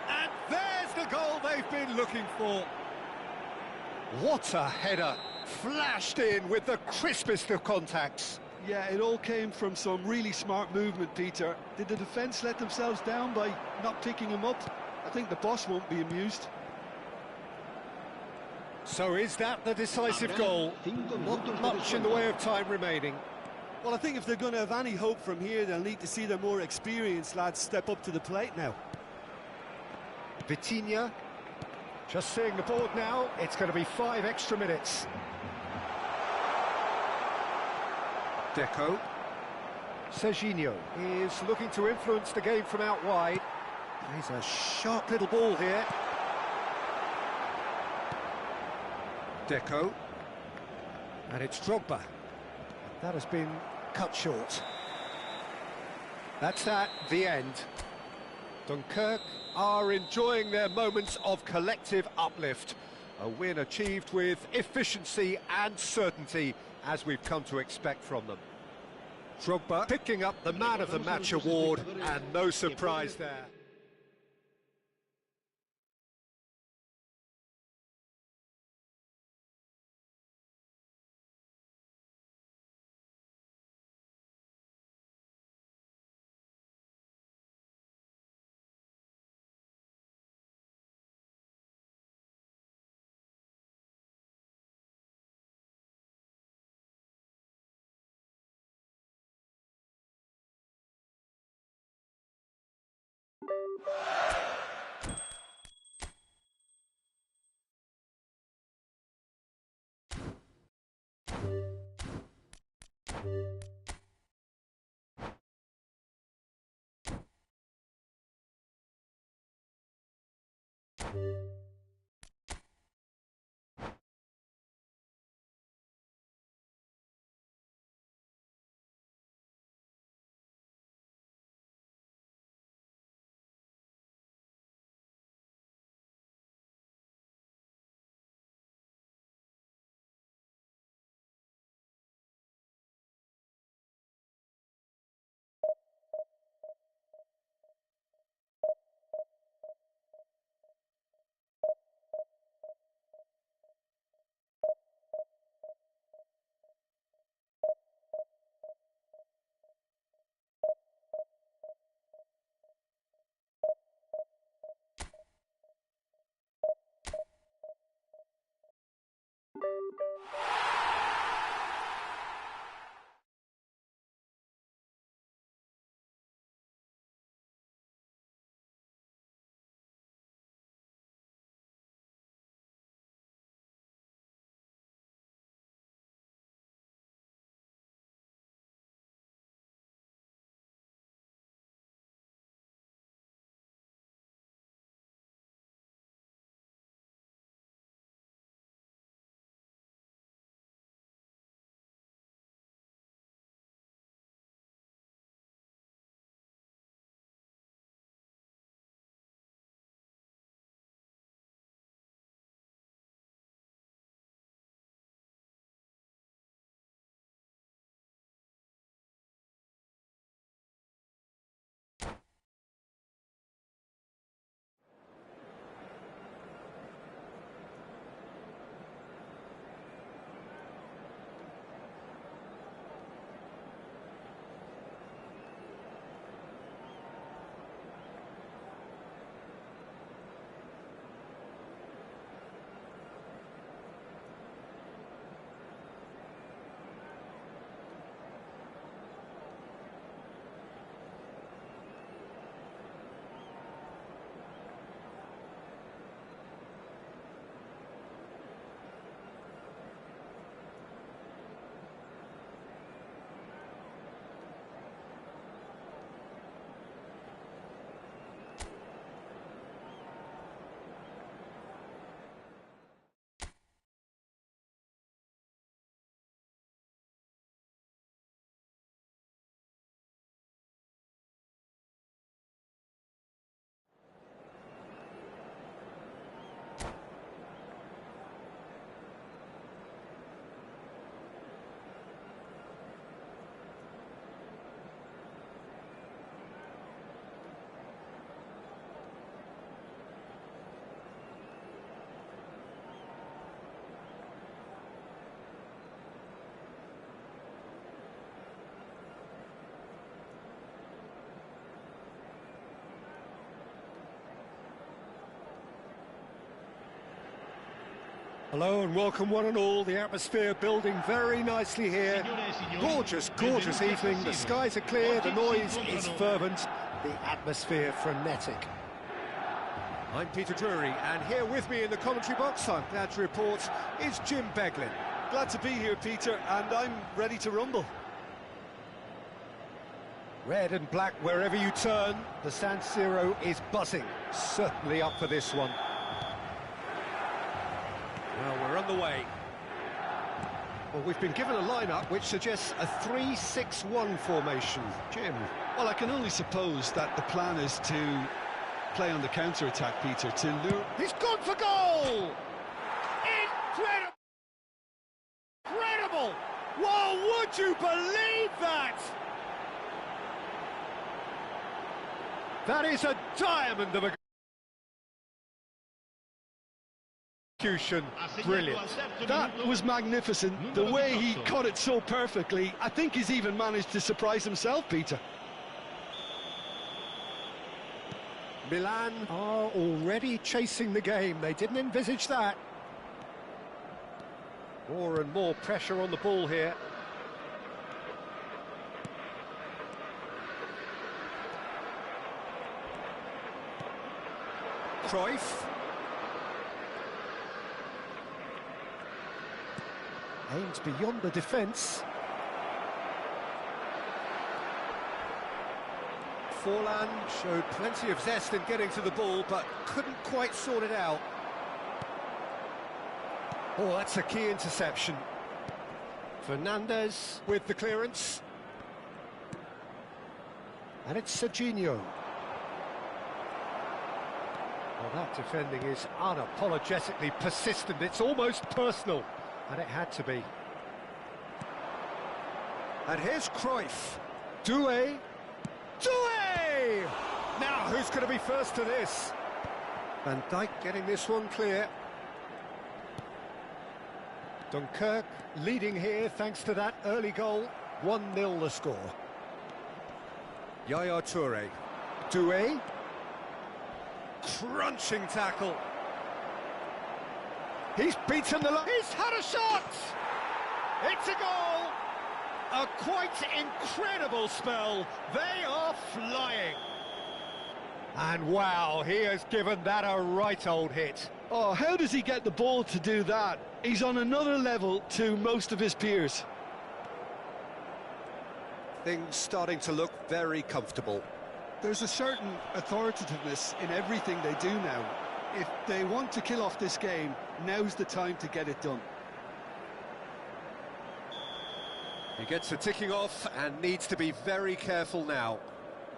and there's the goal they've been looking for. What a header! Flashed in with the crispest of contacts. Yeah, it all came from some really smart movement, Peter. Did the defence let themselves down by not picking him up? I think the boss won't be amused. So is that the decisive goal? Not much in the way of time remaining. Well, I think if they're going to have any hope from here, they'll need to see their more experienced lads step up to the plate now. Vitinha, just seeing the board now, it's going to be 5 extra minutes. Deco. Serginho is looking to influence the game from out wide. He's a sharp little ball here. Deco. And it's Drogba. That has been cut short. That's the end. Dunkirk are enjoying their moments of collective uplift. A win achieved with efficiency and certainty, as we've come to expect from them. Drogba picking up the Man of the Match award, and no surprise there. Hello and welcome one and all. The atmosphere building very nicely here. Gorgeous, gorgeous evening. The skies are clear, the noise is fervent, the atmosphere frenetic. I'm Peter Drury, and here with me in the commentary box, I'm glad to report, is Jim Beglin. Glad to be here, Peter, and I'm ready to rumble. Red and black wherever you turn, the San Siro is buzzing. Certainly up for this one. Well, we're on the way. Well, we've been given a lineup which suggests a 3-6-1 formation. Jim? Well, I can only suppose that the plan is to play on the counter-attack, Peter, to lure... He's gone for goal! Incredible! Incredible! Whoa, would you believe that? That is a diamond of a... execution. Brilliant. That was magnificent. The way he caught it so perfectly. I think he's even managed to surprise himself, Peter. Milan are already chasing the game. They didn't envisage that. More and more pressure on the ball here. Cruyff. Aims beyond the defence. Forlan showed plenty of zest in getting to the ball, but couldn't quite sort it out. Oh, that's a key interception. Fernandez with the clearance. And it's Serginho. Well, that defending is unapologetically persistent. It's almost personal. And it had to be. And here's Cruyff. Doué. Doué! Now, who's going to be first to this? Van Dijk getting this one clear. Dunkirk leading here thanks to that early goal. 1-0 the score. Yaya Touré. Doué. Crunching tackle. He's beaten the line. He's had a shot! It's a goal! A quite incredible spell. They are flying. And wow, he has given that a right old hit. Oh, how does he get the ball to do that? He's on another level to most of his peers. Things starting to look very comfortable. There's a certain authoritativeness in everything they do now. If they want to kill off this game, now's the time to get it done. He gets a ticking off and needs to be very careful now.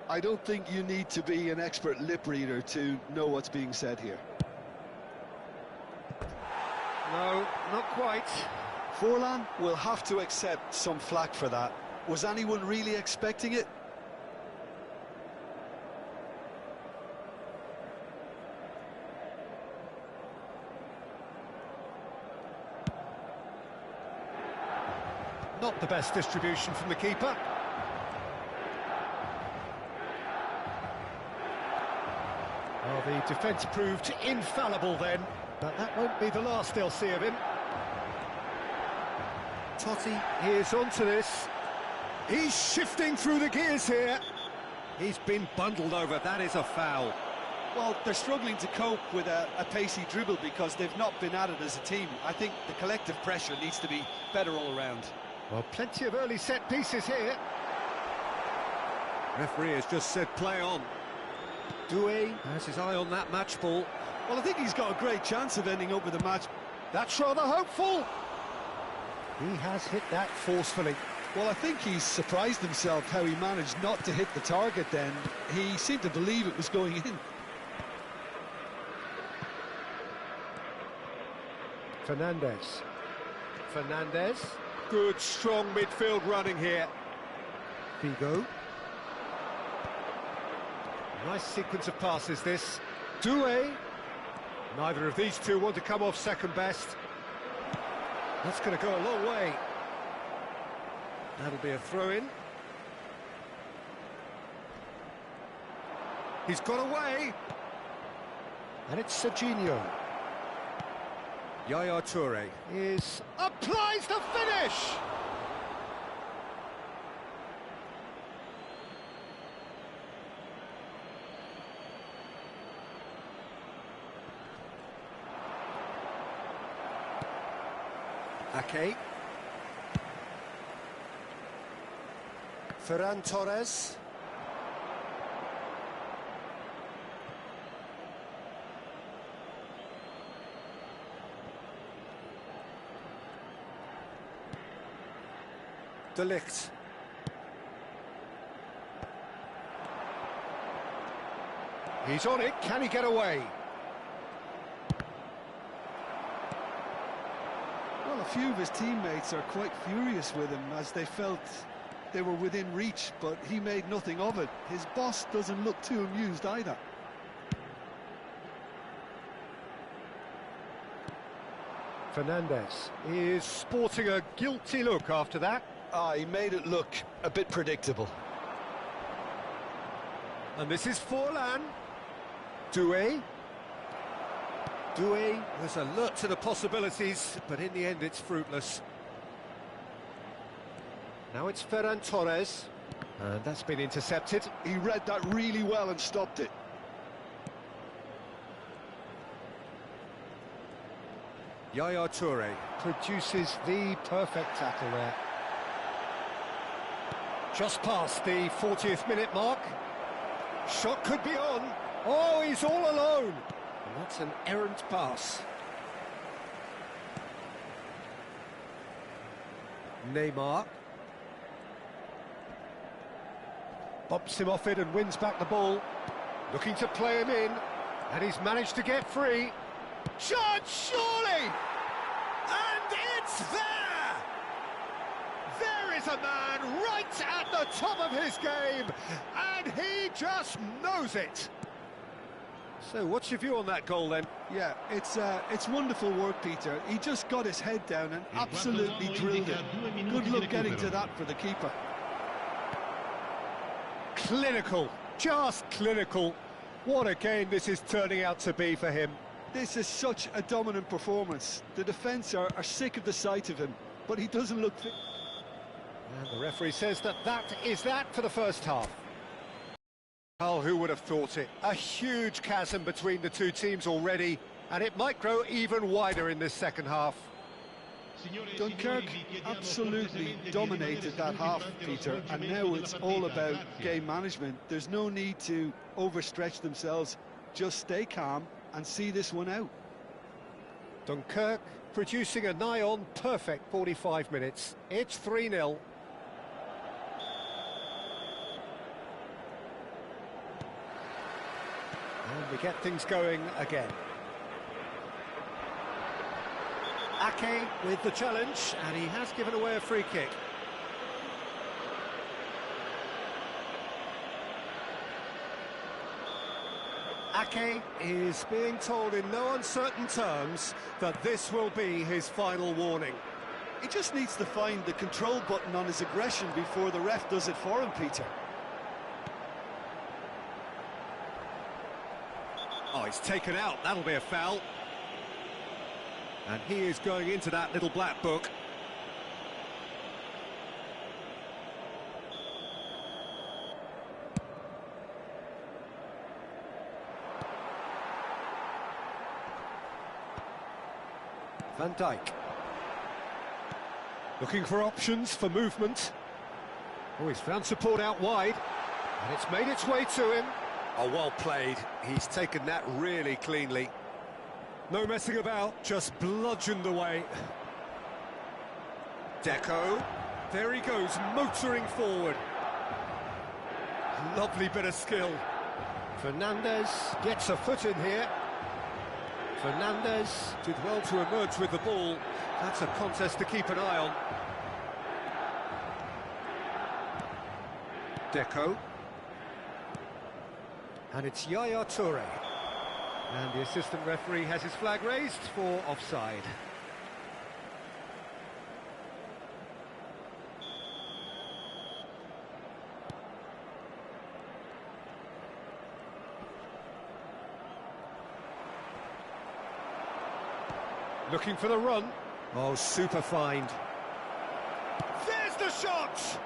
I don't think you need to be an expert lip reader to know what's being said here. No, not quite. Forlan will have to accept some flack for that. Was anyone really expecting it? Not the best distribution from the keeper. Well, the defence proved infallible then, but that won't be the last they'll see of him. Totti is onto this. He's shifting through the gears here. He's been bundled over. That is a foul. Well, they're struggling to cope with a pacey dribble because they've not been at it as a team. I think the collective pressure needs to be better all around. Well, plenty of early set pieces here. Referee has just said play on. Doué has his eye on that match ball. Well, I think he's got a great chance of ending up with the match. That's rather hopeful. He has hit that forcefully. Well, I think he's surprised himself how he managed not to hit the target then. He seemed to believe it was going in. Fernandez. Fernandez. Good, strong midfield running here. Figo. Nice sequence of passes, this. Doué. Neither of these two want to come off second best. That's going to go a long way. That'll be a throw-in. He's got away. And it's Serginho. Yaya Toure applies the finish! Ake. Ferran Torres. De Ligt. He's on it, can he get away? Well, a few of his teammates are quite furious with him as they felt they were within reach, but he made nothing of it. His boss doesn't look too amused either. Fernandes is sporting a guilty look after that. He made it look a bit predictable. And this is Forlan. Doué was alert to the possibilities, but in the end it's fruitless. Now it's Ferran Torres, and that's been intercepted. He read that really well and stopped it. Yaya Toure produces the perfect tackle there. Just past the 40th minute mark. Shot could be on. Oh, he's all alone. And that's an errant pass. Neymar. Bumps him off it and wins back the ball. Looking to play him in. And he's managed to get free. Shot, surely! And it's there! There is a man right at the top of his game, and he just knows it. So what's your view on that goal then? Yeah, it's wonderful work, Peter. He just got his head down and absolutely drilled it. Good luck getting to that for the keeper. Clinical, just clinical. What a game this is turning out to be for him. This is such a dominant performance. The defence are sick of the sight of him, but he doesn't look fit. And the referee says that is that for the first half. Oh, who would have thought it? A huge chasm between the two teams already, and it might grow even wider in this second half. Dunkirk absolutely dominated that half, Peter, and now it's all about game management. There's no need to overstretch themselves. Just stay calm and see this one out. Dunkirk producing a nigh-on perfect 45 minutes. It's 3-0. And we get things going again. Ake with the challenge, and he has given away a free kick. Ake is being told in no uncertain terms that this will be his final warning. He just needs to find the control button on his aggression before the ref does it for him, Peter. Oh, he's taken out. That'll be a foul. And he is going into that little black book. Van Dijk. Looking for options for movement. Oh, he's found support out wide. And it's made its way to him. Oh, well played. He's taken that really cleanly. No messing about, just bludgeoned away. Deco. There he goes, motoring forward. Lovely bit of skill. Fernandes gets a foot in here. Fernandes did well to emerge with the ball. That's a contest to keep an eye on. Deco. And it's Yaya Toure. And the assistant referee has his flag raised for offside. Looking for the run. Oh, super find. There's the shot!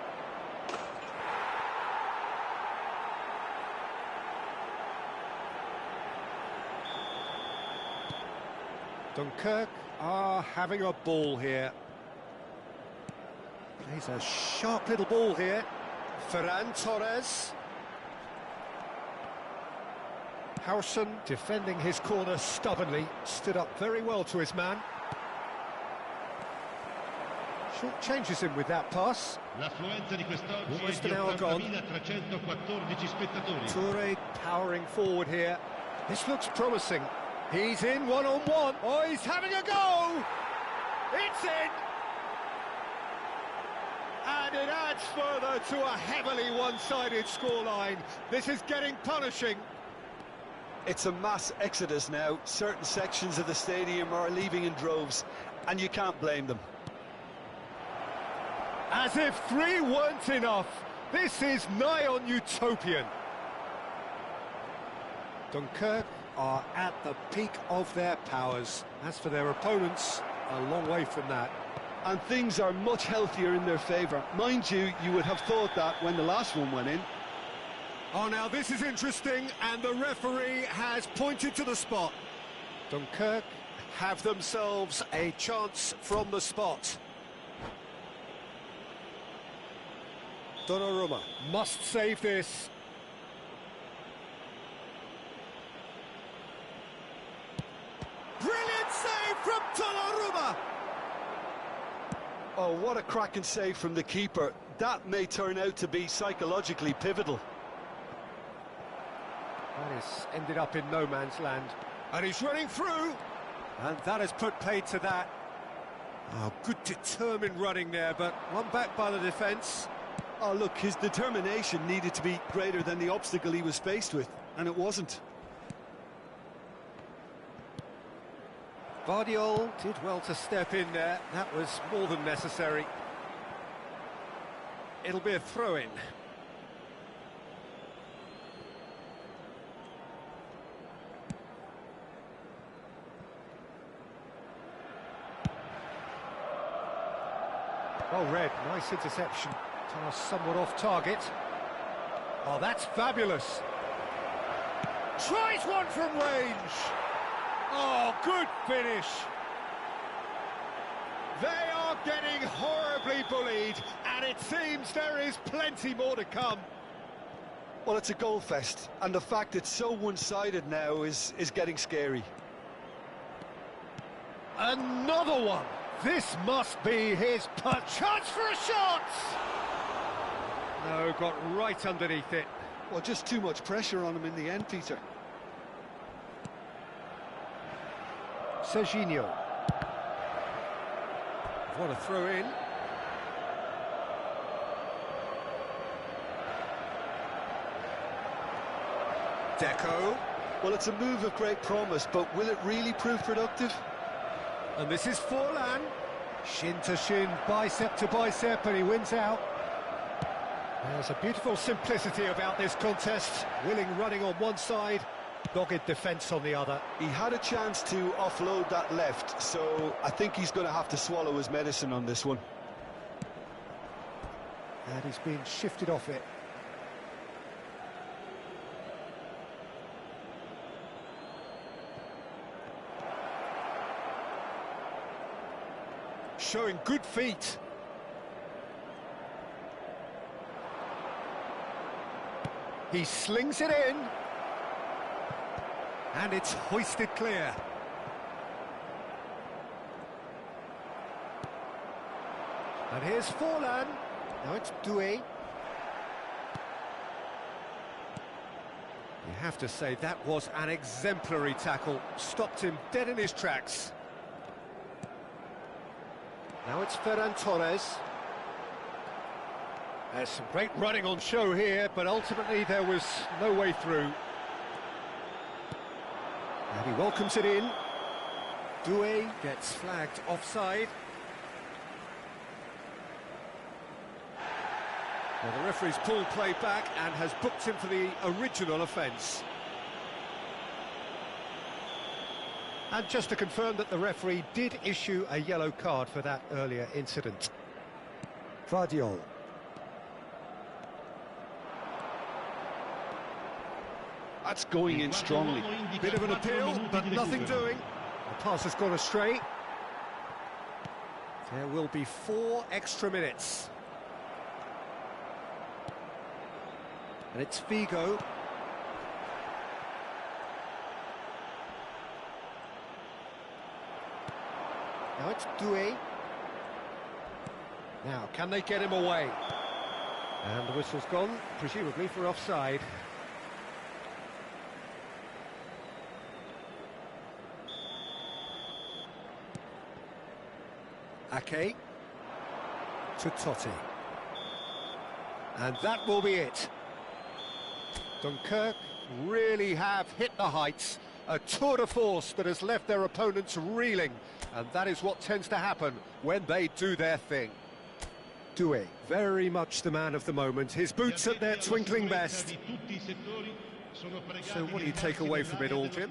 Dunkirk are having a ball here. Plays a sharp little ball here. Ferran Torres. Howson defending his corner stubbornly, stood up very well to his man. Short changes him with that pass. Almost an hour gone. Toure powering forward here. This looks promising. He's in one-on-one. Oh, he's having a go! It's in! And it adds further to a heavily one-sided scoreline. This is getting punishing. It's a mass exodus now. Certain sections of the stadium are leaving in droves, and you can't blame them. As if 3 weren't enough, this is nigh on utopian. Dunkirk are at the peak of their powers. As for their opponents, a long way from that. And things are much healthier in their favour. Mind you, you would have thought that when the last one went in. Oh, now this is interesting, and the referee has pointed to the spot. Dunkirk have themselves a chance from the spot. Donnarumma must save this. Brilliant save from Donnarumma! Oh, what a cracking save from the keeper. That may turn out to be psychologically pivotal. That has ended up in no man's land. And he's running through. And that has put paid to that. Oh, good determined running there, but one back by the defence. Oh, look, his determination needed to be greater than the obstacle he was faced with, and it wasn't. Vardiol did well to step in there. That was more than necessary. It'll be a throw-in. Well read, nice interception. Somewhat off target. Oh, that's fabulous. Tries one from range. Oh, good finish. They are getting horribly bullied, and it seems there is plenty more to come. Well, it's a goal fest, and the fact it's so one-sided now is getting scary. Another one. This must be his punch. Chance for a shot! No, got right underneath it. Well, just too much pressure on him in the end, Peter. Serginho. What a throw in. Deco. Well, it's a move of great promise, but will it really prove productive? And this is Forlan. Shin to shin, bicep to bicep, and he wins out. There's a beautiful simplicity about this contest. Willing running on one side, dogged defence on the other. He had a chance to offload that left, so I think he's going to have to swallow his medicine on this one. And he's been shifted off it. Showing good feet. He slings it in. And it's hoisted clear. And here's Forlan. Now it's Doué. You have to say that was an exemplary tackle. Stopped him dead in his tracks. Now it's Ferran Torres. There's some great running on show here, but ultimately there was no way through. And he welcomes it in. Doué gets flagged offside. Well, the referee's pulled play back and has booked him for the original offence. And just to confirm that the referee did issue a yellow card for that earlier incident. Vardiol. That's going in strongly. Bit of an appeal, but nothing doing. The pass has gone astray. There will be 4 extra minutes. And it's Figo. Now it's Doué. Now, can they get him away? And the whistle's gone, presumably for offside. Ake to Totti. And that will be it. Dunkirk really have hit the heights. A tour de force that has left their opponents reeling. And that is what tends to happen when they do their thing. Doué, very much the man of the moment. His boots at their twinkling best. So what do you take away from it all, Jim?